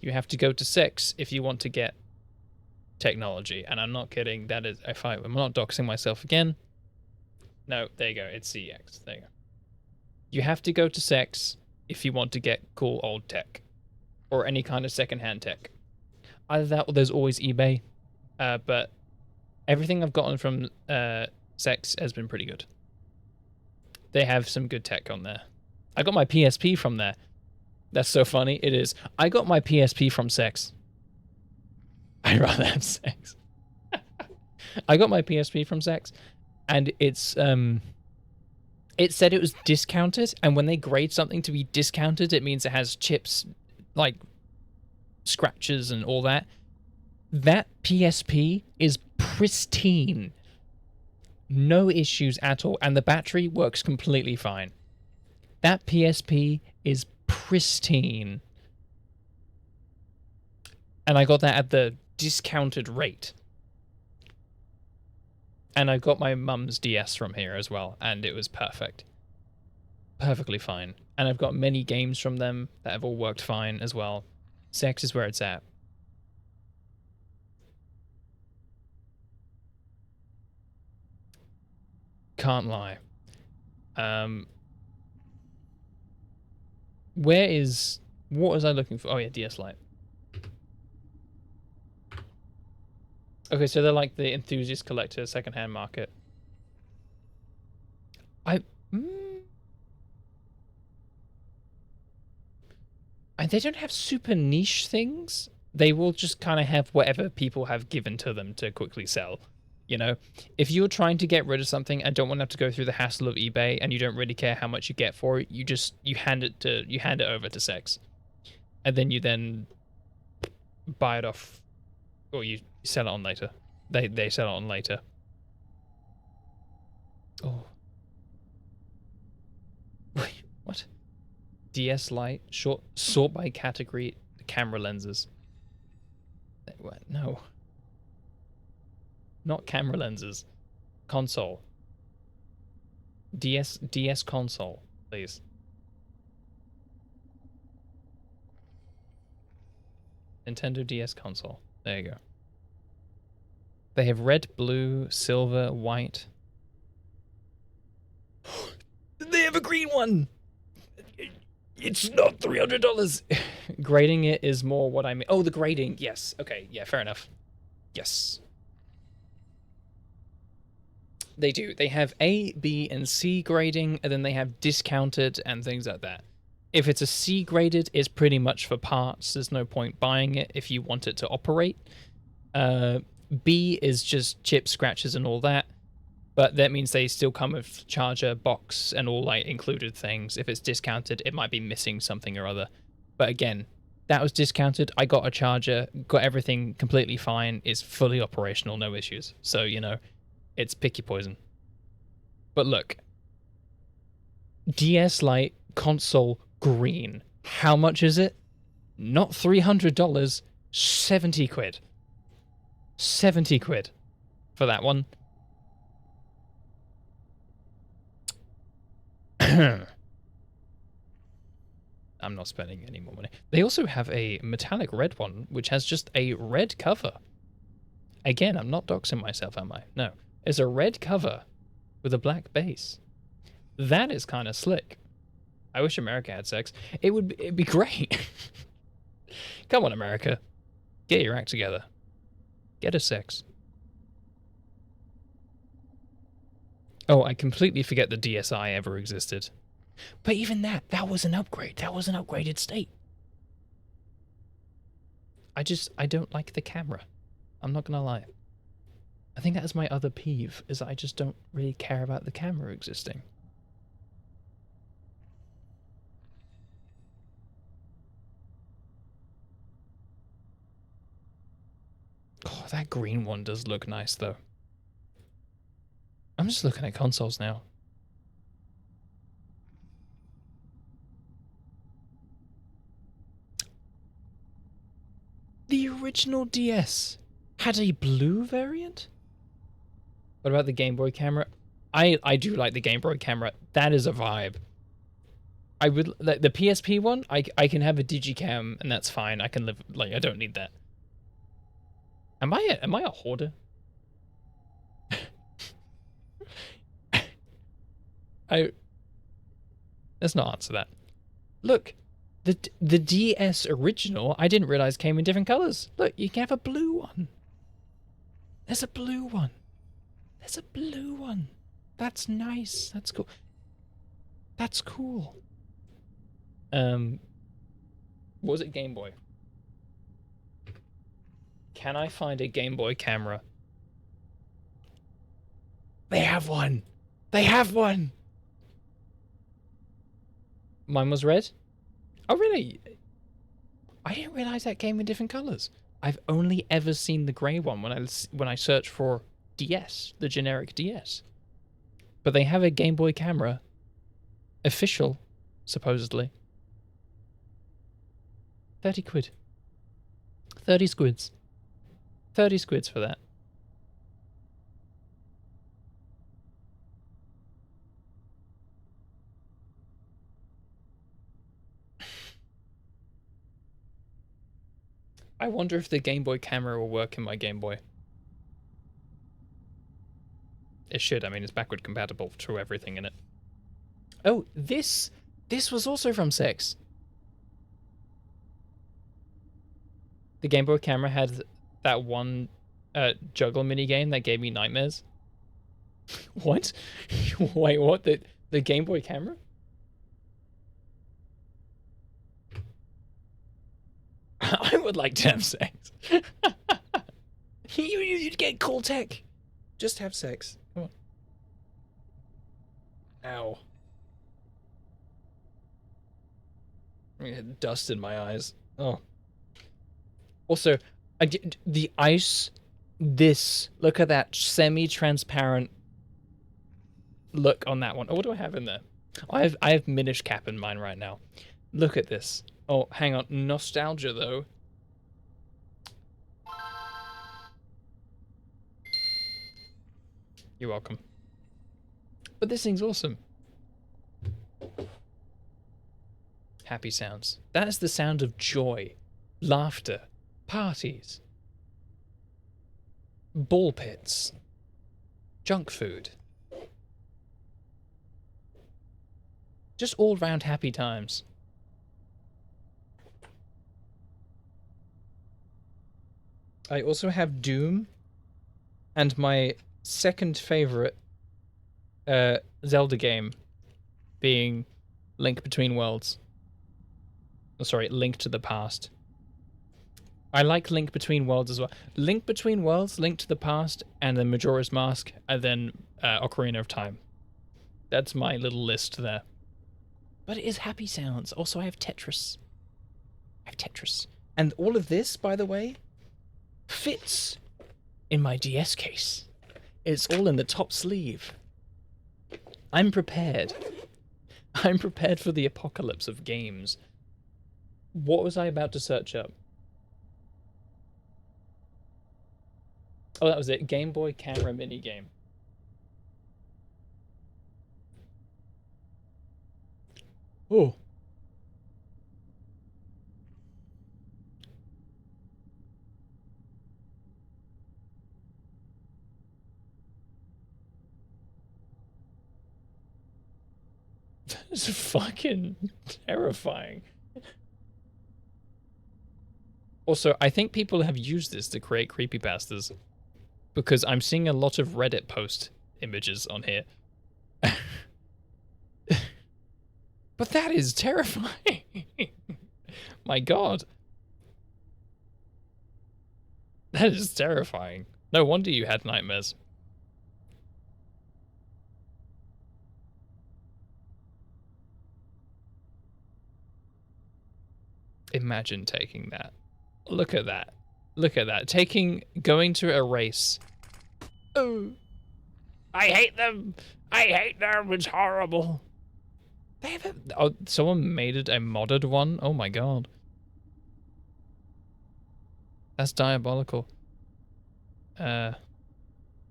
S1: You have to go to Sex if you want to get technology, and I'm not kidding. That is, I'm not doxing myself again. No, there you go. It's CEX. There you go. You have to go to Sex if you want to get cool old tech, or any kind of secondhand tech. Either that, or there's always eBay. But everything I've gotten from Sex has been pretty good. They have some good tech on there. I got my PSP from there. That's so funny. It is. I got my PSP from Sex. I'd rather have Sex. I got my PSP from Sex, and it's it said it was discounted, and when they grade something to be discounted, it means it has chips, like scratches and all that. That PSP is pristine. No issues at all, and the battery works completely fine. That PSP is pristine. And I got that at the discounted rate. And I got my mum's DS from here as well, and it was perfect. Perfectly fine. And I've got many games from them that have all worked fine as well. Sex is where it's at. Can't lie. What was I looking for? Oh yeah, DS Lite. Okay, so they're like the enthusiast collector secondhand market. And they don't have super niche things. They will just kind of have whatever people have given to them to quickly sell. You know, if you're trying to get rid of something and don't want to have to go through the hassle of eBay, and you don't really care how much you get for it, you hand it over to Sex, and then you buy it off Or you sell it on later. They sell it on later. Oh. Wait, what? DS Lite, sort by category, camera lenses. What? No. Not camera lenses. Console. DS console, please. Nintendo DS console. There you go. They have red, blue, silver, white. They have a green one! It's not $300! Grading it is more what I mean. Oh, the grading. Yes. Okay. Yeah, fair enough. Yes. They do. They have A, B, and C grading, and then they have discounted and things like that. If it's a C graded, it's pretty much for parts. There's no point buying it if you want it to operate. B is just chip scratches and all that. But that means they still come with charger, box, and all like included things. If it's discounted, it might be missing something or other. But again, that was discounted. I got a charger, got everything completely fine. It's fully operational, no issues. So, you know, it's pick your poison. But look, DS Lite console green. How much is it? Not $300, 70 quid. 70 quid for that one. I'm not spending any more money. They also have a metallic red one, which has just a red cover. Again, I'm not doxing myself, am I? No. It's a red cover with a black base. That is kind of slick. I wish America had sex. It'd be great. Come on, America. Get your act together. Get a sex. Oh, I completely forget the DSi ever existed. But even that was an upgrade. That was an upgraded state. I don't like the camera. I'm not gonna lie. I think that is my other peeve, is that I just don't really care about the camera existing. Oh, that green one does look nice, though. I'm just looking at consoles now. The original DS had a blue variant? What about the Game Boy camera? I do like the Game Boy camera. That is a vibe. I would like the PSP one. I can have a digicam and that's fine. I can live like I don't need that. Am I a hoarder? Let's not answer that. Look, the DS original, I didn't realize came in different colors. Look, you can have a blue one. There's a blue one. There's a blue one. That's nice. That's cool. That's cool. What was it? Game Boy. Can I find a Game Boy camera? They have one. They have one. Mine was red. Oh, really? I didn't realize that came in different colors. I've only ever seen the gray one when I search for DS, the generic DS. But they have a Game Boy camera. Official, supposedly. 30 quid. 30 squids. 30 squids for that. I wonder if the Game Boy camera will work in my Game Boy. It should. I mean, it's backward compatible to everything in it. Oh, this was also from 6. The Game Boy camera had that one juggle mini game that gave me nightmares. What? Wait, what? The Game Boy camera? I would like to have sex. You'd get cool tech. Just have sex. Come on. Ow. I had dust in my eyes. Oh. Also, The ice, look at that semi-transparent look on that one. Oh, what do I have in there? I have Minish Cap in mine right now. Look at this. Oh, hang on. Nostalgia, though. You're welcome. But this thing's awesome. Happy sounds. That is the sound of joy, laughter, parties, ball pits, junk food. Just all round happy times. I also have Doom and my second favorite Zelda game being Link Between Worlds. Oh, sorry, Link to the Past. I like Link Between Worlds as well. Link Between Worlds, Link to the Past, and then Majora's Mask, and then Ocarina of Time. That's my little list there. But it is happy sounds. Also, I have Tetris. And all of this, by the way, fits in my DS case. It's all in the top sleeve. I'm prepared. I'm prepared for the apocalypse of games. What was I about to search up? Oh, that was it. Game Boy camera minigame. Oh. That's fucking terrifying. Also, I think people have used this to create creepypastas because I'm seeing a lot of Reddit post images on here. But that is terrifying. My God. That is terrifying. No wonder you had nightmares. Imagine taking that. Look at that. Look at that. Going to a race. Oh. I hate them. I hate them. It's horrible. They have someone made it a modded one? Oh my God. That's diabolical.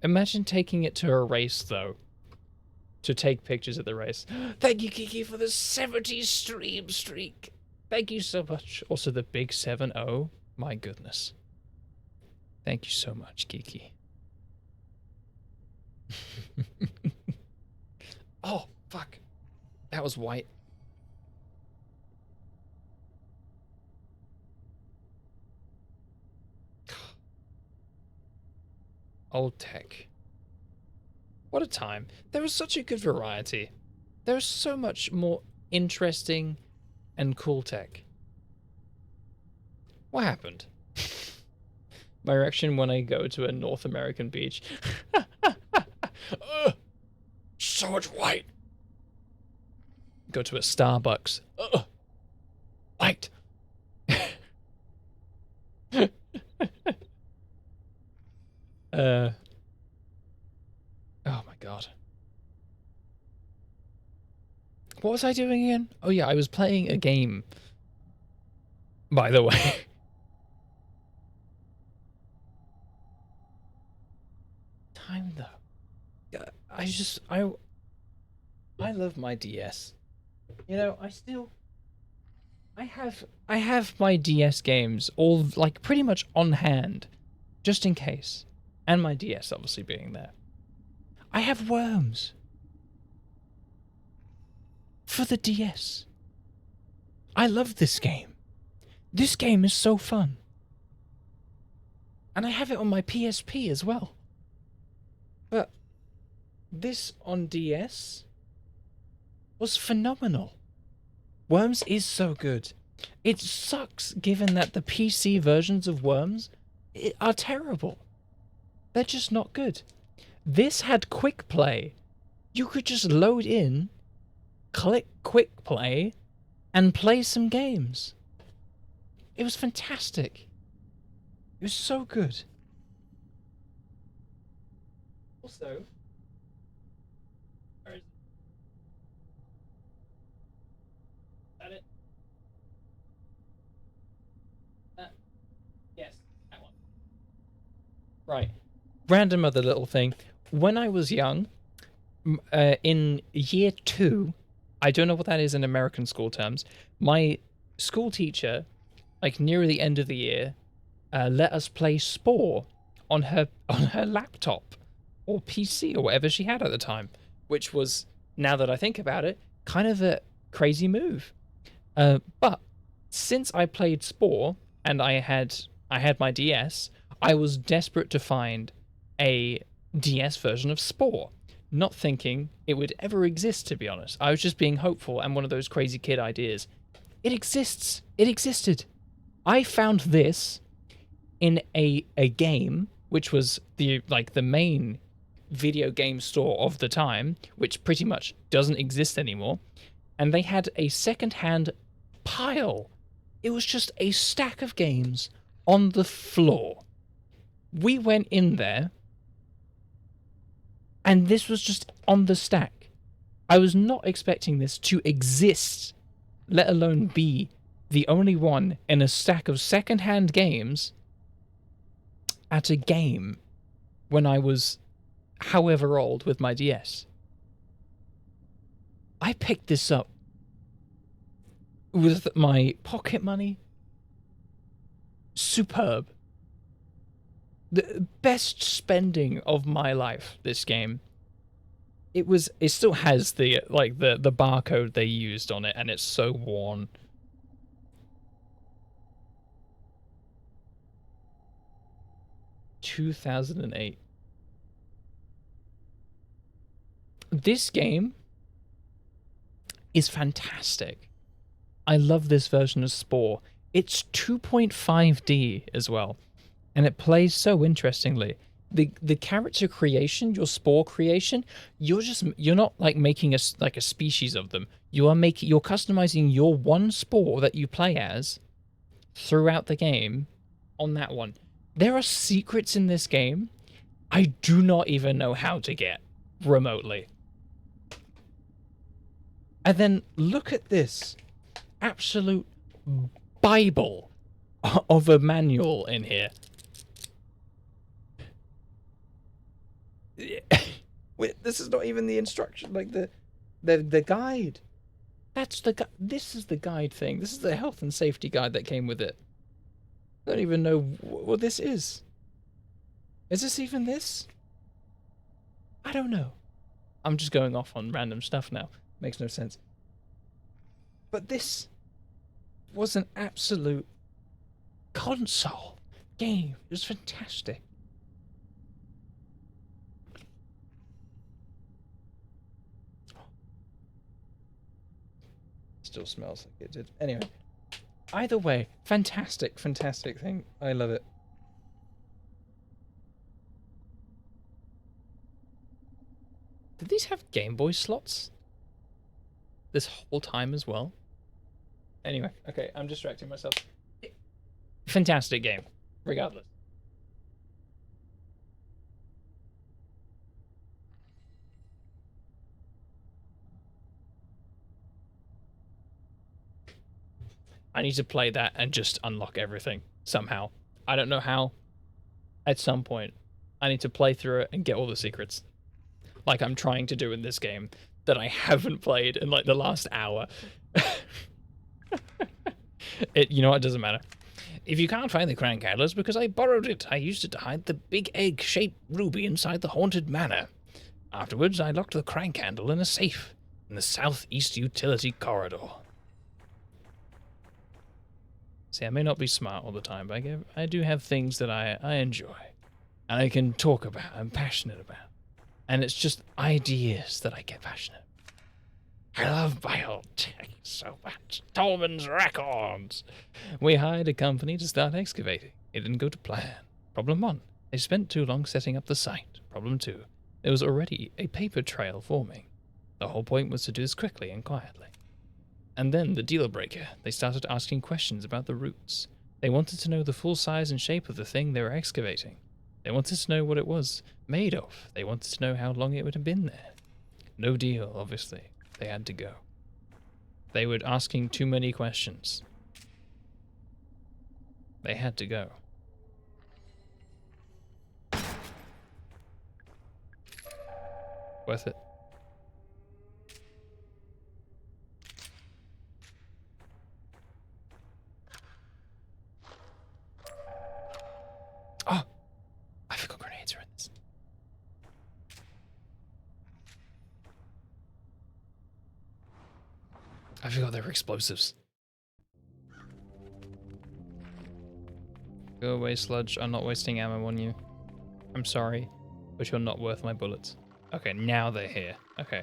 S1: Imagine taking it to a race, though. To take pictures at the race. Thank you, Kiki, for the 70 stream streak. Thank you so much. Also, the big 7-0. My goodness. Thank you so much, Kiki. Oh, fuck. That was white. Old tech. What a time. There was such a good variety. There was so much more interesting and cool tech. What happened? My reaction when I go to a North American beach. So much white. Go to a Starbucks. White. Oh my God. What was I doing again? Oh yeah, I was playing a game. By the way. Time though. I love my DS. You know, I have my DS games all like pretty much on hand, just in case. And my DS obviously being there. I have Worms. For the DS. I love this game. This game is so fun. And I have it on my PSP as well. But this on DS was phenomenal. Worms is so good. It sucks given that the PC versions of Worms are terrible. They're just not good. This had quick play. You could just load in, click quick play, and play some games. It was fantastic. It was so good. Also, where is that it? That, yes, that one. Right. Random other little thing. When I was young, in year 2, I don't know what that is in American school terms, my school teacher, like near the end of the year, let us play Spore on her laptop or PC or whatever she had at the time, which was, now that I think about it, kind of a crazy move. But since I played Spore and I had my DS, I was desperate to find a DS version of Spore, not thinking it would ever exist, to be honest. I was just being hopeful and one of those crazy kid ideas. It exists. It existed. I found this in a game, which was the main video game store of the time, which pretty much doesn't exist anymore, and they had a second-hand pile. It was just a stack of games on the floor. We went in there, and this was just on the stack. I was not expecting this to exist, let alone be the only one in a stack of second-hand games at a game when I was however old with my DS. I picked this up with my pocket money. Superb. The best spending of my life, this game. It still has the the barcode they used on it, and it's so worn. ...2008. This game is fantastic. I love this version of Spore. It's 2.5D as well, and it plays so interestingly. The character creation, your Spore creation, you're not like making a species of them. You're customizing your one Spore that you play as throughout the game on that one. There are secrets in this game I do not even know how to get remotely. And then look at this absolute Bible of a manual in here. Wait, this is not even the instruction, like the guide. This is the guide thing. This is the health and safety guide that came with it. I don't even know what this is. Is this even this? I don't know. I'm just going off on random stuff now. Makes no sense. But this was an absolute console game. It was fantastic. Still smells like it did. Anyway, either way, fantastic thing. I love it. Did these have Game Boy slots this whole time as well? Anyway, okay, I'm distracting myself. Fantastic game, regardless. I need to play that and just unlock everything somehow. I don't know how. At some point, I need to play through it and get all the secrets, like I'm trying to do in this game that I haven't played in like the last hour. You know what? It doesn't matter. If you can't find the crown candle, it's because I borrowed it. I used it to hide the big egg-shaped ruby inside the haunted manor. Afterwards, I locked the crown candle in a safe in the southeast utility corridor. See, I may not be smart all the time, but I do have things that I enjoy. And I can talk about, I'm passionate about. And it's just ideas that I get passionate. I love biotech so much. Tolman's Records. We hired a company to start excavating. It didn't go to plan. Problem 1. They spent too long setting up the site. Problem 2. There was already a paper trail forming. The whole point was to do this quickly and quietly. And then the deal breaker. They started asking questions about the routes. They wanted to know the full size and shape of the thing they were excavating. They wanted to know what it was made of. They wanted to know how long it would have been there. No deal, obviously. They had to go. They were asking too many questions. They had to go. Worth it. Oh! I forgot grenades are in this. I forgot they were explosives. Go away, Sludge. I'm not wasting ammo on you. I'm sorry, but you're not worth my bullets. Okay, now they're here. Okay.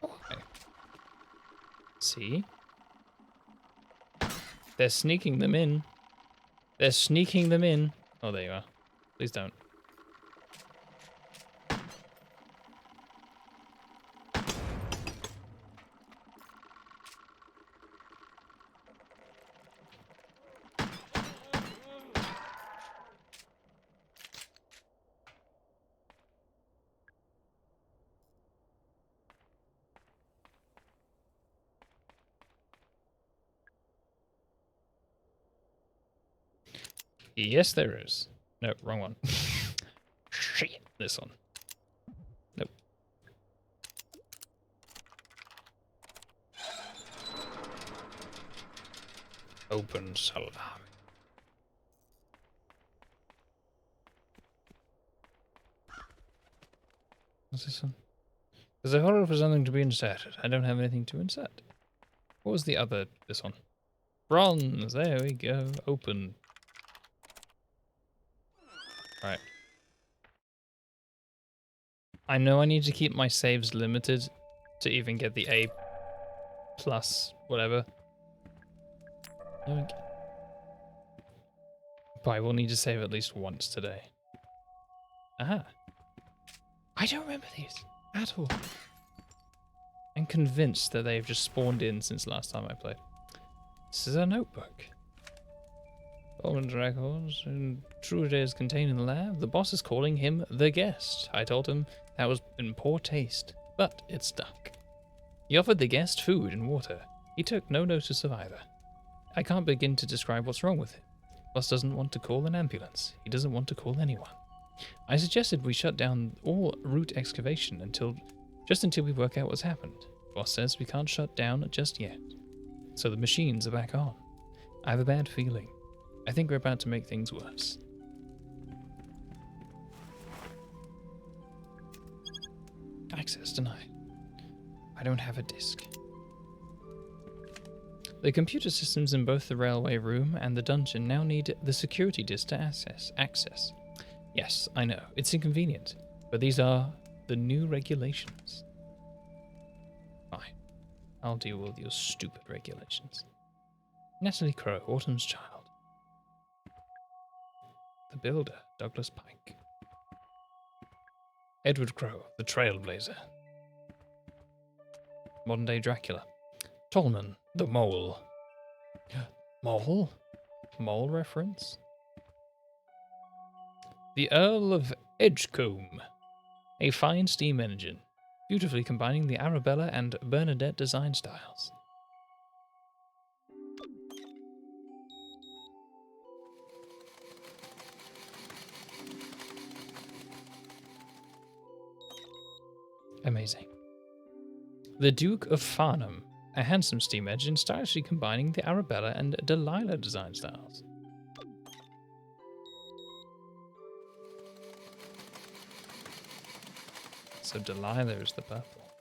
S1: Okay. See? They're sneaking them in. They're sneaking them in. Oh, there you are. Please don't. Yes, there is. No, wrong one. Shit. This one. Nope. Open salami. What's this one? There's a horror for something to be inserted. I don't have anything to insert. What was the other? This one. Bronze. There we go. Open. Right. I know I need to keep my saves limited to even get the A plus whatever. But I will need to save at least once today. Aha. I don't remember these at all. I'm convinced that they've just spawned in since last time I played. This is a notebook. Bowman's records and true days contained in the lab. The boss is calling him the guest. I told him that was in poor taste, but it stuck. He offered the guest food and water. He took no notice of either. I can't begin to describe what's wrong with him. Boss doesn't want to call an ambulance. He doesn't want to call anyone. I suggested we shut down all root excavation until we work out what's happened. Boss says we can't shut down just yet. So the machines are back on. I have a bad feeling. I think we're about to make things worse. Access denied. I don't have a disk. The computer systems in both the railway room and the dungeon now need the security disk to access. Yes, I know, it's inconvenient, but these are the new regulations. Fine. I'll deal with your stupid regulations. Natalie Crow, Autumn's child. The builder, Douglas Pike. Edward Crow, the trailblazer. Modern day Dracula. Tolman, the mole. Mole? Mole reference? The Earl of Edgecombe. A fine steam engine, beautifully combining the Arabella and Bernadette design styles. Amazing. The Duke of Farnham, a handsome steam engine stylishly combining the Arabella and Delilah design styles. So Delilah is the purple.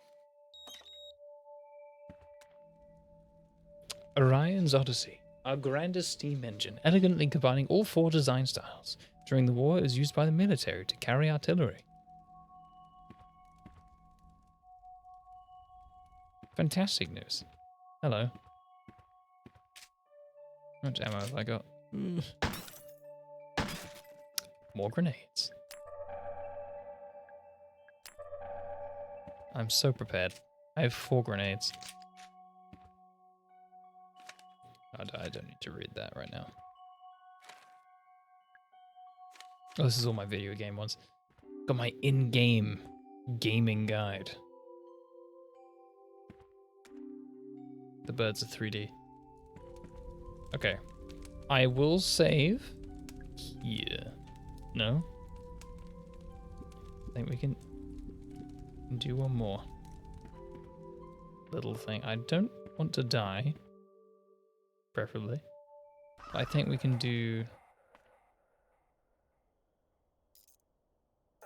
S1: Orion's Odyssey, our grandest steam engine, elegantly combining all four design styles. During the war, it was used by the military to carry artillery. Fantastic news. Hello. How much ammo have I got? More grenades. I'm so prepared. I have 4 grenades. I don't need to read that right now. Oh, this is all my video game ones. Got my in-game gaming guide. The birds are 3D. Okay. I will save here. No? I think we can do one more little thing. I don't want to die, preferably. But I think we can do...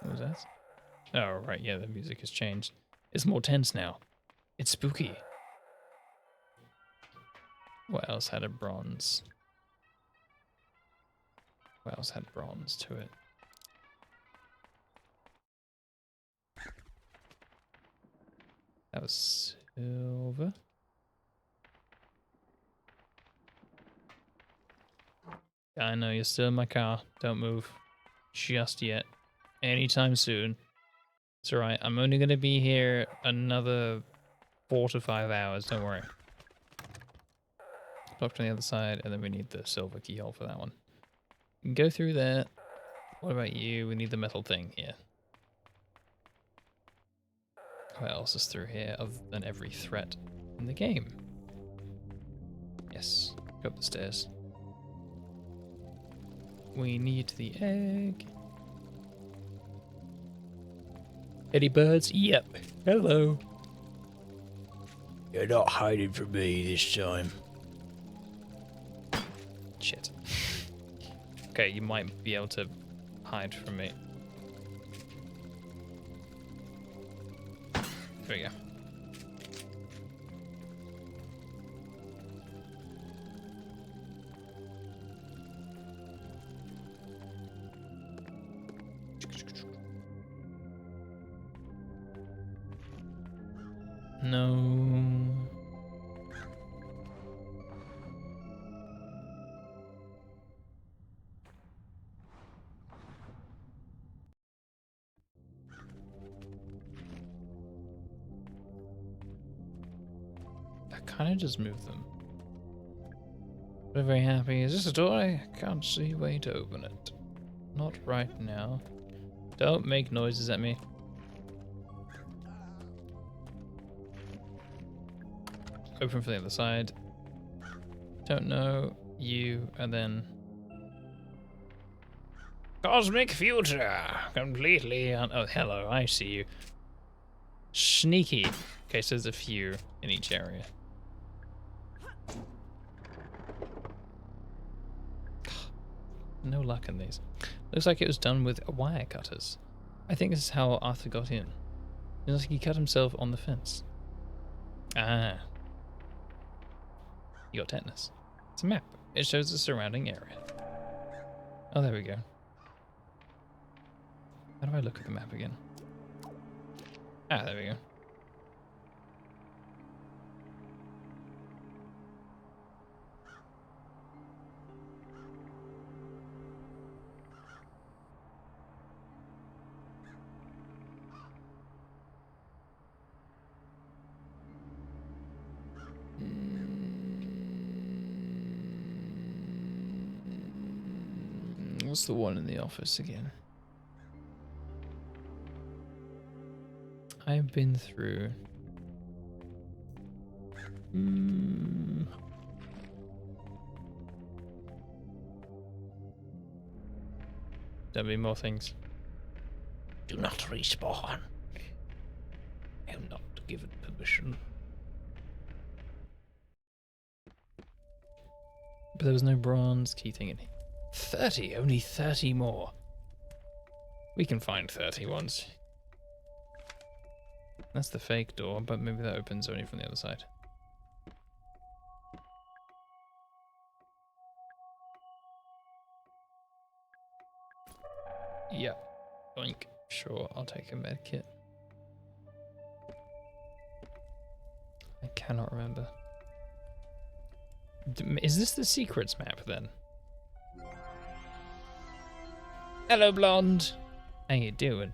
S1: What was that? Oh, right, yeah, the music has changed. It's more tense now. It's spooky. What else had a bronze? What else had bronze to it? That was silver. I know you're still in my car. Don't move just yet. Anytime soon. It's alright. I'm only going to be here another 4 to 5 hours. Don't worry. Blocked on the other side, and then we need the silver keyhole for that one. You can go through there. What about you? We need the metal thing here. What else is through here other than every threat in the game? Yes. Go up the stairs. We need the egg. Any birds? Yep. Hello.
S3: You're not hiding from me this time.
S1: Shit. Okay, you might be able to hide from me. There we go. No. I kind of just moved them. We're very happy. Is this a door? I can't see a way to open it. Not right now. Don't make noises at me. Open from the other side. Don't know you, and then cosmic future, completely. Oh, hello. I see you. Sneaky. Okay, so there's a few in each area. No luck in these. Looks like it was done with wire cutters. I think this is how Arthur got in. It looks like he cut himself on the fence. Ah. He got tetanus. It's a map. It shows the surrounding area. Oh, there we go. How do I look at the map again? Ah, there we go. What's the one in the office again? I've been through. There'll be more things.
S3: Do not respawn. I am not given permission.
S1: But there was no bronze key thing in here. 30, only 30 more. We can find 30 ones. That's the fake door, but maybe that opens only from the other side. Yeah. Boink. Sure, I'll take a med kit. I cannot remember. Is this the secrets map then? Hello, blonde. How you doing?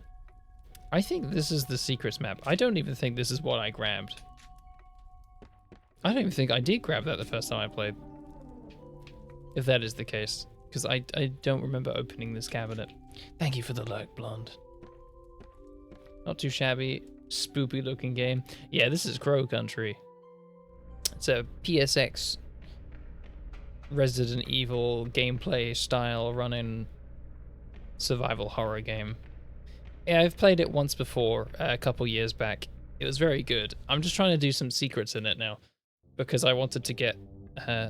S1: I think this is the secrets map. I don't even think this is what I grabbed. I don't even think I did grab that the first time I played. If that is the case. Because I don't remember opening this cabinet. Thank you for the like, blonde. Not too shabby. Spoopy looking game. Yeah, this is Crow Country. It's a PSX Resident Evil gameplay style running survival horror game. Yeah, I've played it once before, a couple years back. It was very good. I'm just trying to do some secrets in it now because I wanted to get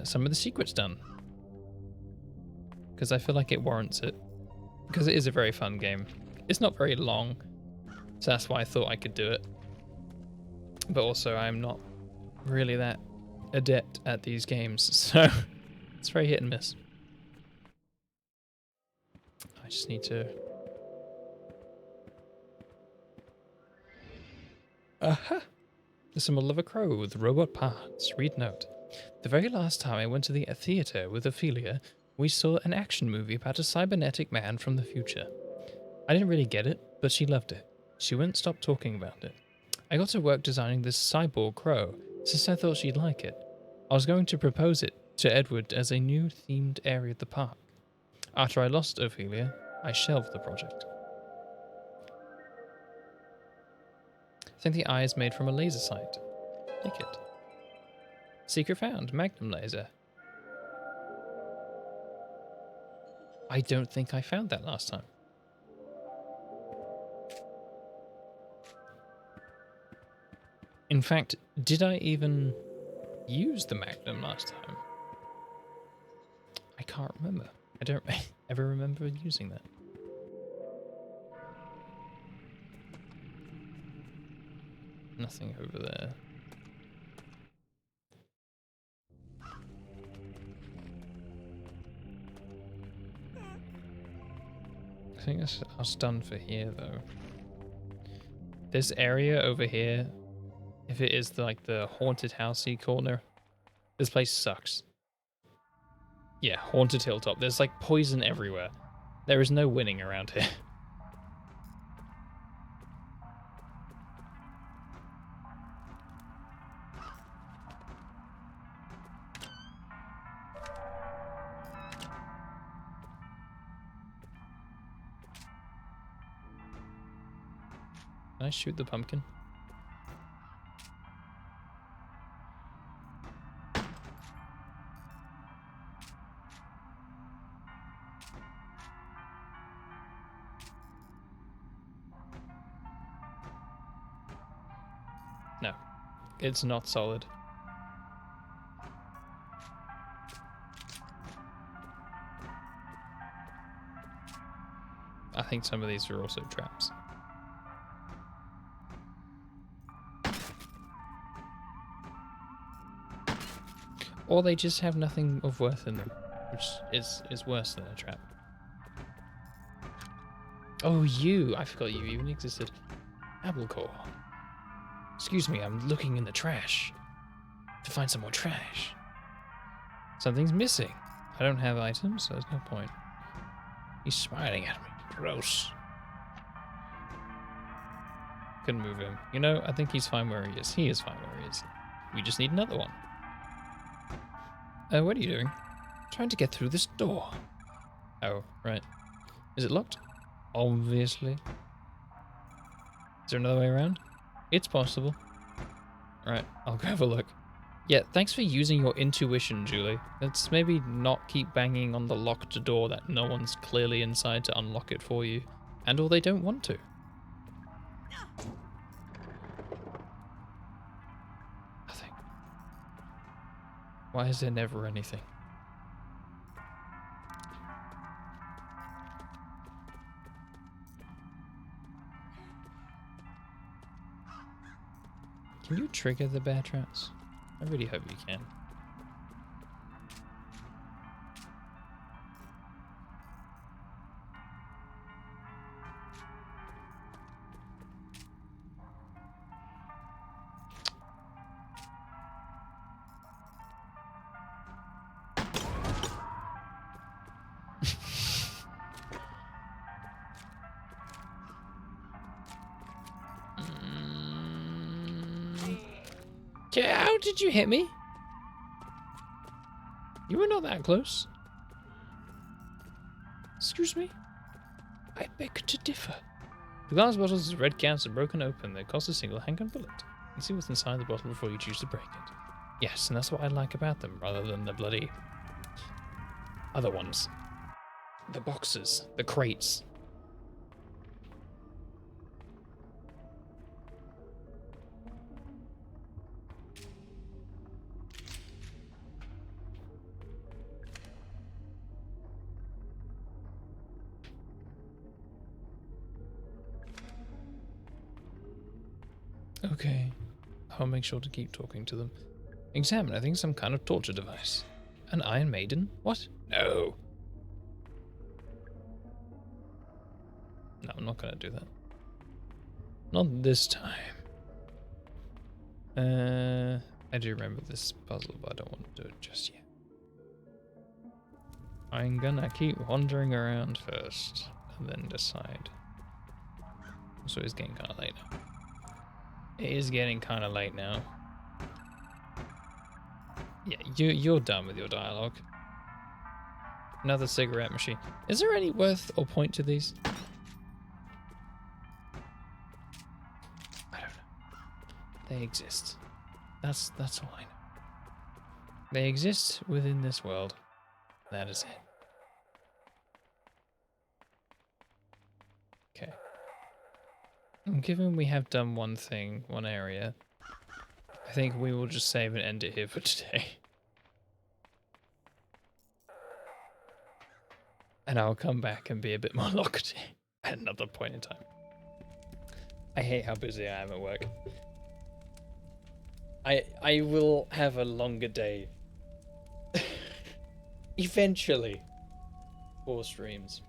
S1: some of the secrets done. Because I feel like it warrants it. Because it is a very fun game. It's not very long, so that's why I thought I could do it. But also, I'm not really that adept at these games, so it's very hit and miss. I just need to... Aha! The symbol of a crow with robot parts. Read note. The very last time I went to the theater with Ophelia, we saw an action movie about a cybernetic man from the future. I didn't really get it, but she loved it. She wouldn't stop talking about it. I got to work designing this cyborg crow, since I thought she'd like it. I was going to propose it to Edward as a new themed area at the park. After I lost Ophelia, I shelved the project. I think the eye is made from a laser sight. Take it. Secret found. Magnum laser. I don't think I found that last time. In fact, did I even use the Magnum last time? I can't remember. I don't ever remember using that. Nothing over there. I think that's us done for here, though. This area over here, if it is like the haunted housey corner, this place sucks. Yeah, haunted hilltop. There's like poison everywhere. There is no winning around here. Can I shoot the pumpkin? No, it's not solid. I think some of these are also traps. Or they just have nothing of worth in them, which is worse than a trap. Oh, you! I forgot you even existed. Applecore. Excuse me, I'm looking in the trash to find some more trash. Something's missing. I don't have items, so there's no point. He's smiling at me. Gross. Couldn't move him. You know, I think he's fine where he is. He is fine where he is. We just need another one. What are you doing? Trying to get through this door. Oh, right. Is it locked? Obviously. Is there another way around? It's possible. Right, I'll go have a look. Yeah, thanks for using your intuition, Julie. Let's maybe not keep banging on the locked door that no one's clearly inside to unlock it for you. And or they don't want to. Nothing. Why is there never anything? Can you trigger the bear traps? I really hope you can. How did you hit me? You were not that close. Excuse me? I beg to differ. The glass bottles with red caps are broken open. They cost a single handgun bullet. You see what's inside the bottle before you choose to break it. Yes, and that's what I like about them, rather than the bloody other ones. The boxes, the crates. Okay, I'll make sure to keep talking to them. Examine, I think, some kind of torture device. An Iron Maiden? What? No. No, I'm not gonna do that. Not this time. I do remember this puzzle, but I don't want to do it just yet. I'm gonna keep wandering around first, and then decide. So it's getting kind of late now. It is getting kind of late now. Yeah, you're done with your dialogue. Another cigarette machine. Is there any worth or point to these? I don't know. They exist. That's all I know. They exist within this world. That is it. Okay. Given we have done one thing, one area, I think we will just save and end it here for today. And I'll come back and be a bit more locked in at another point in time. I hate how busy I am at work. I will have a longer day. Eventually. 4 streams.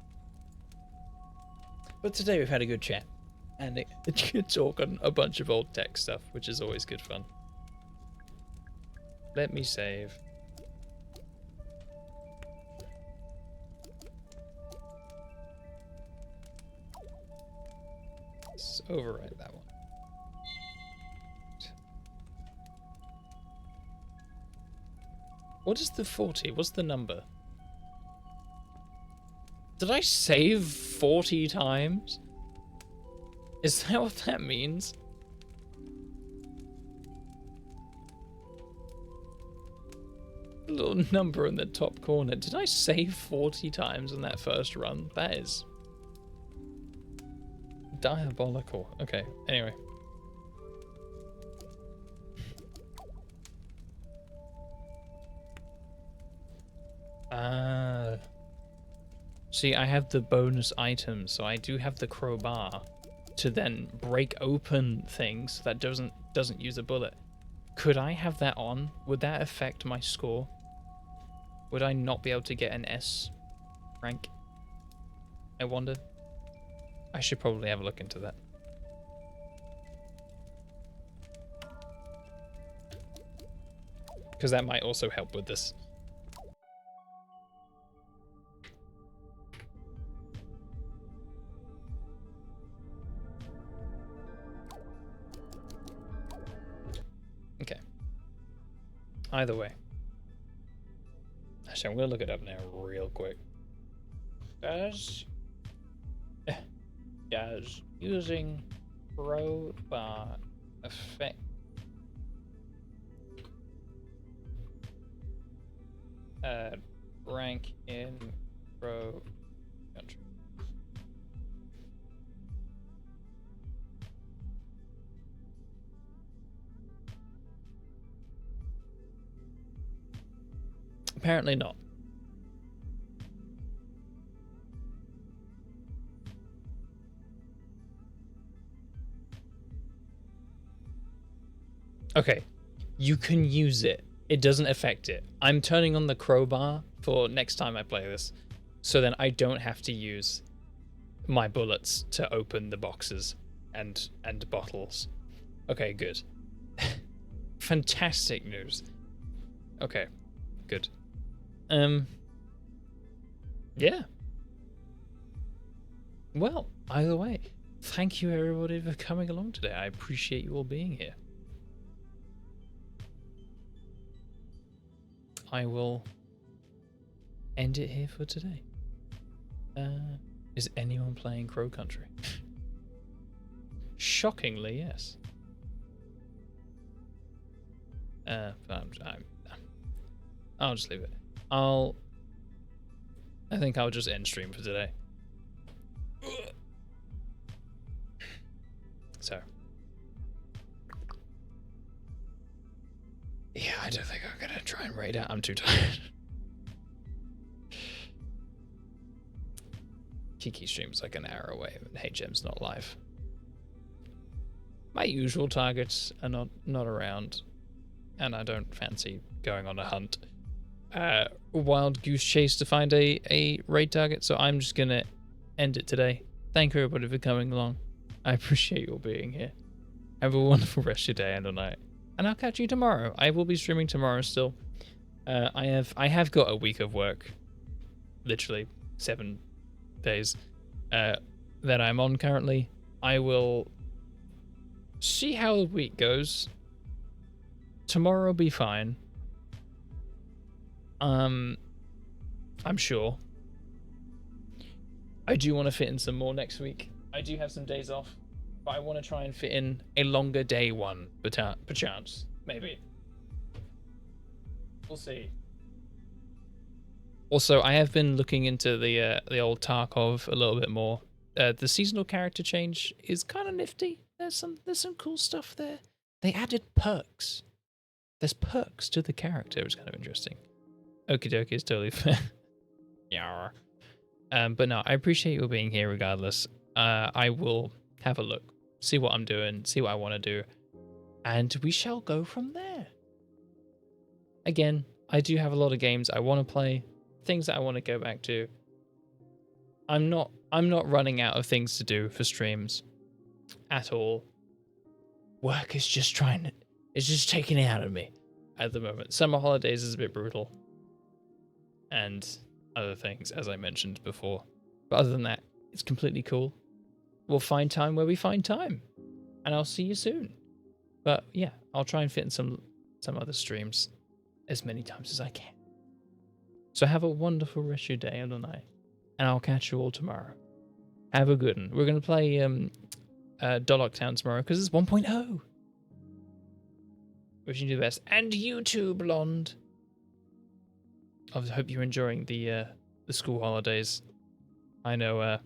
S1: But today we've had a good chat. And a good talk on a bunch of old tech stuff, which is always good fun. Let me save. Let's overwrite that one. What is the 40? What's the number? Did I save 40 times? Is that what that means? A little number in the top corner. Did I save 40 times in that first run? That is diabolical. Okay, anyway. See, I have the bonus items, so I do have the crowbar to then break open things that doesn't use a bullet. Could I have that on? Would that affect my score? Would I not be able to get an S rank? I wonder. I should probably have a look into that. Because that might also help with this. Okay. Either way. Actually, I'm going to look it up now real quick. Does using crowbar affect rank in pro country? Apparently not. Okay, you can use it. It doesn't affect it. I'm turning on the crowbar for next time I play this, so then I don't have to use my bullets to open the boxes and bottles. Okay, good. Fantastic news. Okay, good. Yeah. Well, either way, thank you everybody for coming along today. I appreciate you all being here. I will end it here for today. Is anyone playing Crow Country? Shockingly, yes. But I'll just leave it. I think I'll just end stream for today. So. Yeah, I don't think I'm gonna try and raid out. I'm too tired. Kiki streams like an hour away, and HM's not live. My usual targets are not around, and I don't fancy going on a hunt. Wild goose chase to find a raid target, so I'm just gonna end it today. Thank you everybody for coming along. I appreciate you all being here. Have a wonderful rest of your day and night, and I'll catch you tomorrow. I will be streaming tomorrow still. I have got a week of work, literally 7 days that I'm on currently. I will see how the week goes. Tomorrow will be fine. I'm sure. I do want to fit in some more next week. I do have some days off, but I want to try and fit in a longer day one, perchance, maybe. We'll see. Also, I have been looking into the old Tarkov a little bit more. The seasonal character change is kind of nifty. There's some cool stuff there. They added perks. There's perks to the character. It's kind of interesting. Okie dokie is totally fair. Yeah. But no, I appreciate you being here regardless. I will have a look, see what I'm doing, see what I want to do, and we shall go from there. Again, I do have a lot of games I want to play, things that I want to go back to. I'm not running out of things to do for streams at all. Work is just taking it out of me at the moment. Summer holidays is a bit brutal. And other things, as I mentioned before. But other than that, it's completely cool. We'll find time where we find time. And I'll see you soon. But yeah, I'll try and fit in some other streams as many times as I can. So have a wonderful rest of your day and night. And I'll catch you all tomorrow. Have a good one. We're going to play Dollock Town tomorrow because it's 1.0. Wishing you the best. And you too, Blonde. I hope you're enjoying the school holidays. I know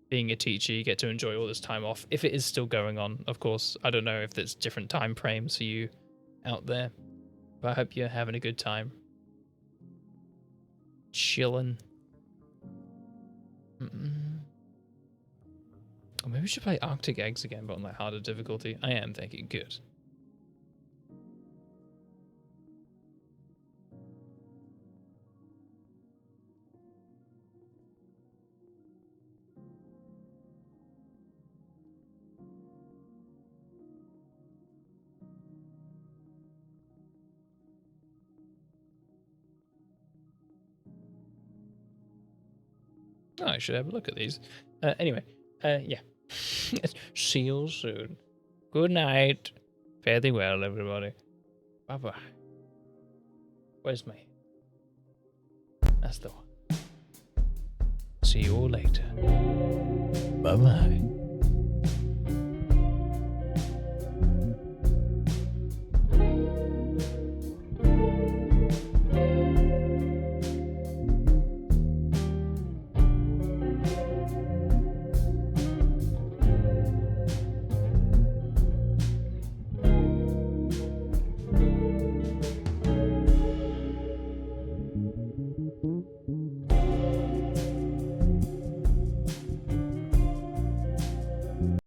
S1: being a teacher, you get to enjoy all this time off. If it is still going on, of course. I don't know if there's different time frames for you out there. But I hope you're having a good time. Chilling. Or maybe we should play Arctic Eggs again, but on that harder difficulty. I am thinking good. Oh, I should have a look at these. Anyway, yeah. See you soon. Good night. Fare thee well, everybody. Bye-bye. Where's my... That's the one. See you all later. Bye-bye.